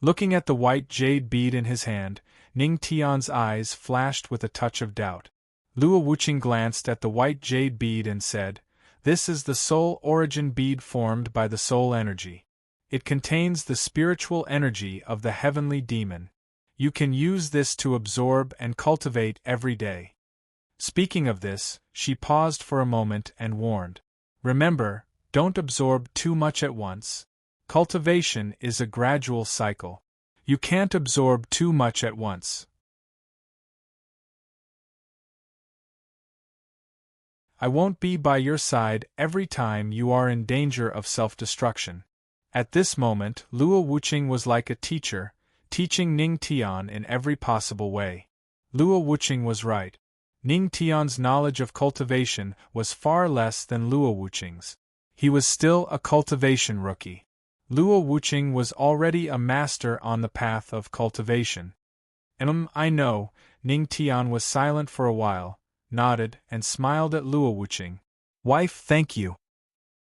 Looking at the white jade bead in his hand, Ning Tian's eyes flashed with a touch of doubt. Luo Wuqing glanced at the white jade bead and said, This is the soul origin bead formed by the soul energy. It contains the spiritual energy of the heavenly demon. You can use this to absorb and cultivate every day. Speaking of this, she paused for a moment and warned. Remember, don't absorb too much at once. Cultivation is a gradual cycle. You can't absorb too much at once. I won't be by your side every time you are in danger of self-destruction. At this moment, Luo Wuqing was like a teacher, teaching Ning Tian in every possible way. Luo Wuqing was right. Ning Tian's knowledge of cultivation was far less than Luo Wuqing's. He was still a cultivation rookie. Luo Wuqing was already a master on the path of cultivation. I know. Ning Tian was silent for a while, nodded, and smiled at Luo Wuqing. Wife, thank you.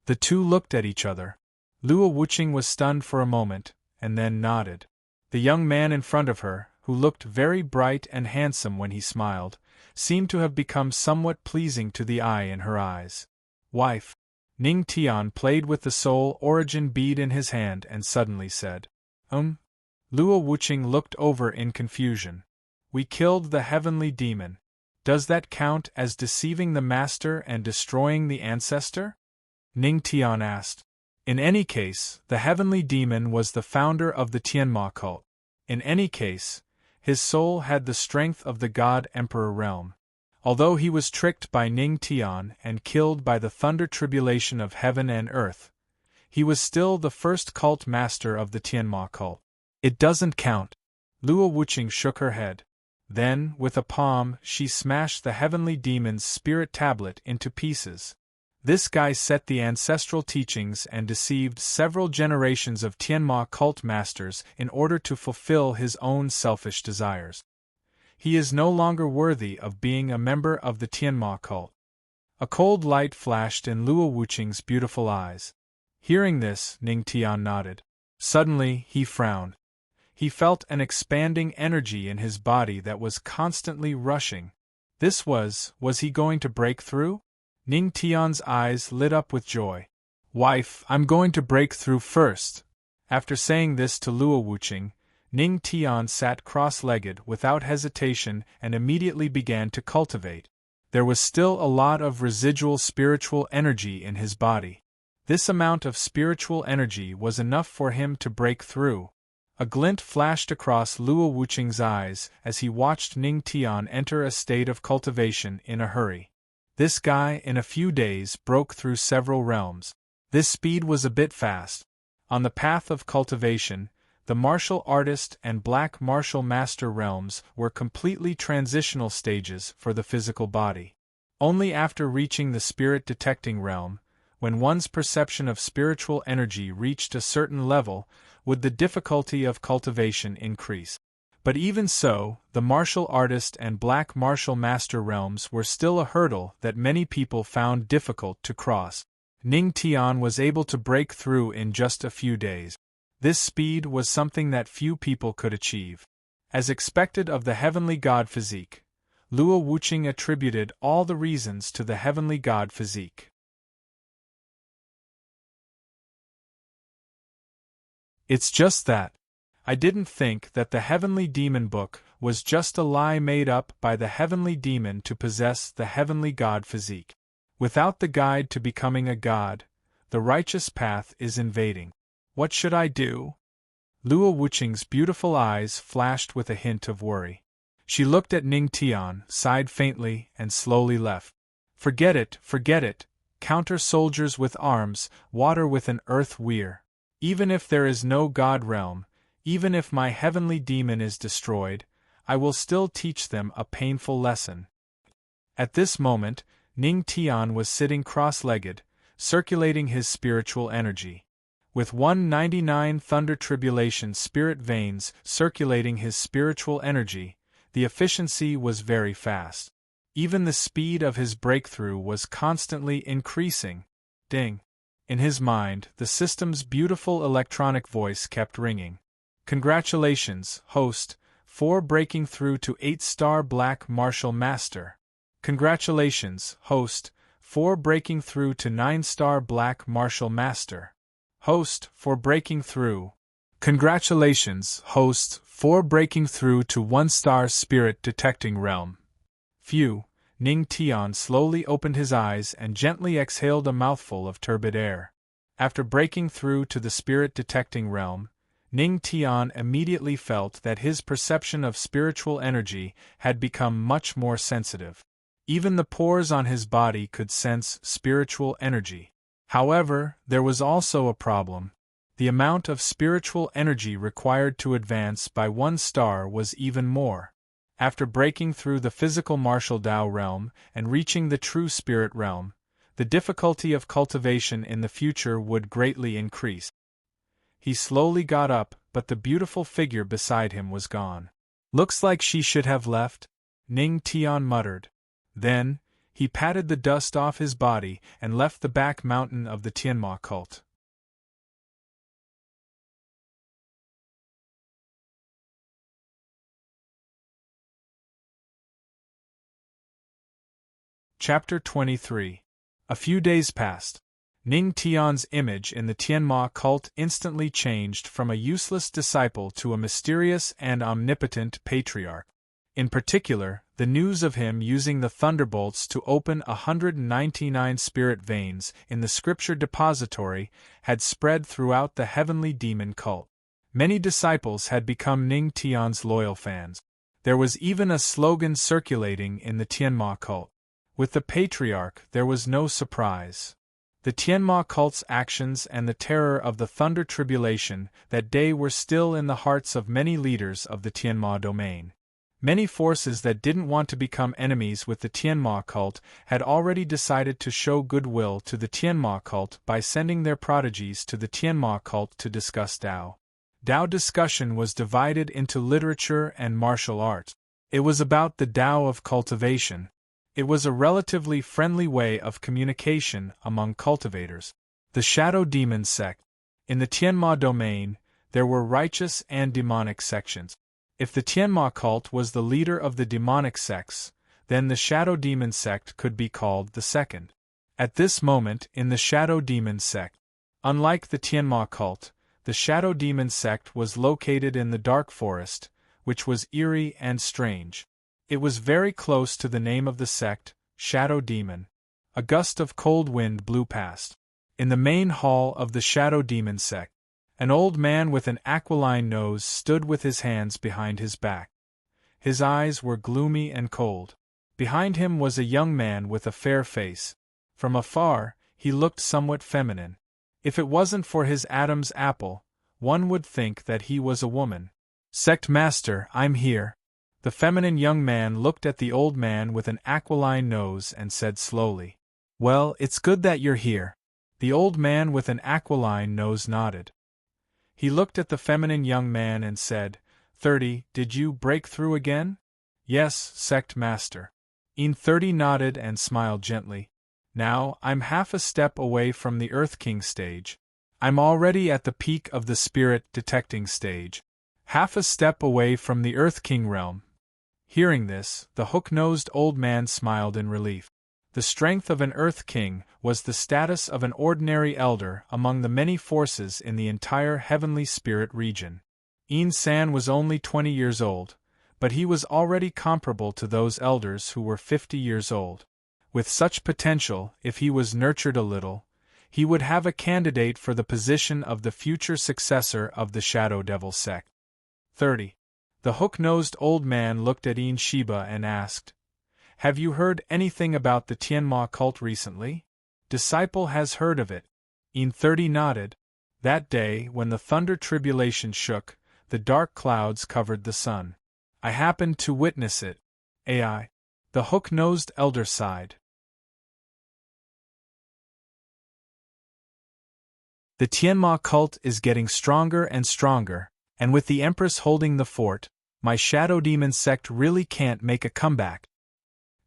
The two looked at each other. Luo Wuqing was stunned for a moment, and then nodded. The young man in front of her, who looked very bright and handsome when he smiled, seemed to have become somewhat pleasing to the eye in her eyes. Wife. Ning Tian played with the soul origin bead in his hand and suddenly said, Luo Wuqing looked over in confusion. We killed the heavenly demon. Does that count as deceiving the master and destroying the ancestor? Ning Tian asked. In any case, the heavenly demon was the founder of the Tianma cult. In any case, his soul had the strength of the God Emperor realm. Although he was tricked by Ning Tian and killed by the thunder tribulation of heaven and earth, he was still the first cult master of the Tianma cult. It doesn't count. Luo Wuqing shook her head. Then, with a palm, she smashed the heavenly demon's spirit tablet into pieces. This guy set the ancestral teachings and deceived several generations of Tianma cult masters in order to fulfill his own selfish desires. He is no longer worthy of being a member of the Tianma cult. A cold light flashed in Luo Wuqing's beautiful eyes. Hearing this, Ning Tian nodded. Suddenly, he frowned. He felt an expanding energy in his body that was constantly rushing. Was he going to break through? Ning Tian's eyes lit up with joy. Wife, I'm going to break through first. After saying this to Luo Wuqing, Ning Tian sat cross-legged without hesitation and immediately began to cultivate. There was still a lot of residual spiritual energy in his body. This amount of spiritual energy was enough for him to break through. A glint flashed across Luo Wuqing's eyes as he watched Ning Tian enter a state of cultivation in a hurry. This guy, in a few days, broke through several realms. This speed was a bit fast. On the path of cultivation, the martial artist and black martial master realms were completely transitional stages for the physical body. Only after reaching the spirit detecting realm, when one's perception of spiritual energy reached a certain level, would the difficulty of cultivation increase. But even so, the martial artist and black martial master realms were still a hurdle that many people found difficult to cross. Ning Tian was able to break through in just a few days. This speed was something that few people could achieve. As expected of the heavenly god physique, Luo Wuqing attributed all the reasons to the heavenly god physique. It's just that. I didn't think that the heavenly demon book was just a lie made up by the heavenly demon to possess the heavenly god physique. Without the guide to becoming a god, the righteous path is invading. What should I do? Luo Wuqing's beautiful eyes flashed with a hint of worry. She looked at Ning Tian, sighed faintly, and slowly left. Forget it, counter soldiers with arms, water with an earth weir. Even if there is no god realm, even if my heavenly demon is destroyed, I will still teach them a painful lesson. At this moment, Ning Tian was sitting cross-legged, circulating his spiritual energy. With 199 thunder tribulation spirit veins circulating his spiritual energy, the efficiency was very fast. Even the speed of his breakthrough was constantly increasing. Ding! In his mind, the system's beautiful electronic voice kept ringing. Congratulations, host, for breaking through to 8-star Black Martial Master. Congratulations, host, for breaking through to 9-star Black Martial Master. Host, for breaking through. Congratulations, host, for breaking through to 1-star Spirit Detecting Realm. Phew, Ning Tian slowly opened his eyes and gently exhaled a mouthful of turbid air. After breaking through to the Spirit Detecting Realm, Ning Tian immediately felt that his perception of spiritual energy had become much more sensitive. Even the pores on his body could sense spiritual energy. However, there was also a problem. The amount of spiritual energy required to advance by 1 star was even more. After breaking through the physical martial Tao realm and reaching the true spirit realm, the difficulty of cultivation in the future would greatly increase. He slowly got up, but the beautiful figure beside him was gone. Looks like she should have left, Ning Tian muttered. Then, he patted the dust off his body and left the back mountain of the Tianma cult. Chapter 23. A few days passed. Ning Tian's image in the Tianma cult instantly changed from a useless disciple to a mysterious and omnipotent patriarch. In particular, the news of him using the thunderbolts to open 199 spirit veins in the scripture depository had spread throughout the heavenly demon cult. Many disciples had become Ning Tian's loyal fans. There was even a slogan circulating in the Tianma cult. With the patriarch, there was no surprise. The Tianma cult's actions and the terror of the Thunder Tribulation that day were still in the hearts of many leaders of the Tianma domain. Many forces that didn't want to become enemies with the Tianma cult had already decided to show goodwill to the Tianma cult by sending their prodigies to the Tianma cult to discuss Tao. Tao discussion was divided into literature and martial arts. It was about the Tao of cultivation. It was a relatively friendly way of communication among cultivators. The Shadow Demon sect. In the Tianma domain, there were righteous and demonic sections. If the Tianma cult was the leader of the demonic sects, then the Shadow Demon sect could be called the second. At this moment in the Shadow Demon sect, unlike the Tianma cult, the Shadow Demon sect was located in the dark forest, which was eerie and strange. It was very close to the name of the sect, Shadow Demon. A gust of cold wind blew past. In the main hall of the Shadow Demon sect, an old man with an aquiline nose stood with his hands behind his back. His eyes were gloomy and cold. Behind him was a young man with a fair face. From afar, he looked somewhat feminine. If it wasn't for his Adam's apple, one would think that he was a woman. "Sect Master, I'm here." The feminine young man looked at the old man with an aquiline nose and said slowly, "Well, it's good that you're here." The old man with an aquiline nose nodded. He looked at the feminine young man and said, 30, did you break through again?" "Yes, Sect Master." 30 nodded and smiled gently. "Now, I'm half a step away from the Earth King stage. I'm already at the peak of the spirit detecting stage. Half a step away from the Earth King realm." Hearing this, the hook-nosed old man smiled in relief. The strength of an Earth King was the status of an ordinary elder among the many forces in the entire heavenly spirit region. San was only 20 years old, but he was already comparable to those elders who were 50 years old. With such potential, if he was nurtured a little, he would have a candidate for the position of the future successor of the Shadow Devil sect. 30. The hook-nosed old man looked at Shiba and asked, "Have you heard anything about the Tianma cult recently?" "Disciple has heard of it." 30 nodded. "That day, when the thunder tribulation shook, the dark clouds covered the sun. I happened to witness it." AI. The hook-nosed elder sighed. The Tianma cult is getting stronger and stronger, and with the Empress holding the fort, my Shadow Demon sect really can't make a comeback.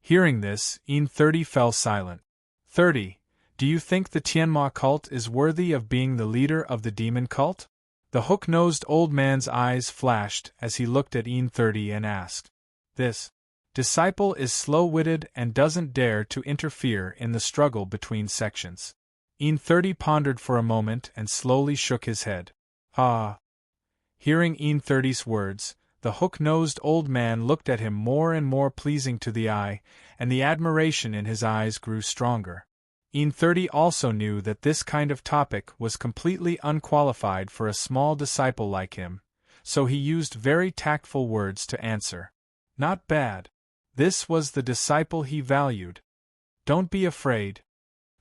Hearing this, 30 fell silent. 30. Do you think the Tianma cult is worthy of being the leader of the demon cult? The hook-nosed old man's eyes flashed as he looked at 30 and asked. This disciple is slow-witted and doesn't dare to interfere in the struggle between sections. 30 pondered for a moment and slowly shook his head. Ah. Hearing 30's words, the hook-nosed old man looked at him more and more pleasing to the eye, and the admiration in his eyes grew stronger. 30 also knew that this kind of topic was completely unqualified for a small disciple like him, so he used very tactful words to answer. Not bad. This was the disciple he valued. Don't be afraid.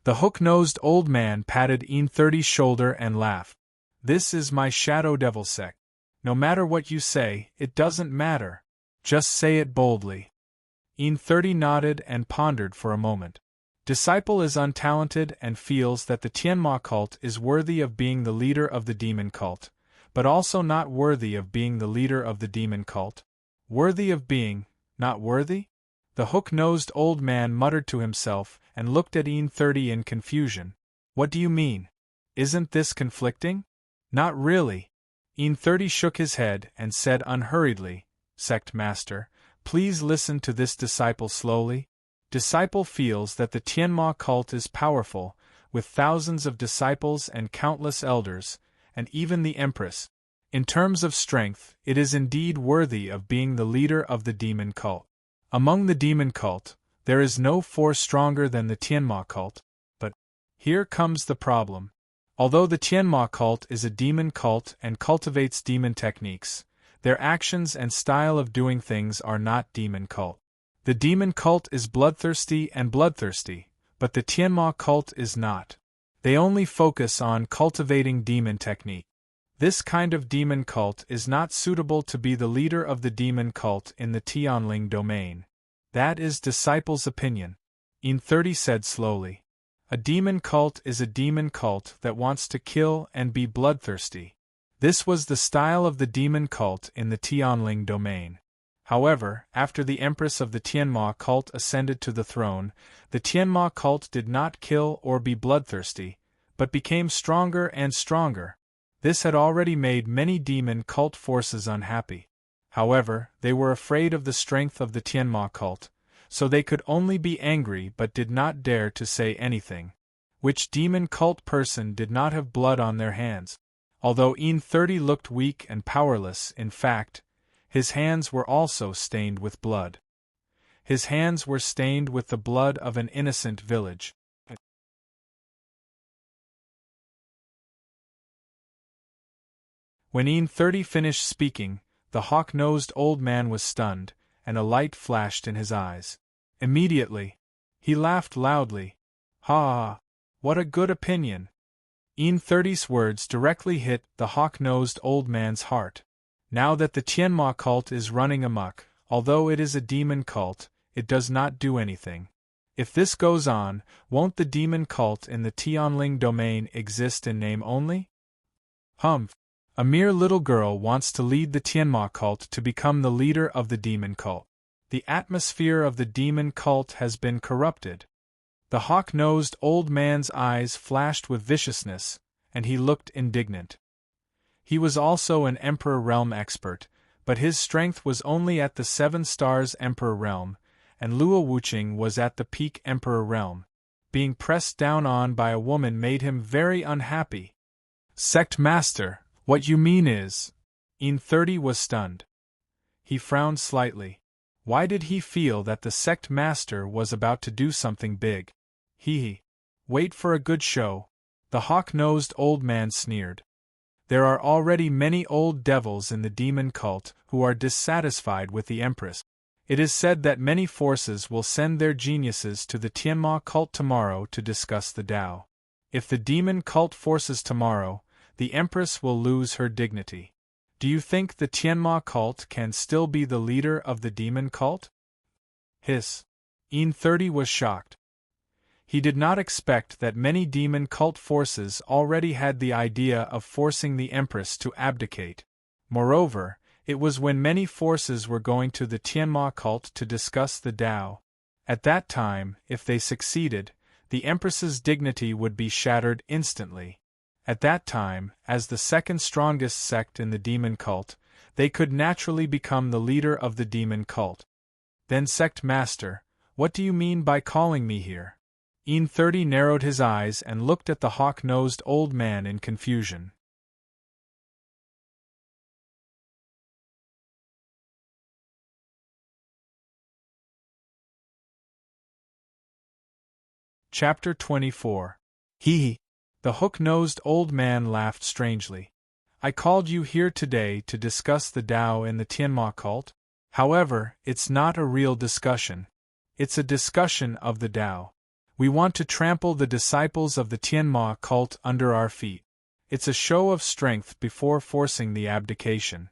The hook-nosed old man patted 30's shoulder and laughed. This is my Shadow Devil sect. No matter what you say, it doesn't matter. Just say it boldly. 30 nodded and pondered for a moment. Disciple is untalented and feels that the Tianma cult is worthy of being the leader of the demon cult, but also not worthy of being the leader of the demon cult. Worthy of being, not worthy? The hook-nosed old man muttered to himself and looked at 30 in confusion. What do you mean? Isn't this conflicting? Not really. 30 shook his head and said unhurriedly, Sect Master, please listen to this disciple slowly. Disciple feels that the Tianma cult is powerful, with thousands of disciples and countless elders, and even the Empress. In terms of strength, it is indeed worthy of being the leader of the demon cult. Among the demon cult, there is no force stronger than the Tianma cult. But here comes the problem. Although the Tianma cult is a demon cult and cultivates demon techniques, their actions and style of doing things are not demon cult. The demon cult is bloodthirsty, but the Tianma cult is not. They only focus on cultivating demon technique. This kind of demon cult is not suitable to be the leader of the demon cult in the Tianling domain. That is disciple's opinion. 30 said slowly. A demon cult is a demon cult that wants to kill and be bloodthirsty. This was the style of the demon cult in the Tianling domain. However, after the Empress of the Tianma cult ascended to the throne, the Tianma cult did not kill or be bloodthirsty, but became stronger and stronger. This had already made many demon cult forces unhappy. However, they were afraid of the strength of the Tianma cult, so they could only be angry but did not dare to say anything. Which demon cult person did not have blood on their hands? Although En30 looked weak and powerless, in fact, his hands were also stained with blood. His hands were stained with the blood of an innocent village. When En30 finished speaking, the hawk-nosed old man was stunned, and a light flashed in his eyes. Immediately, he laughed loudly. Ha! What a good opinion! En30's words directly hit the hawk-nosed old man's heart. Now that the Tianma cult is running amok, although it is a demon cult, it does not do anything. If this goes on, won't the demon cult in the Tianling domain exist in name only? Humph! A mere little girl wants to lead the Tianma cult to become the leader of the demon cult. The atmosphere of the demon cult has been corrupted. The hawk-nosed old man's eyes flashed with viciousness, and he looked indignant. He was also an Emperor Realm expert, but his strength was only at the 7 stars Emperor Realm, and Luo Wuqing was at the peak Emperor Realm. Being pressed down on by a woman made him very unhappy. Sect Master, what you mean is… En30 was stunned. He frowned slightly. Why did he feel that the Sect Master was about to do something big? Wait for a good show, the hawk-nosed old man sneered. There are already many old devils in the demon cult who are dissatisfied with the Empress. It is said that many forces will send their geniuses to the Tianma cult tomorrow to discuss the Tao. If the demon cult forces tomorrow, the Empress will lose her dignity. Do you think the Tianma cult can still be the leader of the demon cult? Hiss. En30 was shocked. He did not expect that many demon cult forces already had the idea of forcing the Empress to abdicate. Moreover, it was when many forces were going to the Tianma cult to discuss the Tao. At that time, if they succeeded, the Empress's dignity would be shattered instantly. At that time, as the second strongest sect in the demon cult, they could naturally become the leader of the demon cult. Then Sect Master, what do you mean by calling me here? En30 narrowed his eyes and looked at the hawk-nosed old man in confusion. Chapter 24. The hook-nosed old man laughed strangely. I called you here today to discuss the Tao in the Tianma cult. However, it's not a real discussion. It's a discussion of the Tao. We want to trample the disciples of the Tianma cult under our feet. It's a show of strength before forcing the abdication.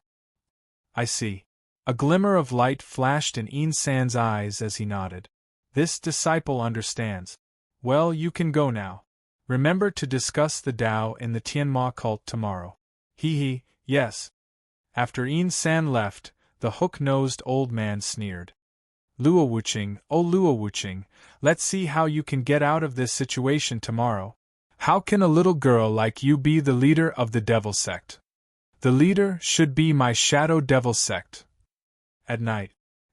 I see. A glimmer of light flashed in En30's eyes as he nodded. This disciple understands. Well, you can go now. Remember to discuss the Tao in the Tianma cult tomorrow. Yes. After En30 left, the hook-nosed old man sneered. Luo Wuqing, oh Luo Wuqing, let's see how you can get out of this situation tomorrow. How can a little girl like you be the leader of the devil sect? The leader should be my shadow devil sect. At night,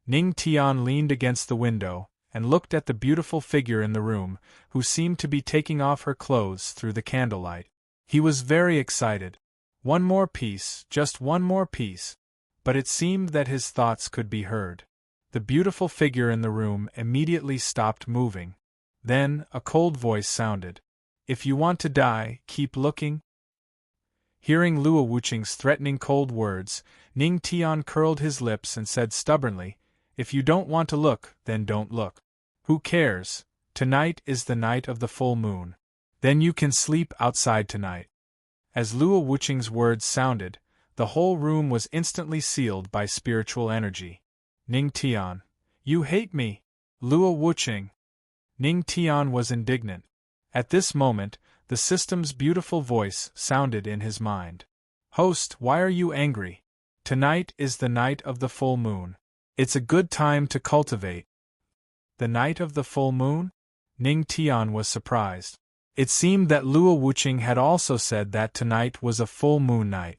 Ning Tian leaned against the window and looked at the beautiful figure in the room, who seemed to be taking off her clothes through the candlelight. He was very excited. One more piece, just one more piece. But it seemed that his thoughts could be heard. The beautiful figure in the room immediately stopped moving. Then, a cold voice sounded. If you want to die, keep looking. Hearing Luo Wuqing's threatening cold words, Ning Tian curled his lips and said stubbornly, If you don't want to look, then don't look. Who cares? Tonight is the night of the full moon. Then you can sleep outside tonight. As Luo Wuqing's words sounded, the whole room was instantly sealed by spiritual energy. Ning Tian, you hate me! Luo Wuqing! Ning Tian was indignant. At this moment, the system's beautiful voice sounded in his mind. Host, why are you angry? Tonight is the night of the full moon. It's a good time to cultivate. The night of the full moon? Ning Tian was surprised. It seemed that Luo Wuching had also said that tonight was a full moon night.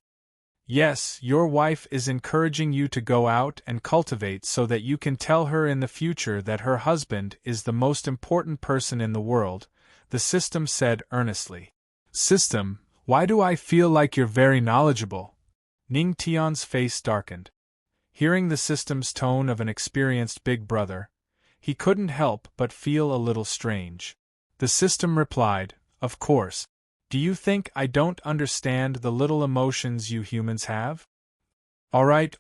Yes, your wife is encouraging you to go out and cultivate so that you can tell her in the future that her husband is the most important person in the world, the system said earnestly. System, why do I feel like you're very knowledgeable? Ning Tian's face darkened. Hearing the system's tone of an experienced big brother, he couldn't help but feel a little strange. The system replied, of course. Do you think I don't understand the little emotions you humans have? All right,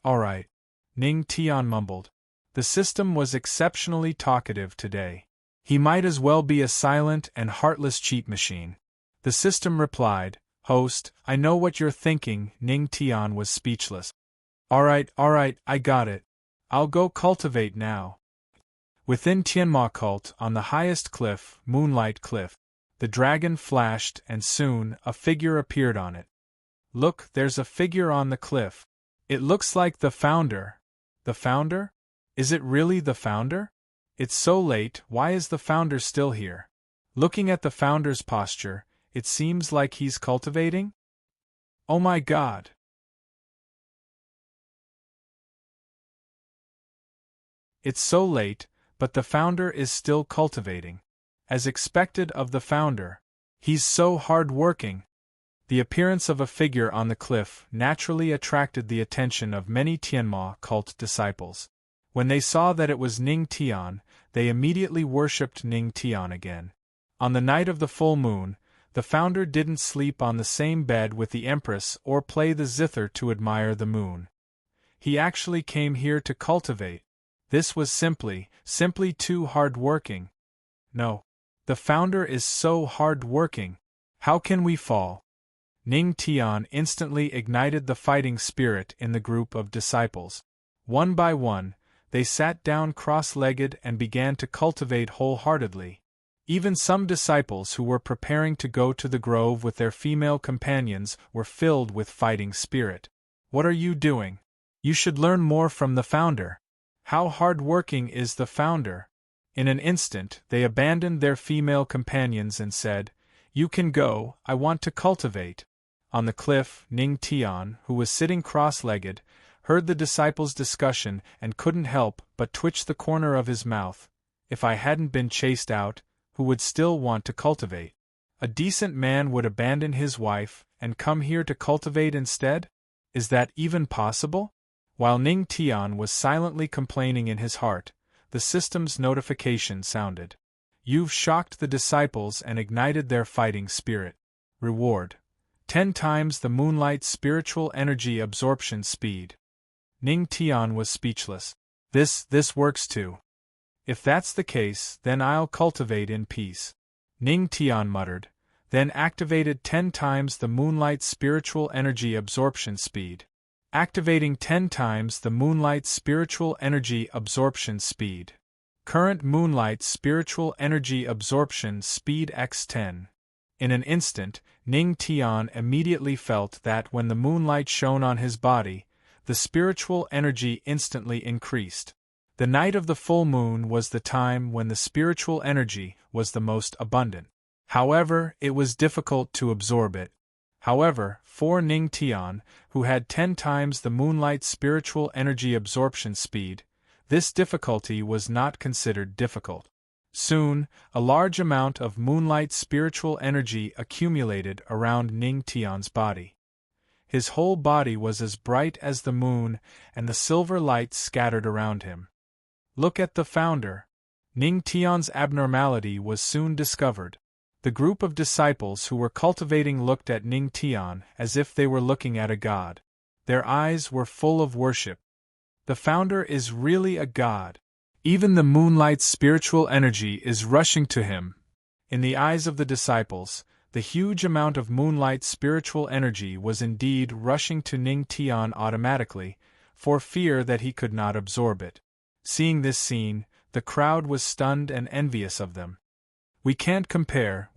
Ning Tian mumbled. The system was exceptionally talkative today. He might as well be a silent and heartless cheat machine. The system replied, Host, I know what you're thinking. Ning Tian was speechless. All right, I got it. I'll go cultivate now. Within Tianma cult, on the highest cliff, Moonlight Cliff, the dragon flashed and soon a figure appeared on it. Look, there's a figure on the cliff. It looks like the founder. The founder? Is it really the founder? It's so late, why is the founder still here? Looking at the founder's posture, it seems like he's cultivating? Oh my God! It's so late, but the founder is still cultivating. As expected of the founder. He's so hard-working. The appearance of a figure on the cliff naturally attracted the attention of many Tianma cult disciples. When they saw that it was Ning Tian, they immediately worshipped Ning Tian again. On the night of the full moon, the founder didn't sleep on the same bed with the empress or play the zither to admire the moon. He actually came here to cultivate. This was simply too hard-working. No. The founder is so hard-working. How can we fall? Ning Tian instantly ignited the fighting spirit in the group of disciples. One by one, they sat down cross-legged and began to cultivate wholeheartedly. Even some disciples who were preparing to go to the grove with their female companions were filled with fighting spirit. What are you doing? You should learn more from the founder. How hard-working is the founder? In an instant, they abandoned their female companions and said, You can go, I want to cultivate. On the cliff, Ning Tian, who was sitting cross-legged, heard the disciples' discussion and couldn't help but twitch the corner of his mouth. If I hadn't been chased out, who would still want to cultivate? A decent man would abandon his wife and come here to cultivate instead? Is that even possible? While Ning Tian was silently complaining in his heart, the system's notification sounded. You've shocked the disciples and ignited their fighting spirit. Reward: 10 times the moonlight spiritual energy absorption speed. Ning Tian was speechless. This works too. If that's the case, then I'll cultivate in peace. Ning Tian muttered, then activated 10 times the moonlight spiritual energy absorption speed. Activating 10 times the moonlight spiritual energy absorption speed. Current moonlight spiritual energy absorption speed x10. In an instant, Ning Tian immediately felt that when the moonlight shone on his body, the spiritual energy instantly increased. The night of the full moon was the time when the spiritual energy was the most abundant. However, it was difficult to absorb it. However, for Ning Tian, who had 10 times the moonlight spiritual energy absorption speed, this difficulty was not considered difficult. Soon, a large amount of moonlight spiritual energy accumulated around Ning Tian's body. His whole body was as bright as the moon, and the silver light scattered around him. Look at the founder. Ning Tian's abnormality was soon discovered. The group of disciples who were cultivating looked at Ning Tian as if they were looking at a god. Their eyes were full of worship. The founder is really a god. Even the moonlight's spiritual energy is rushing to him. In the eyes of the disciples, the huge amount of moonlight spiritual energy was indeed rushing to Ning Tian automatically, for fear that he could not absorb it. Seeing this scene, the crowd was stunned and envious of them. We can't compare.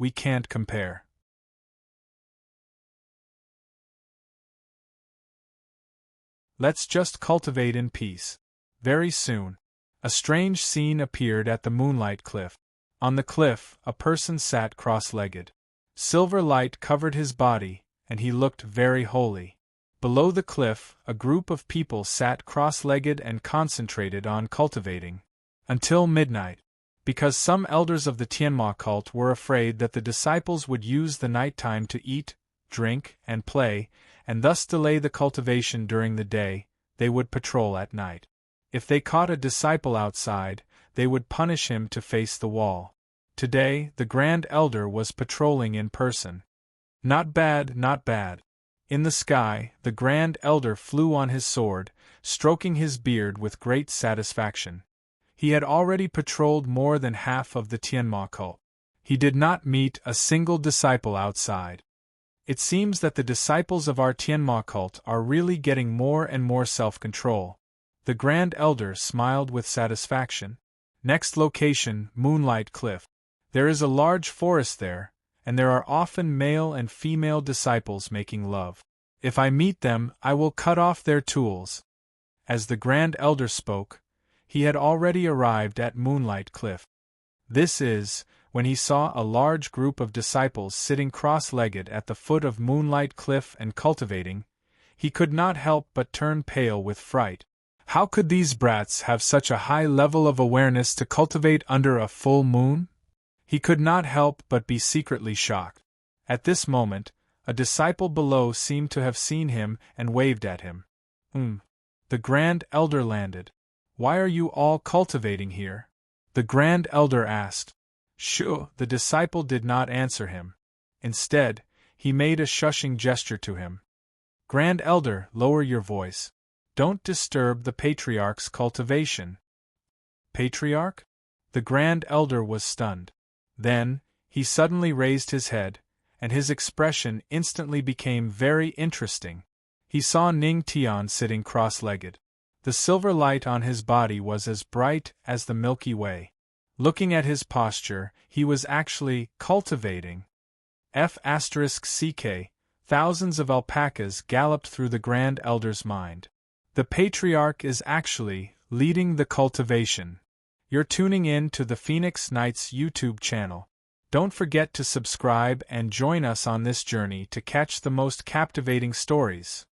Let's just cultivate in peace. Very soon, a strange scene appeared at the moonlight cliff. On the cliff, a person sat cross-legged. Silver light covered his body, and he looked very holy. Below the cliff, a group of people sat cross-legged and concentrated on cultivating. Until midnight. Because some elders of the Tianma cult were afraid that the disciples would use the nighttime to eat, drink, and play, and thus delay the cultivation during the day, they would patrol at night. If they caught a disciple outside, they would punish him to face the wall. Today, the Grand Elder was patrolling in person. Not bad, not bad. In the sky, the Grand Elder flew on his sword, stroking his beard with great satisfaction. He had already patrolled more than half of the Tianma cult. He did not meet a single disciple outside. It seems that the disciples of our Tianma cult are really getting more and more self-control. The Grand Elder smiled with satisfaction. Next location, Moonlight Cliff. There is a large forest there, and there are often male and female disciples making love. If I meet them, I will cut off their tools. As the Grand Elder spoke, he had already arrived at Moonlight Cliff. This is, when he saw a large group of disciples sitting cross-legged at the foot of Moonlight Cliff and cultivating, he could not help but turn pale with fright. How could these brats have such a high level of awareness to cultivate under a full moon? He could not help but be secretly shocked. At this moment, a disciple below seemed to have seen him and waved at him. The Grand Elder landed. Why are you all cultivating here? The Grand Elder asked. Shoo! The disciple did not answer him. Instead, he made a shushing gesture to him. Grand Elder, lower your voice. Don't disturb the Patriarch's cultivation. Patriarch? The Grand Elder was stunned. Then, he suddenly raised his head, and his expression instantly became very interesting. He saw Ning Tian sitting cross-legged. The silver light on his body was as bright as the Milky Way. Looking at his posture, he was actually cultivating. F***ck, thousands of alpacas galloped through the Grand Elder's mind. The Patriarch is actually leading the cultivation. You're tuning in to the Phoenix Knights YouTube channel. Don't forget to subscribe and join us on this journey to catch the most captivating stories.